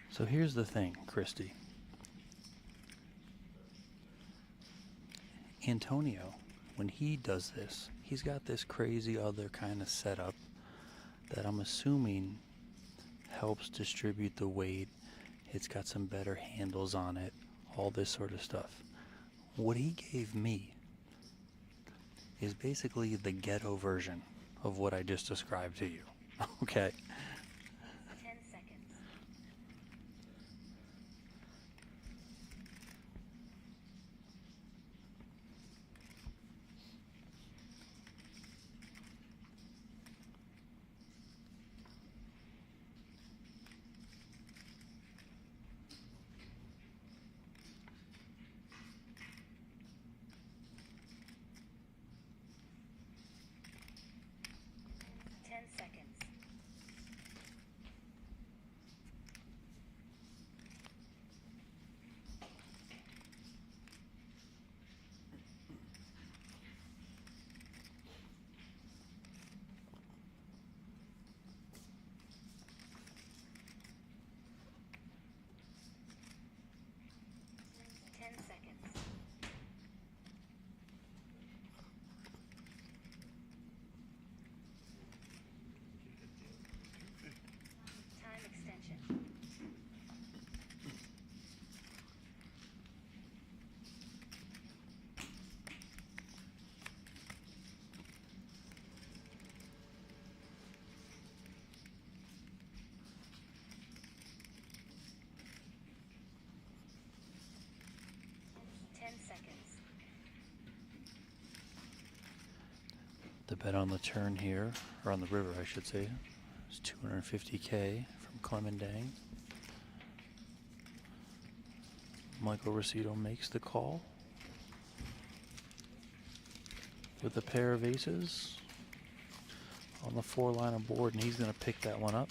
So here's the thing, Christy. Antonio, when he does this, he's got this crazy other kind of setup that I'm assuming helps distribute the weight. It's got some better handles on it, all this sort of stuff. What he gave me is basically the ghetto version of what I just described to you. Okay? 10 seconds. Time extension. 10 seconds. The bet on the turn here, or on the river I should say, is 250K from Clemendang. Michael Rosito makes the call with a pair of aces on the 4-liner board, and he's going to pick that one up.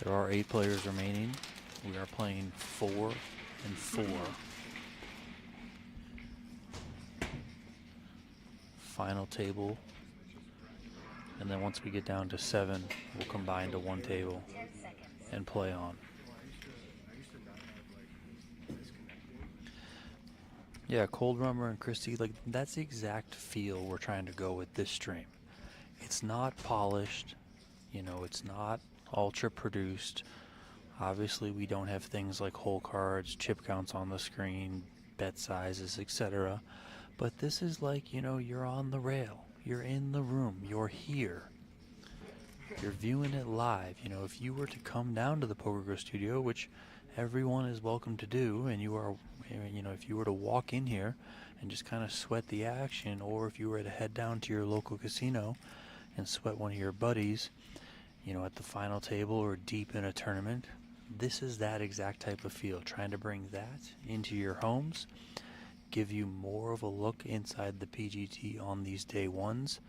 There are 8 players remaining. We are playing 4 and 4. Final table. And then once we get down to 7, we'll combine to one table and play on. Yeah, Cold Rummer and Christy, like that's the exact feel we're trying to go with this stream. It's not polished, you know, it's not ultra produced. Obviously we don't have things like hole cards, chip counts on the screen, bet sizes, etc. But this is like, you know, you're on the rail, you're in the room, you're here. You're viewing it live. You know, if you were to come down to the PokerGO Studio, which everyone is welcome to do, and you are, you know, if you were to walk in here and just kind of sweat the action, or if you were to head down to your local casino and sweat one of your buddies, you know, at the final table or deep in a tournament, this is that exact type of feel. Trying to bring that into your homes, give you more of a look inside the PGT on these day ones,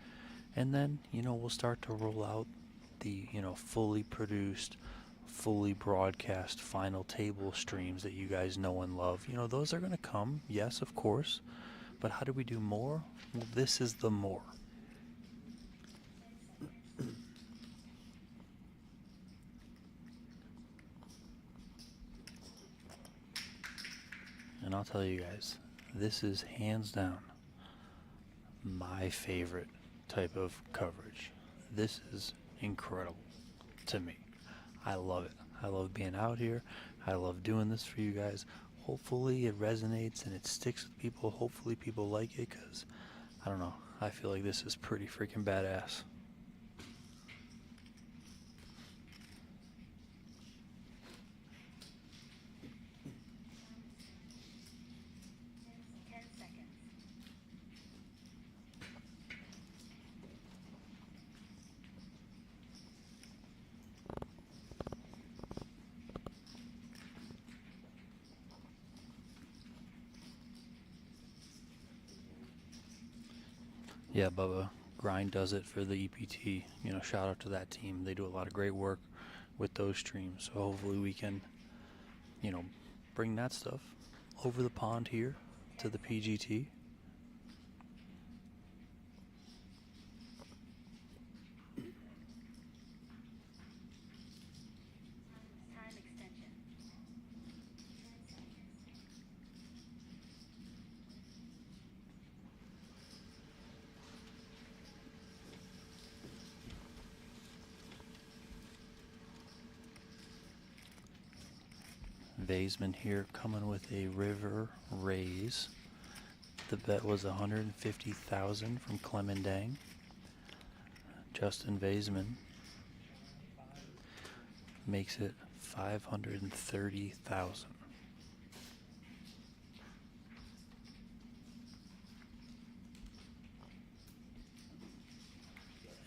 and then, you know, we'll start to roll out the, you know, fully produced, fully broadcast final table streams that you guys know and love. You know, those are going to come, yes, of course, but how do we do more? Well, this is the more. And I'll tell you guys, this is hands down my favorite type of coverage. This is incredible to me. I love it. I love being out here. I love doing this for you guys. Hopefully it resonates and it sticks with people. Hopefully people like it, because I don't know, I feel like this is pretty freaking badass. Yeah, Bubba Grind does it for the EPT. You know, shout out to that team. They do a lot of great work with those streams. So hopefully we can, you know, bring that stuff over the pond here to the PGT. Time extension. Vaisman here coming with a river raise. The bet was 150,000 from Clemendang. Justin Vaisman makes it 530,000.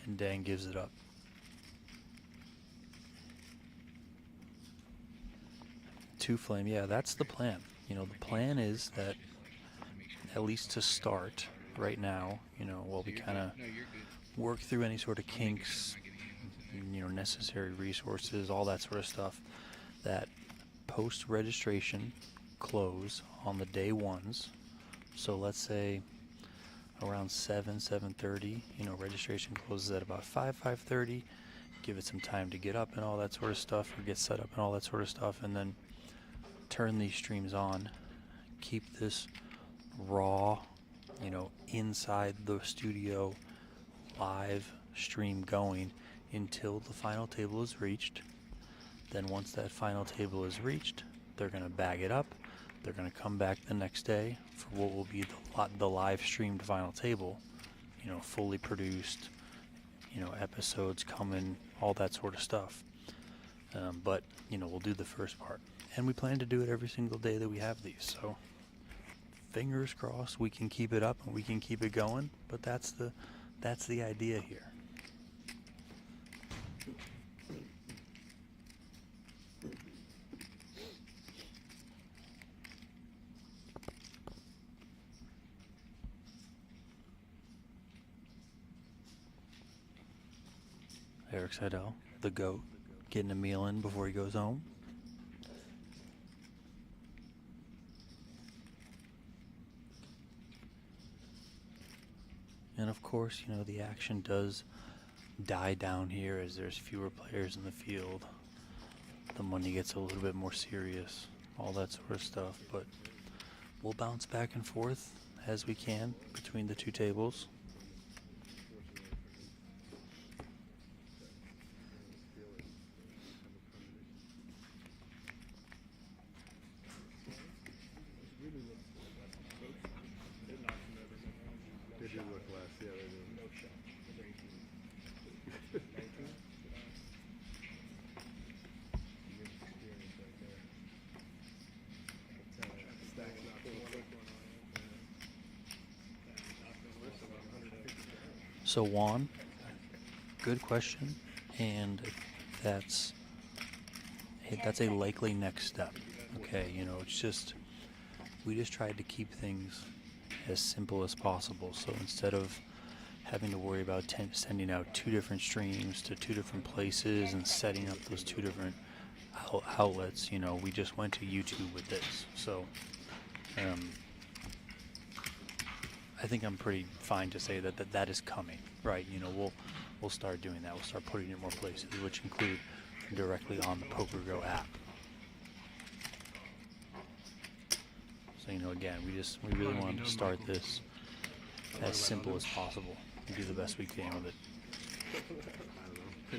And Dang gives it up. Two flame, yeah, that's the plan. You know, the plan is that, at least to start right now, you know, while we kind of work through any sort of kinks, you know, necessary resources, all that sort of stuff, that post-registration close on the day ones. So let's say around 7:30, you know, registration closes at about 5:30. Give it some time to get up and all that sort of stuff, or get set up and all that sort of stuff, and then turn these streams on. Keep this raw, you know, inside the studio live stream going until the final table is reached. Then once that final table is reached, they're going to bag it up. They're going to come back the next day for what will be the live streamed final table, you know, fully produced, you know, episodes coming, all that sort of stuff. But, you know, we'll do the first part. And we plan to do it every single day that we have these. So fingers crossed we can keep it up and we can keep it going. But that's the idea here. Eric Seidel, the GOAT, getting a meal in before he goes home. And of course, you know, the action does die down here as there's fewer players in the field. The money gets a little bit more serious, all that sort of stuff. But we'll bounce back and forth as we can between the two tables. They do look less, yeah, they do. No shot. So Juan, good question, and that's a likely next step. Okay, you know, it's just, we just tried to keep things as simple as possible. So instead of having to worry about sending out two different streams to two different places and setting up those two different outlets, you know, we just went to YouTube with this. So I think I'm pretty fine to say that is coming, right? You know, we'll start doing that. We'll start putting it in more places, which include directly on the PokerGO app. So, you know, again, we really wanted to start this as simple as possible. We do the best we can with it.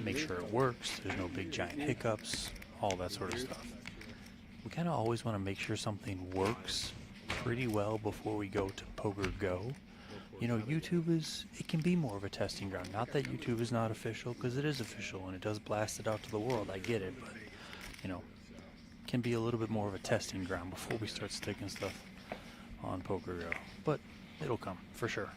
Make sure it works, there's no big giant hiccups, all that sort of stuff. We kind of always want to make sure something works pretty well before we go to PokerGO. You know, YouTube it can be more of a testing ground. Not that YouTube is not official, because it is official and it does blast it out to the world, I get it, but, you know, it can be a little bit more of a testing ground before we start sticking stuff on PokerGO. But it'll come, for sure.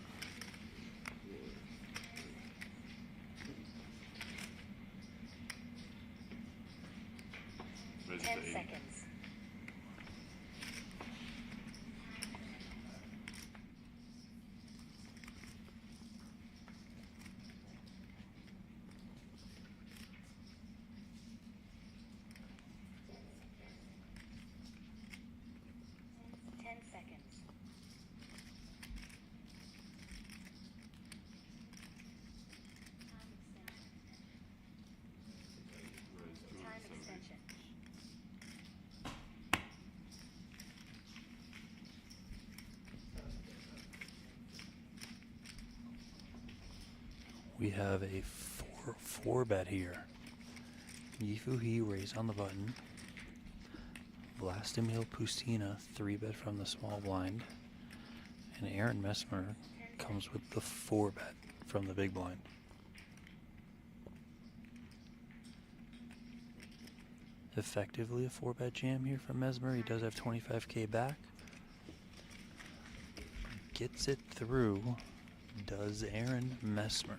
Raise it 10 to 80. seconds. Time extension. We have a four bet here. Yifu raise on the button. Vlastimil Pustina 3-bet from the small blind. And Aaron Messmer comes with the 4-bet from the big blind. Effectively a 4-bet jam here from Mesmer. He does have 25k back. Gets it through. Does Aaron Messmer.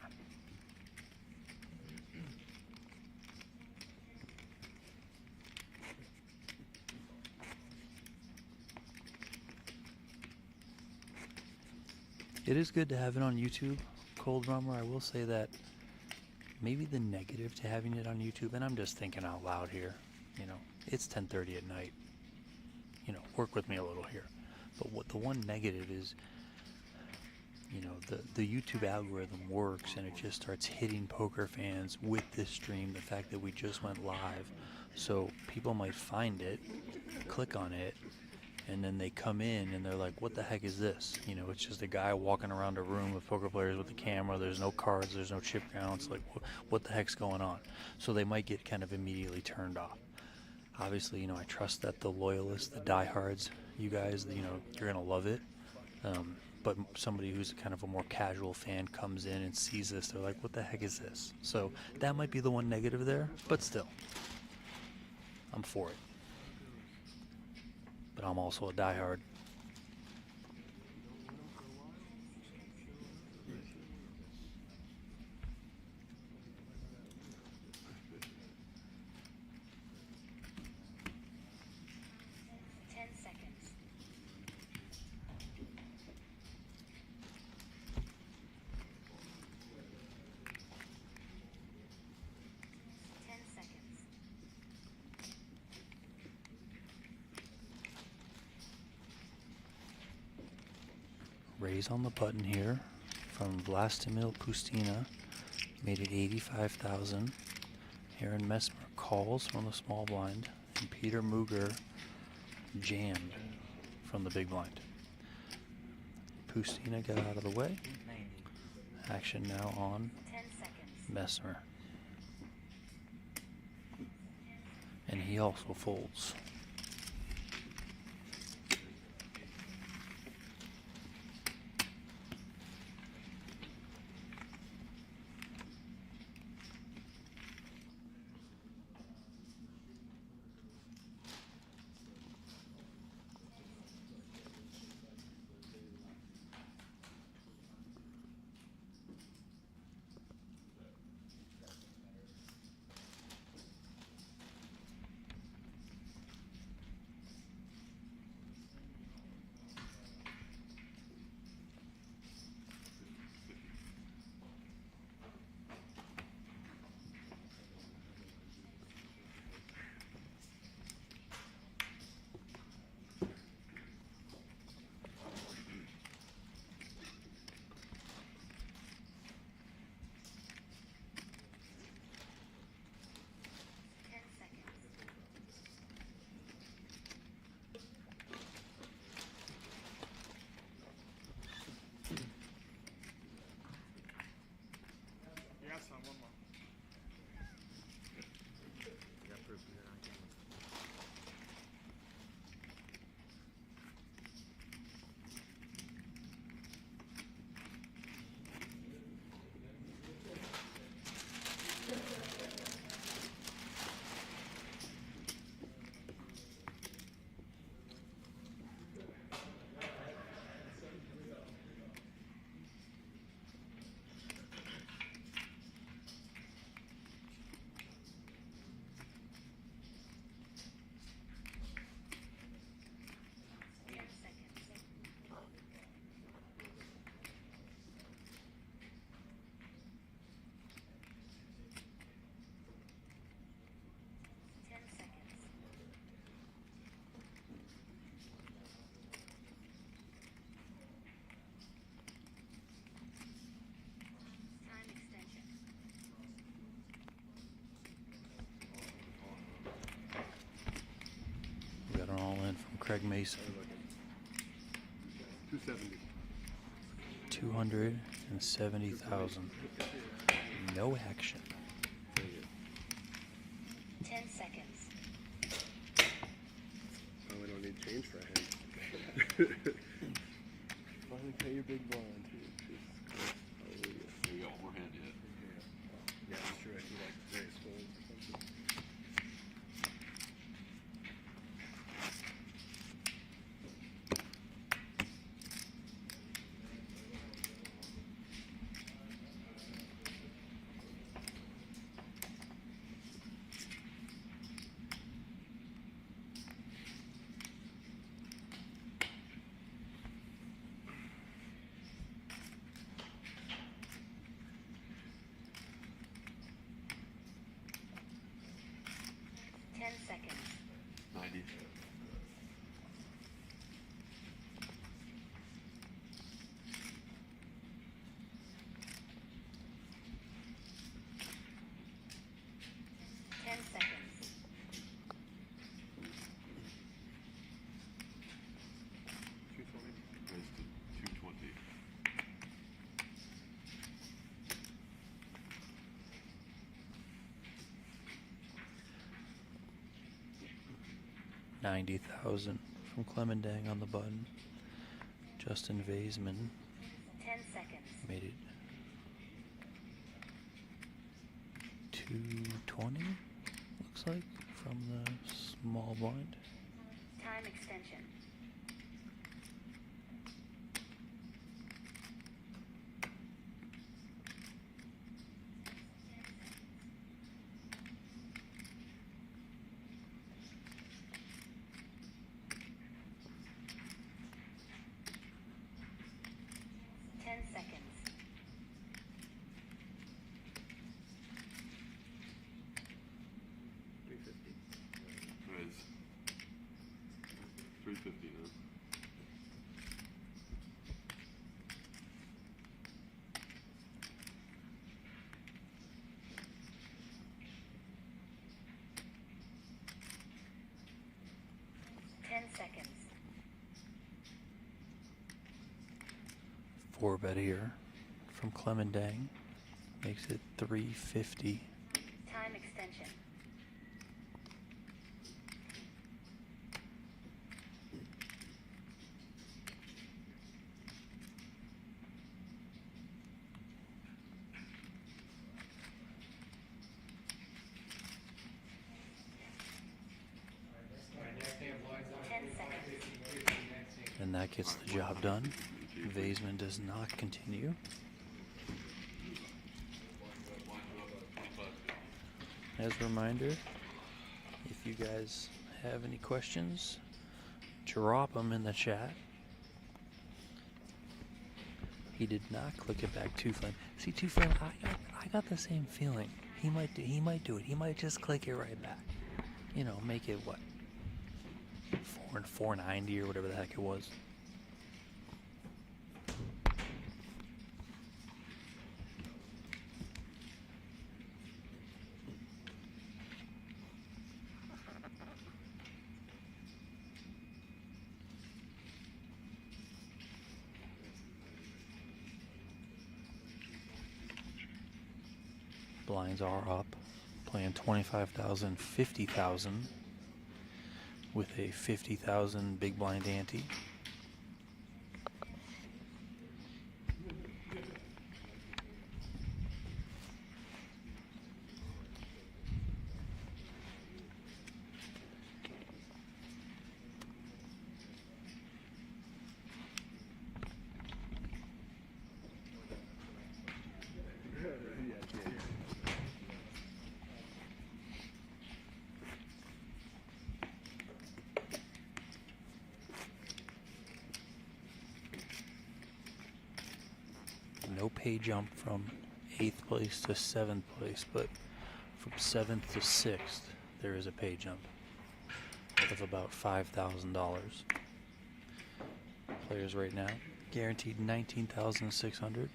It is good to have it on YouTube, Cold Drummer. I will say that maybe the negative to having it on YouTube, and I'm just thinking out loud here, you know, it's 10:30 at night. You know, work with me a little here. But what the one negative is, you know, the YouTube algorithm works and it just starts hitting poker fans with this stream, the fact that we just went live. So people might find it, click on it, and then they come in and they're like, what the heck is this? You know, it's just a guy walking around a room with poker players with a camera. There's no cards, there's no chip counts. Like, what the heck's going on? So they might get kind of immediately turned off. Obviously, you know, I trust that the loyalists, the diehards, you guys, you know, you're going to love it. But somebody who's kind of a more casual fan comes in and sees this, they're like, what the heck is this? So that might be the one negative there, but still, I'm for it. But I'm also a diehard. Raise on the button here from Vlastimil Pustina, made it 85,000. Aaron Messmer calls from the small blind, and Peter Muger jammed from the big blind. Pustina got out of the way. Action now on Messmer. And he also folds. Craig Mason. 270. 270,000. No action. 10 seconds. Oh, we don't need change for a hand. Finally pay your big blind. Jesus Christ. Hallelujah. We got one more hand yet. Yeah, I'm sure I can like various folds or something. Seconds. 90. 10 seconds. 220. Raised to 220. 90,000 from Clemendang on the button. Justin Vaisman 10 seconds. made it 220, looks like, from the small blind. Time extension. Raise. 350 now. 10 seconds. 4-bet here from Clemendang makes it 350. Time extension. And that gets the job done. Vaisman does not continue. As a reminder, if you guys have any questions, drop them in the chat. He did not click it back to Flame. See, Two Flame, I got the same feeling. He might do it. He might just click it right back. You know, make it what? 490 or whatever the heck it was. Blinds are up, playing 25,000, 50,000 with a 50,000 big blind ante. No pay jump from 8th place to 7th place, but from 7th to 6th, there is a pay jump of about $5,000. Players right now guaranteed 19,600.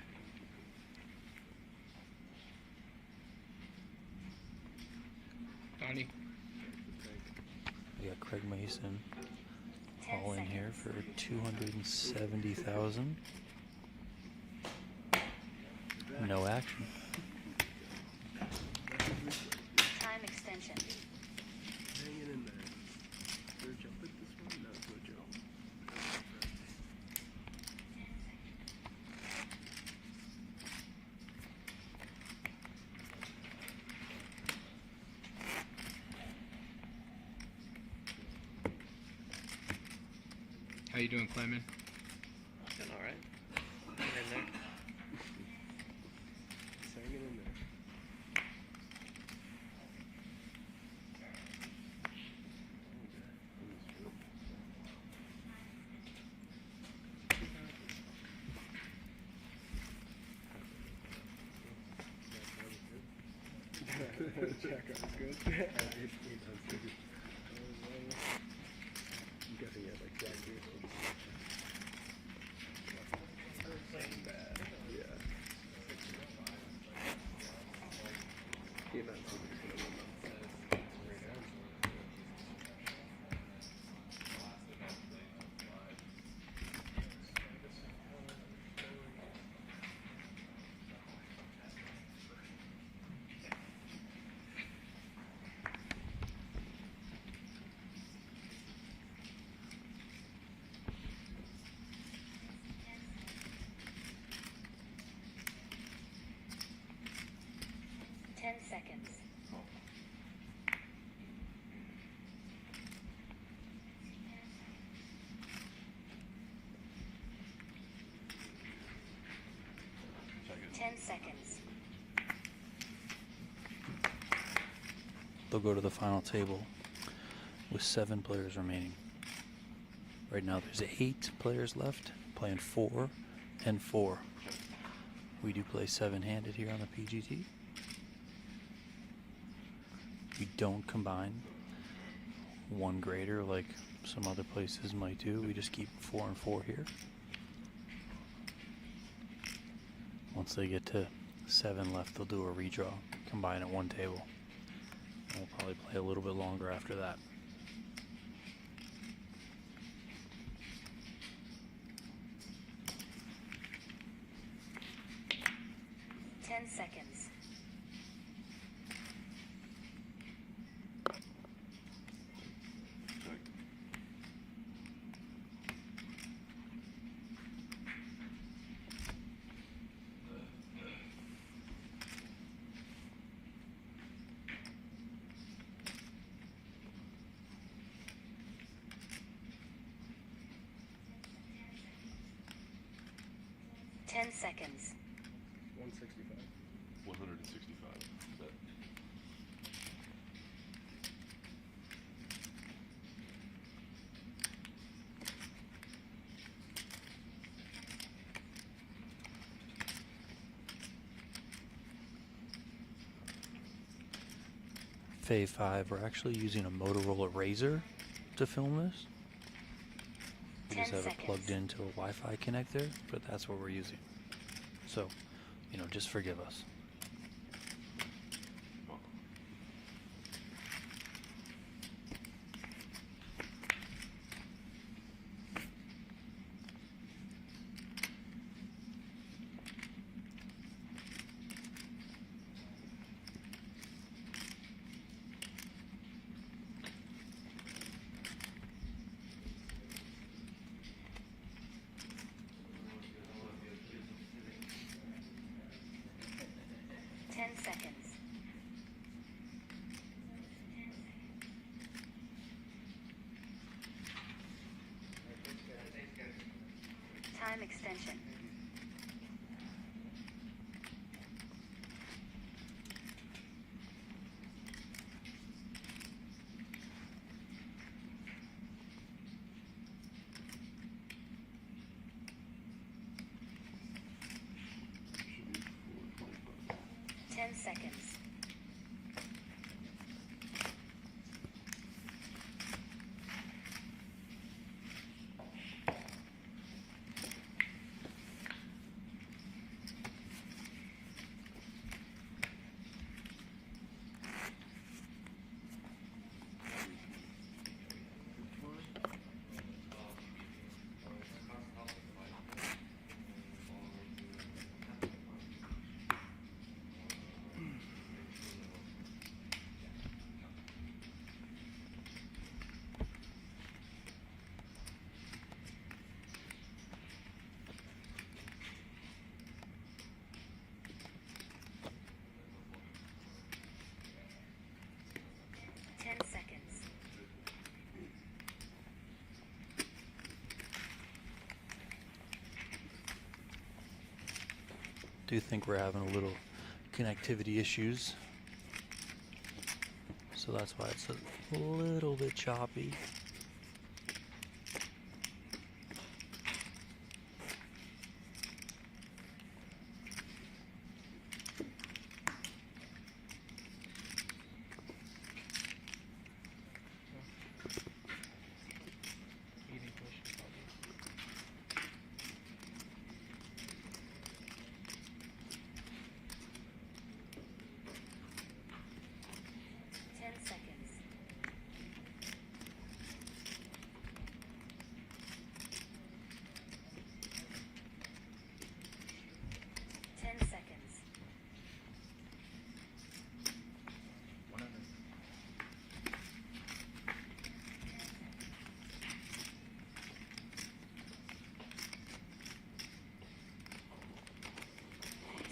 Donnie. We got Craig Mason for 270,000. No action. Time extension. Hanging in there. Is there a jump at this one? No, it's no jump. How you doing, Clement? Doing all right. Hang in there. It's hanging in there. Check, I was good. I'm guessing you had like Jack here. Bad. Yeah. Came out so he's gonna win them. Ten seconds. Ten seconds. They'll go to the final table with 7 players remaining. Right now there's 8 players left, playing 4 and 4. We do play 7-handed here on the PGT. We don't combine one grader like some other places might do. We just keep 4 and 4 here. Once they get to 7 left, they'll do a redraw, combine at one table. And we'll probably play a little bit longer after that. Ten seconds. Ten seconds. 165. 165. Bet. Fave 5, we're actually using a Motorola Razr to film this. We just 10 have it seconds. plugged into a Wi-Fi connector, but that's what we're using. So, you know, just forgive us. Ten seconds. Time extension. Ten seconds. Do think we're having a little connectivity issues. So that's why it's a little bit choppy. Eating questions, probably. 10 seconds. 10 seconds. 100.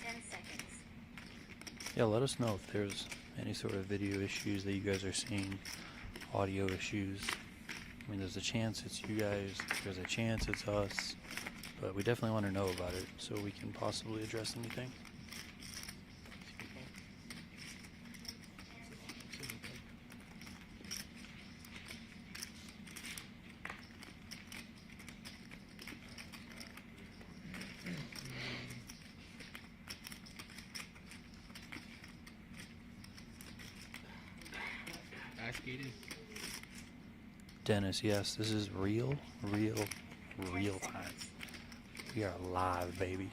10 seconds. Yeah, let us know if there's any sort of video issues that you guys are seeing, audio issues. I mean, there's a chance it's you guys, there's a chance it's us, but we definitely want to know about it so we can possibly address anything. Ask Aiden. Dennis, yes, this is real time. We are live, baby.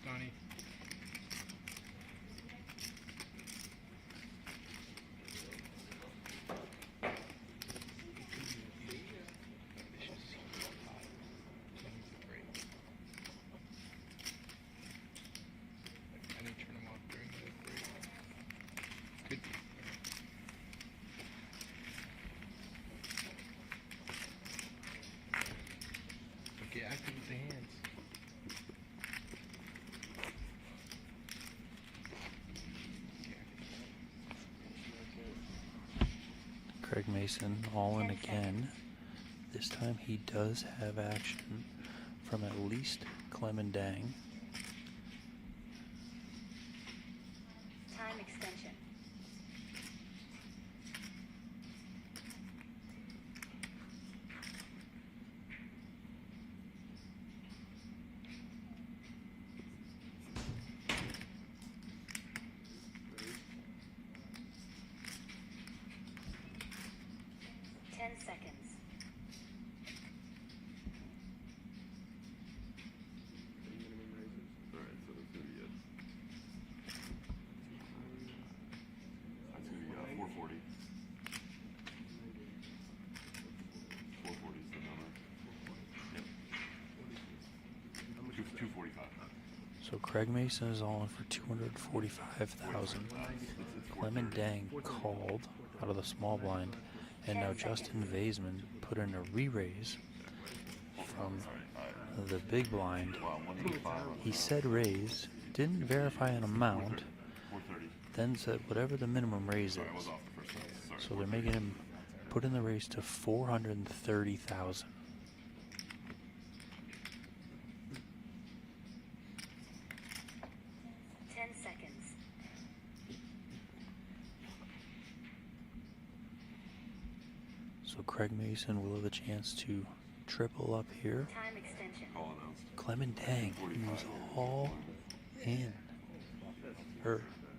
Donnie. I need to turn them off during the break. Good. Get active with the hands. Craig Mason all in again. This time he does have action from at least Clemendang. Time extension. Seconds. Alright, so that's gonna be it. That's gonna be 440. 440 is the number. Yep. 245. So Craig Mason is all in for 245,000. Clemendang called out of the small blind, and now Justin Vaisman put in a re-raise from the big blind. He said raise, didn't verify an amount, then said whatever the minimum raise is. So they're making him put in the raise to 430,000. So Craig Mason will have a chance to triple up here. Time extension. Clemendang is all in.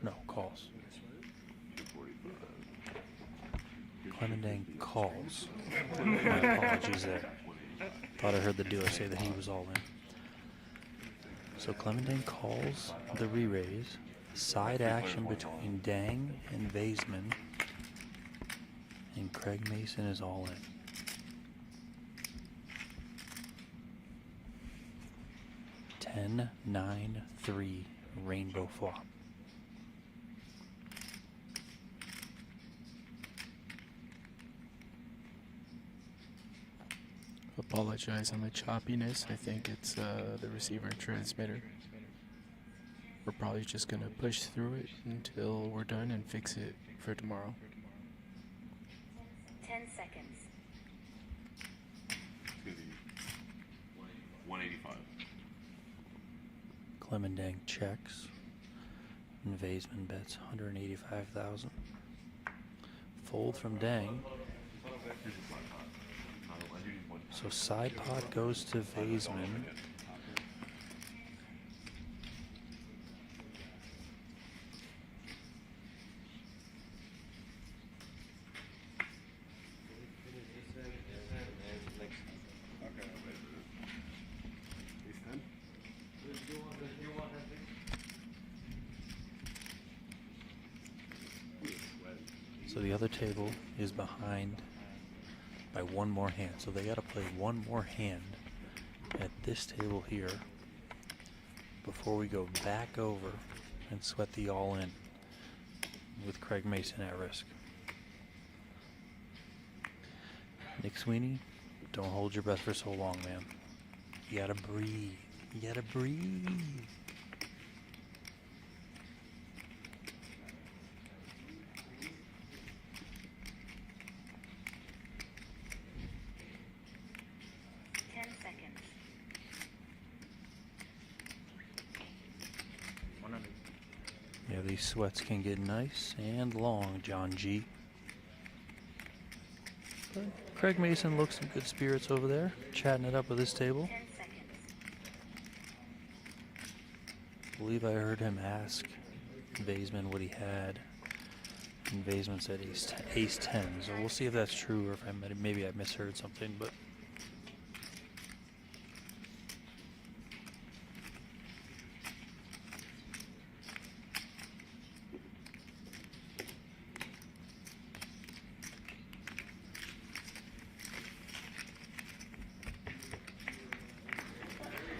No, calls. Clemendang calls. My apologies there. Thought I heard the dealer say that he was all in. So Clemendang calls the re-raise. Side action between Dang and Vaisman. And Craig Mason is all in. 10-9-3 rainbow flop. Apologize on the choppiness. I think it's the receiver and transmitter. We're probably just gonna push through it until we're done and fix it for tomorrow. 10 seconds. It's gonna be 185. Clemendang checks. And Vaisman bets 185,000. Fold from Dang. So side pot goes to Vaisman. So the other table is behind by one more hand. So they got to play one more hand at this table here before we go back over and sweat the all-in with Craig Mason at risk. Nick Sweeney, don't hold your breath for so long, man. You gotta breathe. You gotta breathe. Yeah, these sweats can get nice and long, John G. But Craig Mason looks in good spirits over there, chatting it up with his table. 10 seconds. I believe I heard him ask Vaisman what he had, and Vaisman said ace 10. So we'll see if that's true or if maybe I misheard something, but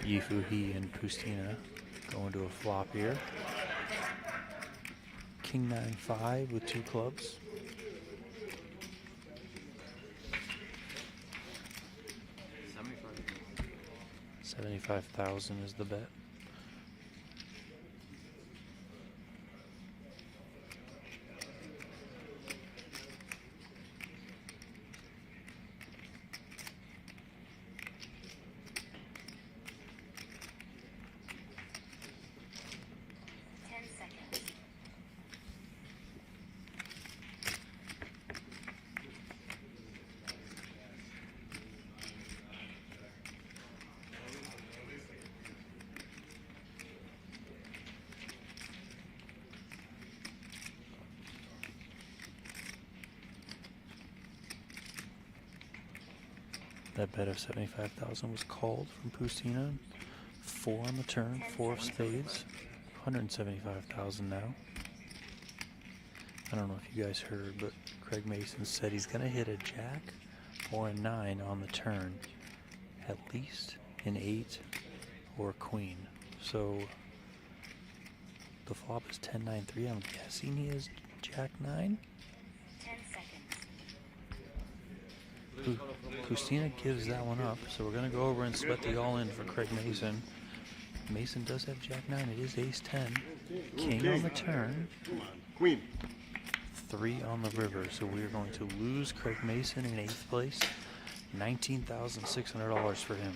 Yifu, he, and Pustina going to a flop here. King 9-5 with two clubs. $75,000 is the bet. That bet of 75,000 was called from Pustina. 4 on the turn, 4 of spades, 175,000 now. I don't know if you guys heard, but Craig Mason said he's going to hit a jack or a 9 on the turn, at least an 8 or a queen. So the flop is 10-9-3. I'm guessing he is jack 9. 10 seconds. Pustina gives that one up, so we're going to go over and sweat the all-in for Craig Mason. Mason does have jack 9. It is ace 10. King on the turn. Queen. 3 on the river. So we are going to lose Craig Mason in 8th place. $19,600 for him.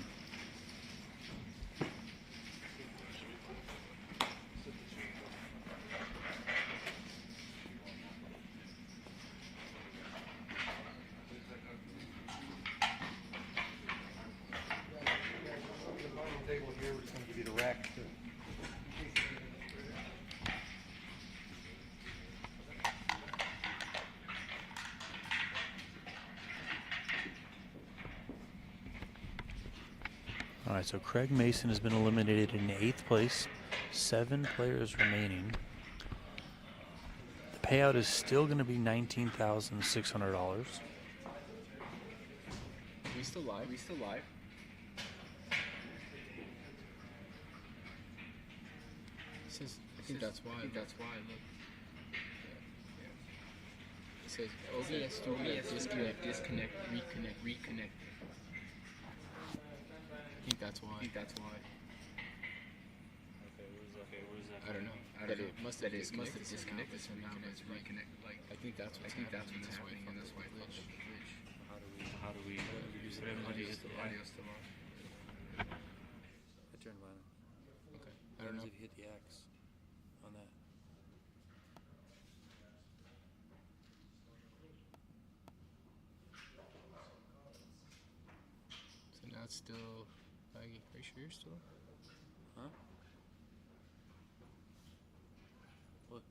All right, so Craig Mason has been eliminated in 8th place. 7 players remaining. The payout is still going to be $19,600. We still live? I think that's why. Look. It says OBS Studio disconnect, reconnect. I think that's why. I don't know. That it must have disconnected somehow, but it's reconnect. Like I think that's what's happening this way. How do we use the audio still on? I turned mine on. Okay. I don't know. If you hit the X on that. So now it's still laggy. Are you sure you're still? Huh? What?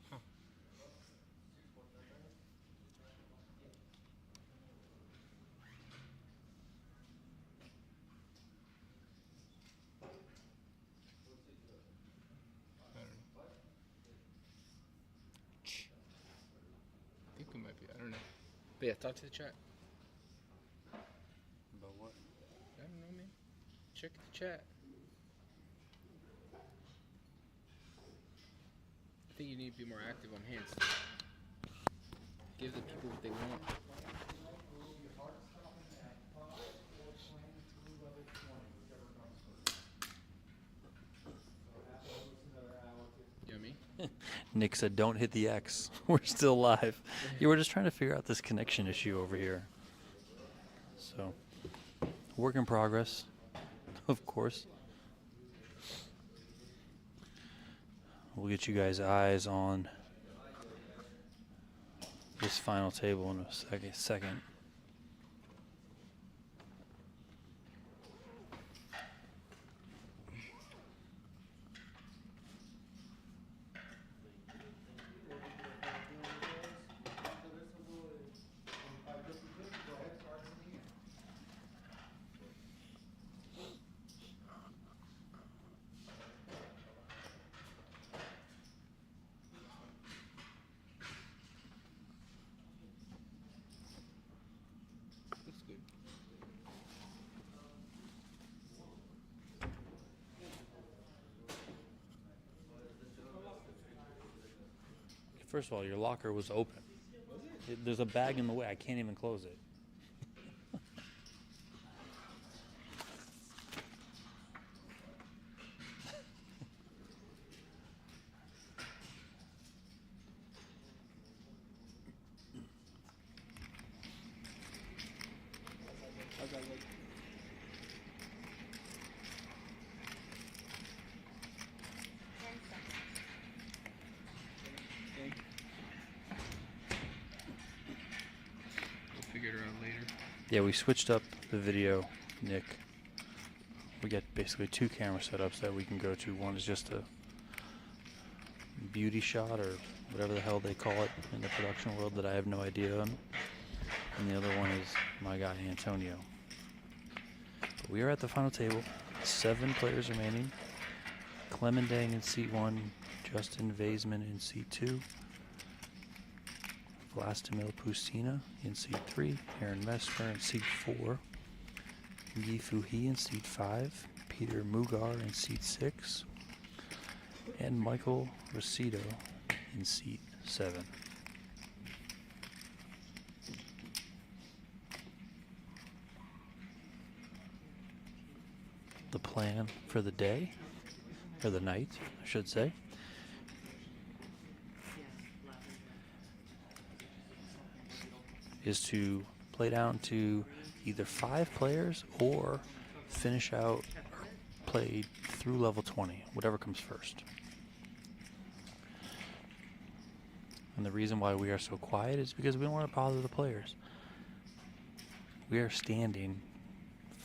Huh. I don't know. I think we might be. I don't know. But yeah, talk to the chat. About what? I don't know, man. Check the chat. I think you need to be more active on hands. Give the people what they want. You know what I mean? Nick said, "Don't hit the X." We're still live. You were just trying to figure out this connection issue over here. So, work in progress, of course. We'll get you guys eyes on this final table in a second. Looks good. First of all, your locker was open. There's a bag in the way. I can't even close it. We'll figure it out later. Yeah, we switched up the video, Nick. We got basically two camera setups that we can go to. One is just a beauty shot or whatever the hell they call it in the production world that I have no idea on. And the other one is my guy Antonio. But we are at the final table. 7 players remaining. Clemendang in seat 1, Justin Vaisman in seat 2, Vlastimil Pustina in seat 3, Aaron Mesmer in seat 4, Yi Fu Hee in seat 5, Peter Mugar in seat 6, and Michael Rosito in seat 7. The plan for the day, or the night, I should say, is to play down to either 5 players or finish out or play through level 20, whatever comes first. And the reason why we are so quiet is because we don't want to bother the players. We are standing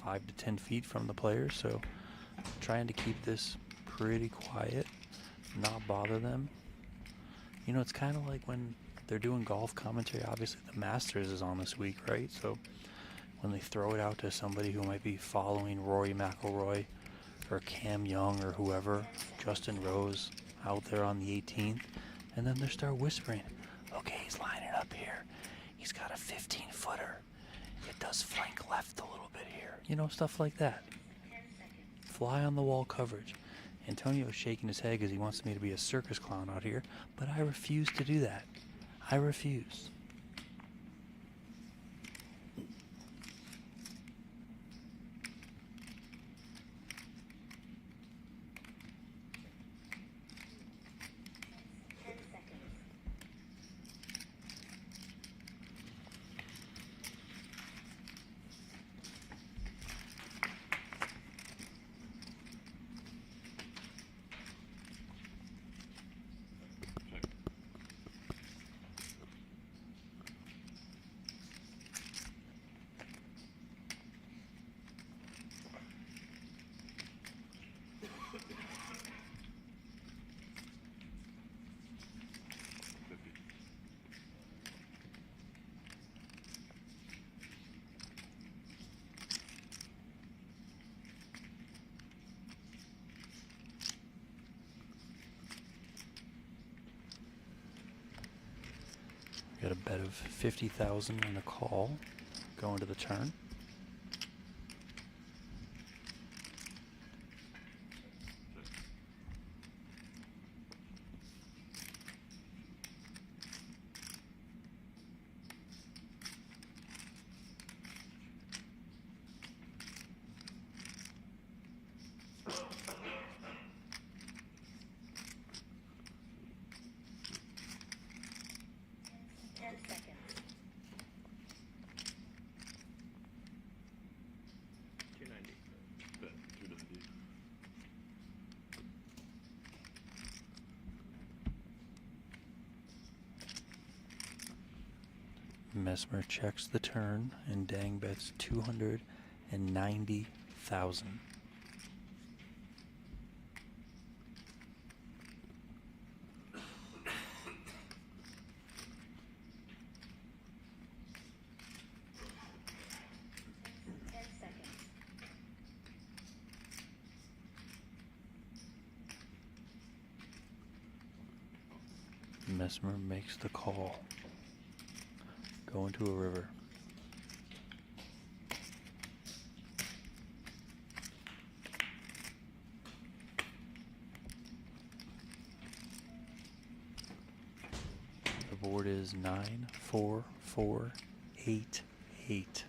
5 to 10 feet from the players, so trying to keep this pretty quiet, not bother them. You know, it's kind of like when they're doing golf commentary. Obviously the Masters is on this week, right? So when they throw it out to somebody who might be following Rory McIlroy for Cam Young or whoever, Justin Rose out there on the 18th, and then they start whispering, okay, he's lining up here. He's got a 15-footer. It does flank left a little bit here. You know, stuff like that. Fly on the wall coverage. Antonio's shaking his head because he wants me to be a circus clown out here, but I refuse to do that. I refuse. Got a bet of 50,000 and a call going to the turn. Mesmer checks the turn and Dang bets 290,000. Mesmer makes the call. Going to a river. The board is 9, 4, 4, 8, 8.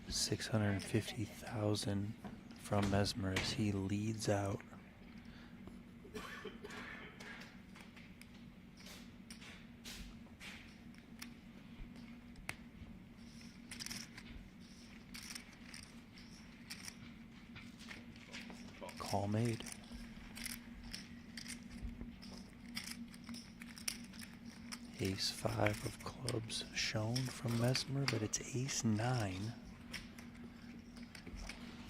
$650,000 from Mesmer as he leads out. Call made. Ace 5 of clubs shown from Mesmer, but it's ace 9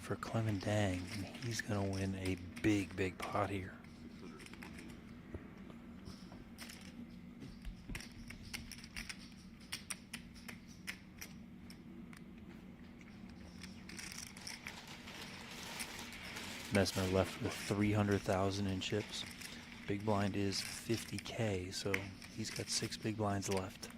for Clement Dang, and he's going to win a big, big pot here. Mesmer left with 300,000 in chips. Big blind is 50K, so he's got 6 big blinds left.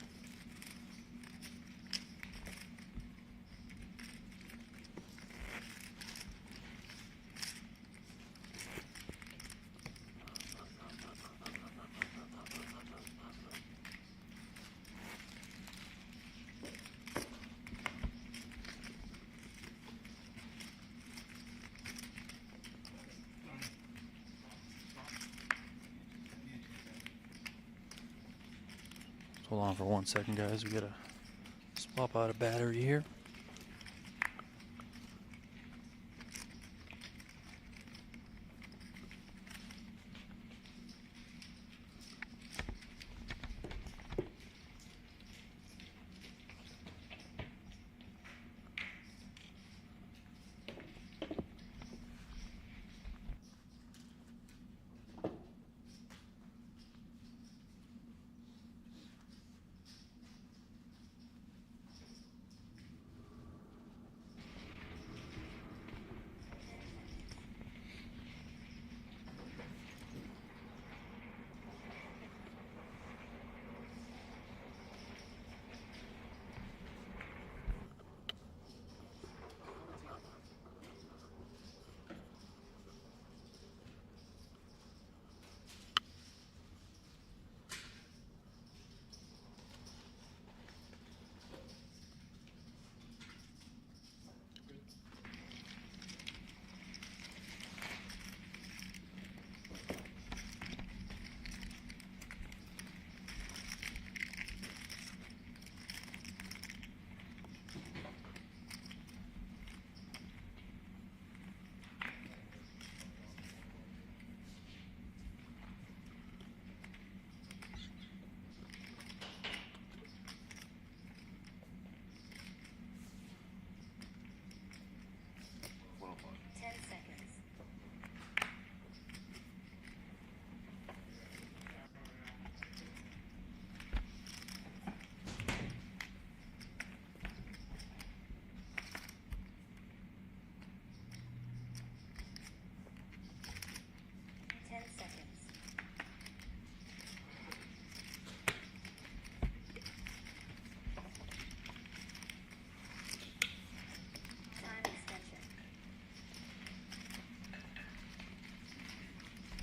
Hold on for 1 second, guys. We gotta swap out a battery here.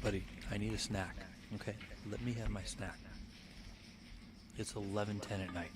Buddy, I need a snack. Okay, let me have my snack. It's 11:10 at night.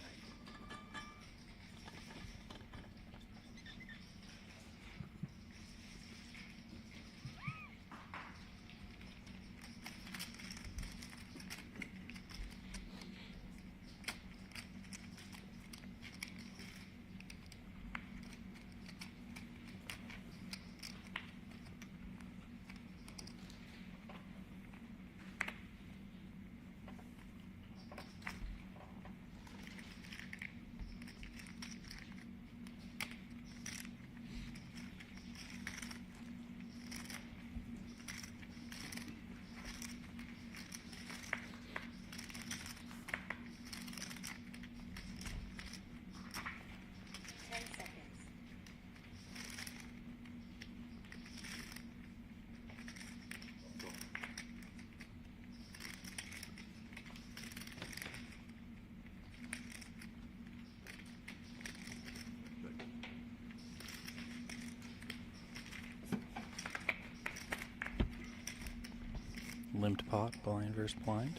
Limped pot, blind versus blind.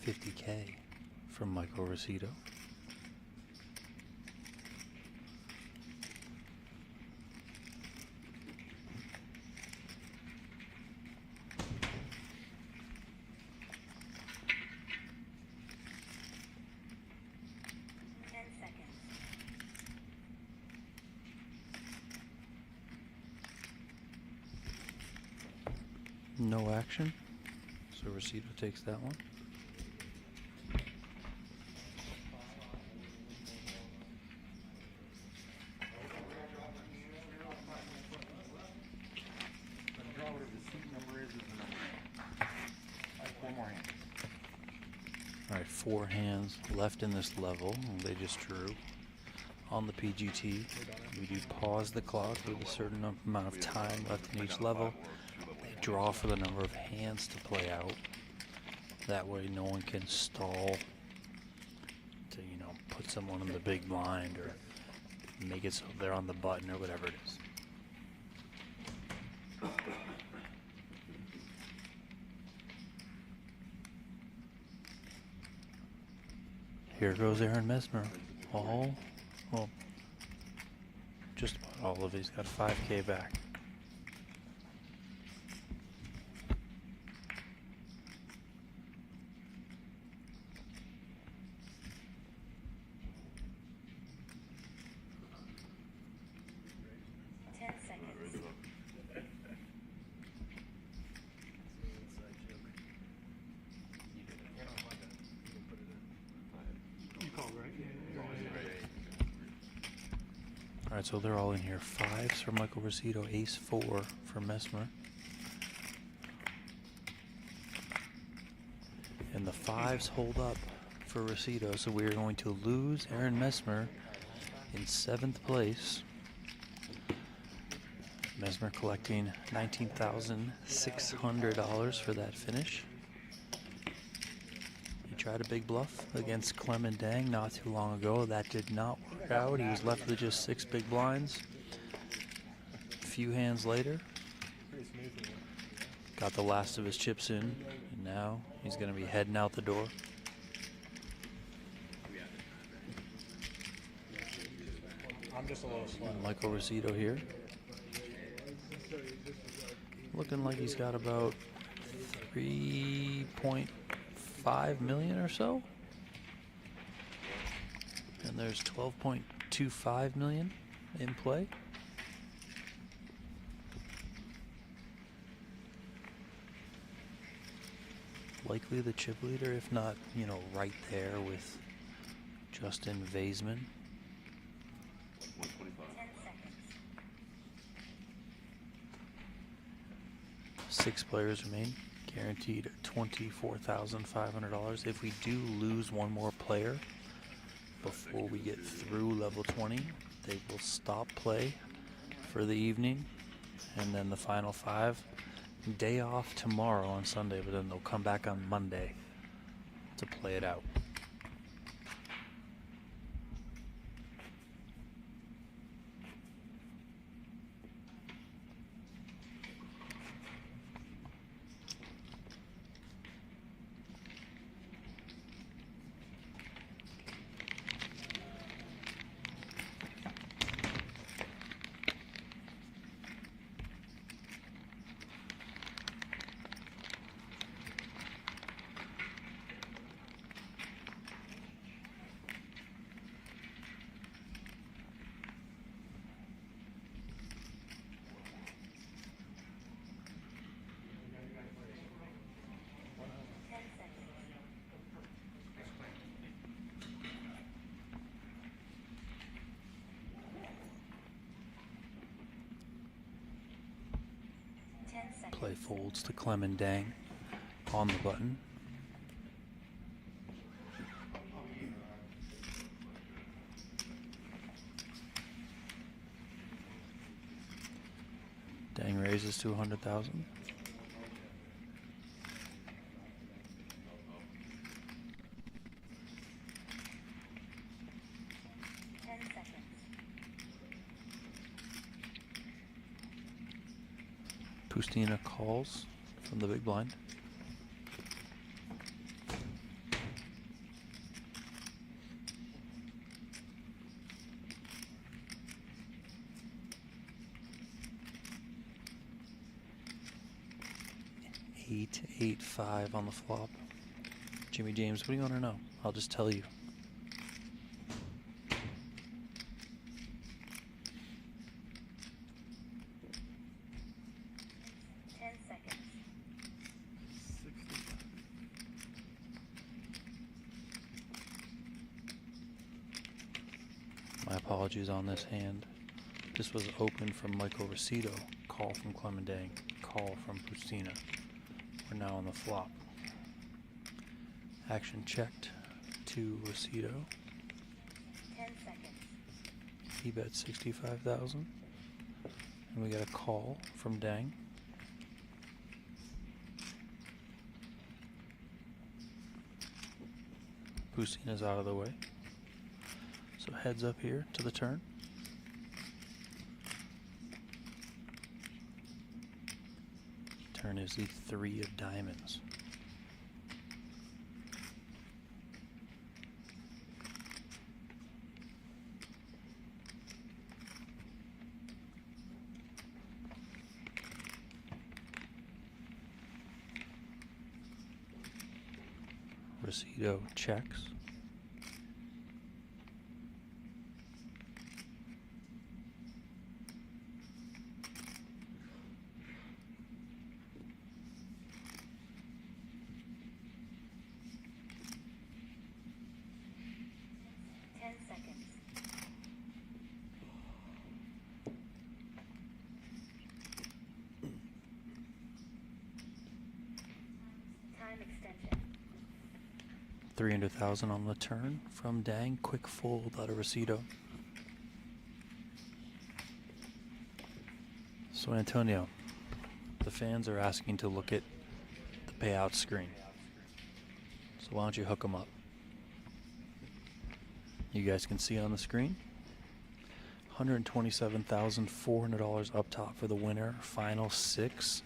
$50K from Michael Rosito. No action, so Rosito takes that one. All right, 4 hands left in this level. They just drew. On the PGT, we do pause the clock with a certain amount of time left in each level. They draw for the number of hands to play out. That way no one can stall to, you know, put someone in the big blind or make it so they're on the button or whatever it is. Here goes Aaron Mesmer. Well, just about all of it. He's got 5K back. All right, so they're all in here. 5s for Michael Rosito, ace 4 for Mesmer. And the 5s hold up for Rosito, so we are going to lose Aaron Mesmer in 7th place. Mesmer collecting $19,600 for that finish. He tried a big bluff against Clement Dang not too long ago. That did not work out. He was left with just 6 big blinds. A few hands later, got the last of his chips in, and now he's going to be heading out the door. I'm just a little slow. Michael Rosito here. Looking like he's got about 3.5 million or so. And there's 12.25 million in play. Likely the chip leader, if not, you know, right there with Justin Vaisman. 6 players remain, guaranteed $24,500. If we do lose one more player before we get through level 20, they will stop play for the evening, and then the final 5. Day off tomorrow on Sunday, but then they'll come back on Monday to play it out. Play folds to Clem and Dang on the button. Dang raises to 100,000. Pustina calls from the big blind. Eight, 8-5 on the flop. Jimmy James, what do you want to know? I'll just tell you. My apologies on this hand. This was open from Michael Rosito. Call from Clemendang. Call from Pustina. We're now on the flop. Action checked to Rosito. 10 seconds. He bet 65,000. And we got a call from Dang. Pustina's out of the way. So heads up here to the turn. Turn is the 3 of diamonds. Rosito checks. Time extension. 300,000 on the turn from Dang. Quick fold out of Rosito. So Antonio, the fans are asking to look at the payout screen. So why don't you hook them up? You guys can see on the screen. $127,400 up top for the winner. Final 6.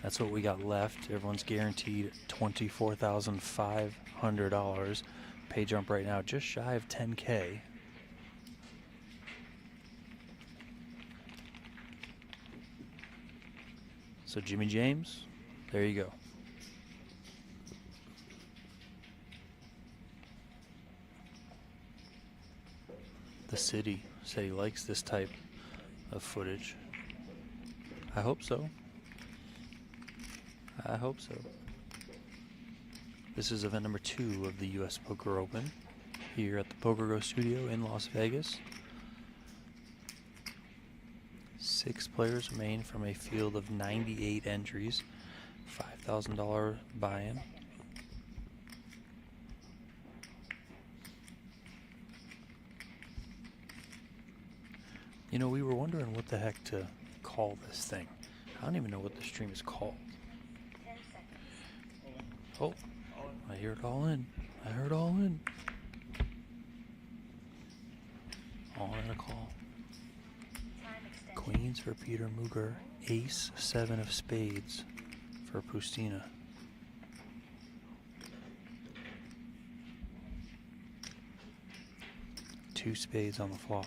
That's what we got left. Everyone's guaranteed $24,500. Pay jump right now just shy of 10K. So Jimmy James, there you go. The city said he likes this type of footage. I hope so. I hope so. This is event number 2 of the US Poker Open here at the PokerGO Studio in Las Vegas. 6 players remain from a field of 98 entries. $5,000 buy-in. You know, we were wondering what the heck to call this thing. I don't even know what the stream is called. 10 seconds. Oh, I hear it all in. I heard all in. All in a call. Time extension. Queens for Peter Muger. Ace, 7 of spades for Pustina. Two spades on the flop.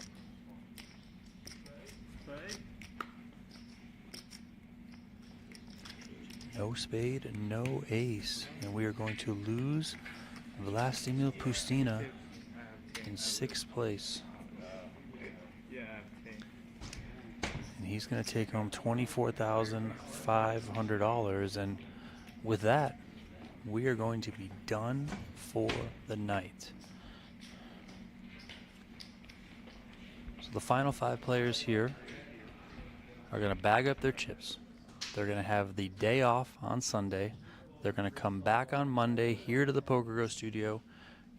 No spade, no ace. And we are going to lose Vlastimil Pustina in 6th place. And he's going to take home $24,500. And with that, we are going to be done for the night. So the final 5 players here are going to bag up their chips. They're going to have the day off on Sunday. They're going to come back on Monday here to the PokerGO Studio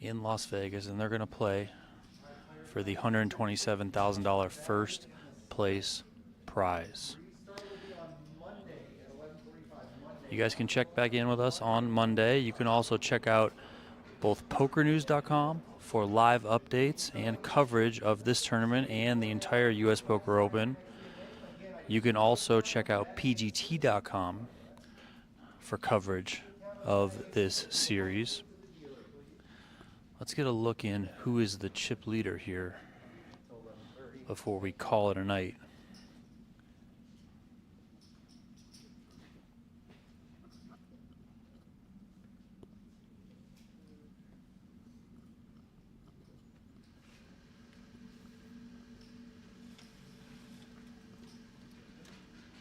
in Las Vegas, and they're going to play for the $127,000 first place prize. You guys can check back in with us on Monday. You can also check out both pokernews.com for live updates and coverage of this tournament and the entire U.S. Poker Open. You can also check out pgt.com for coverage of this series. Let's get a look in who is the chip leader here before we call it a night.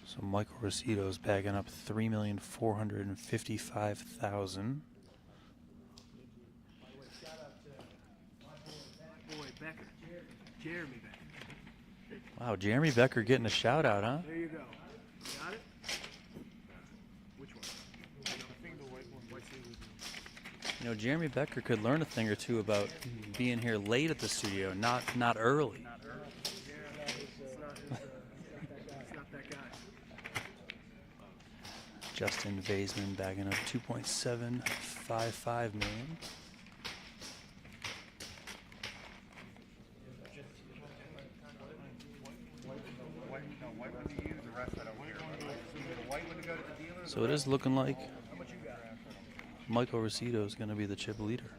So Michael Rosito's bagging up $3,455,000. Jeremy Becker. Wow, Jeremy Becker getting a shout out, huh? There you go. Got it? Which one? I think the white one. You know, Jeremy Becker could learn a thing or two about being here late at the studio, not early. It's not that guy. Justin Vaisman bagging up $2.755 million. So it is looking like Michael Rosito is going to be the chip leader.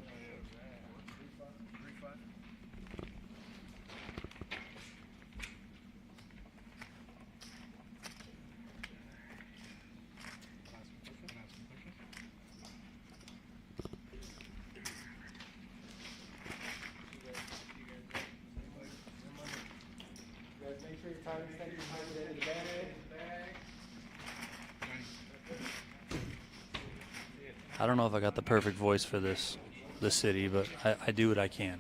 Make sure your time extension behind it in the bag. I don't know if I got the perfect voice for this city, but I do what I can.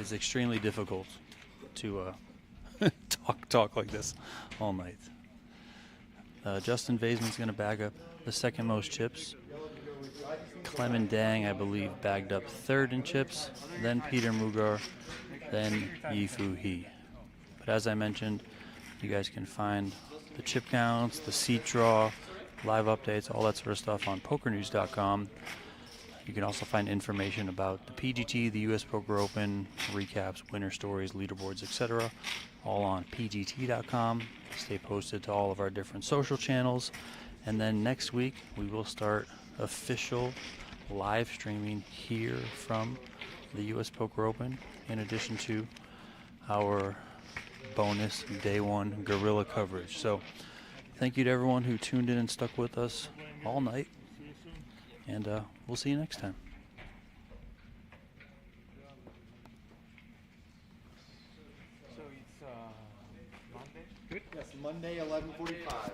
It's extremely difficult to talk like this all night. Justin Vaisman's going to bag up the second most chips. Clement Dang, I believe, bagged up third in chips. Then Peter Mugar, then Yifu He. But as I mentioned, you guys can find the chip counts, the seat draw, live updates, all that sort of stuff on pokernews.com. You can also find information about the PGT, the US Poker Open, recaps, winner stories, leaderboards, etc. all on pgt.com. Stay posted to all of our different social channels. And then next week, we will start official live streaming here from the US Poker Open, in addition to our bonus day one guerrilla coverage. So thank you to everyone who tuned in and stuck with us all night. And we'll see you next time. So it's Monday? Good. Yes, Monday, 11:45.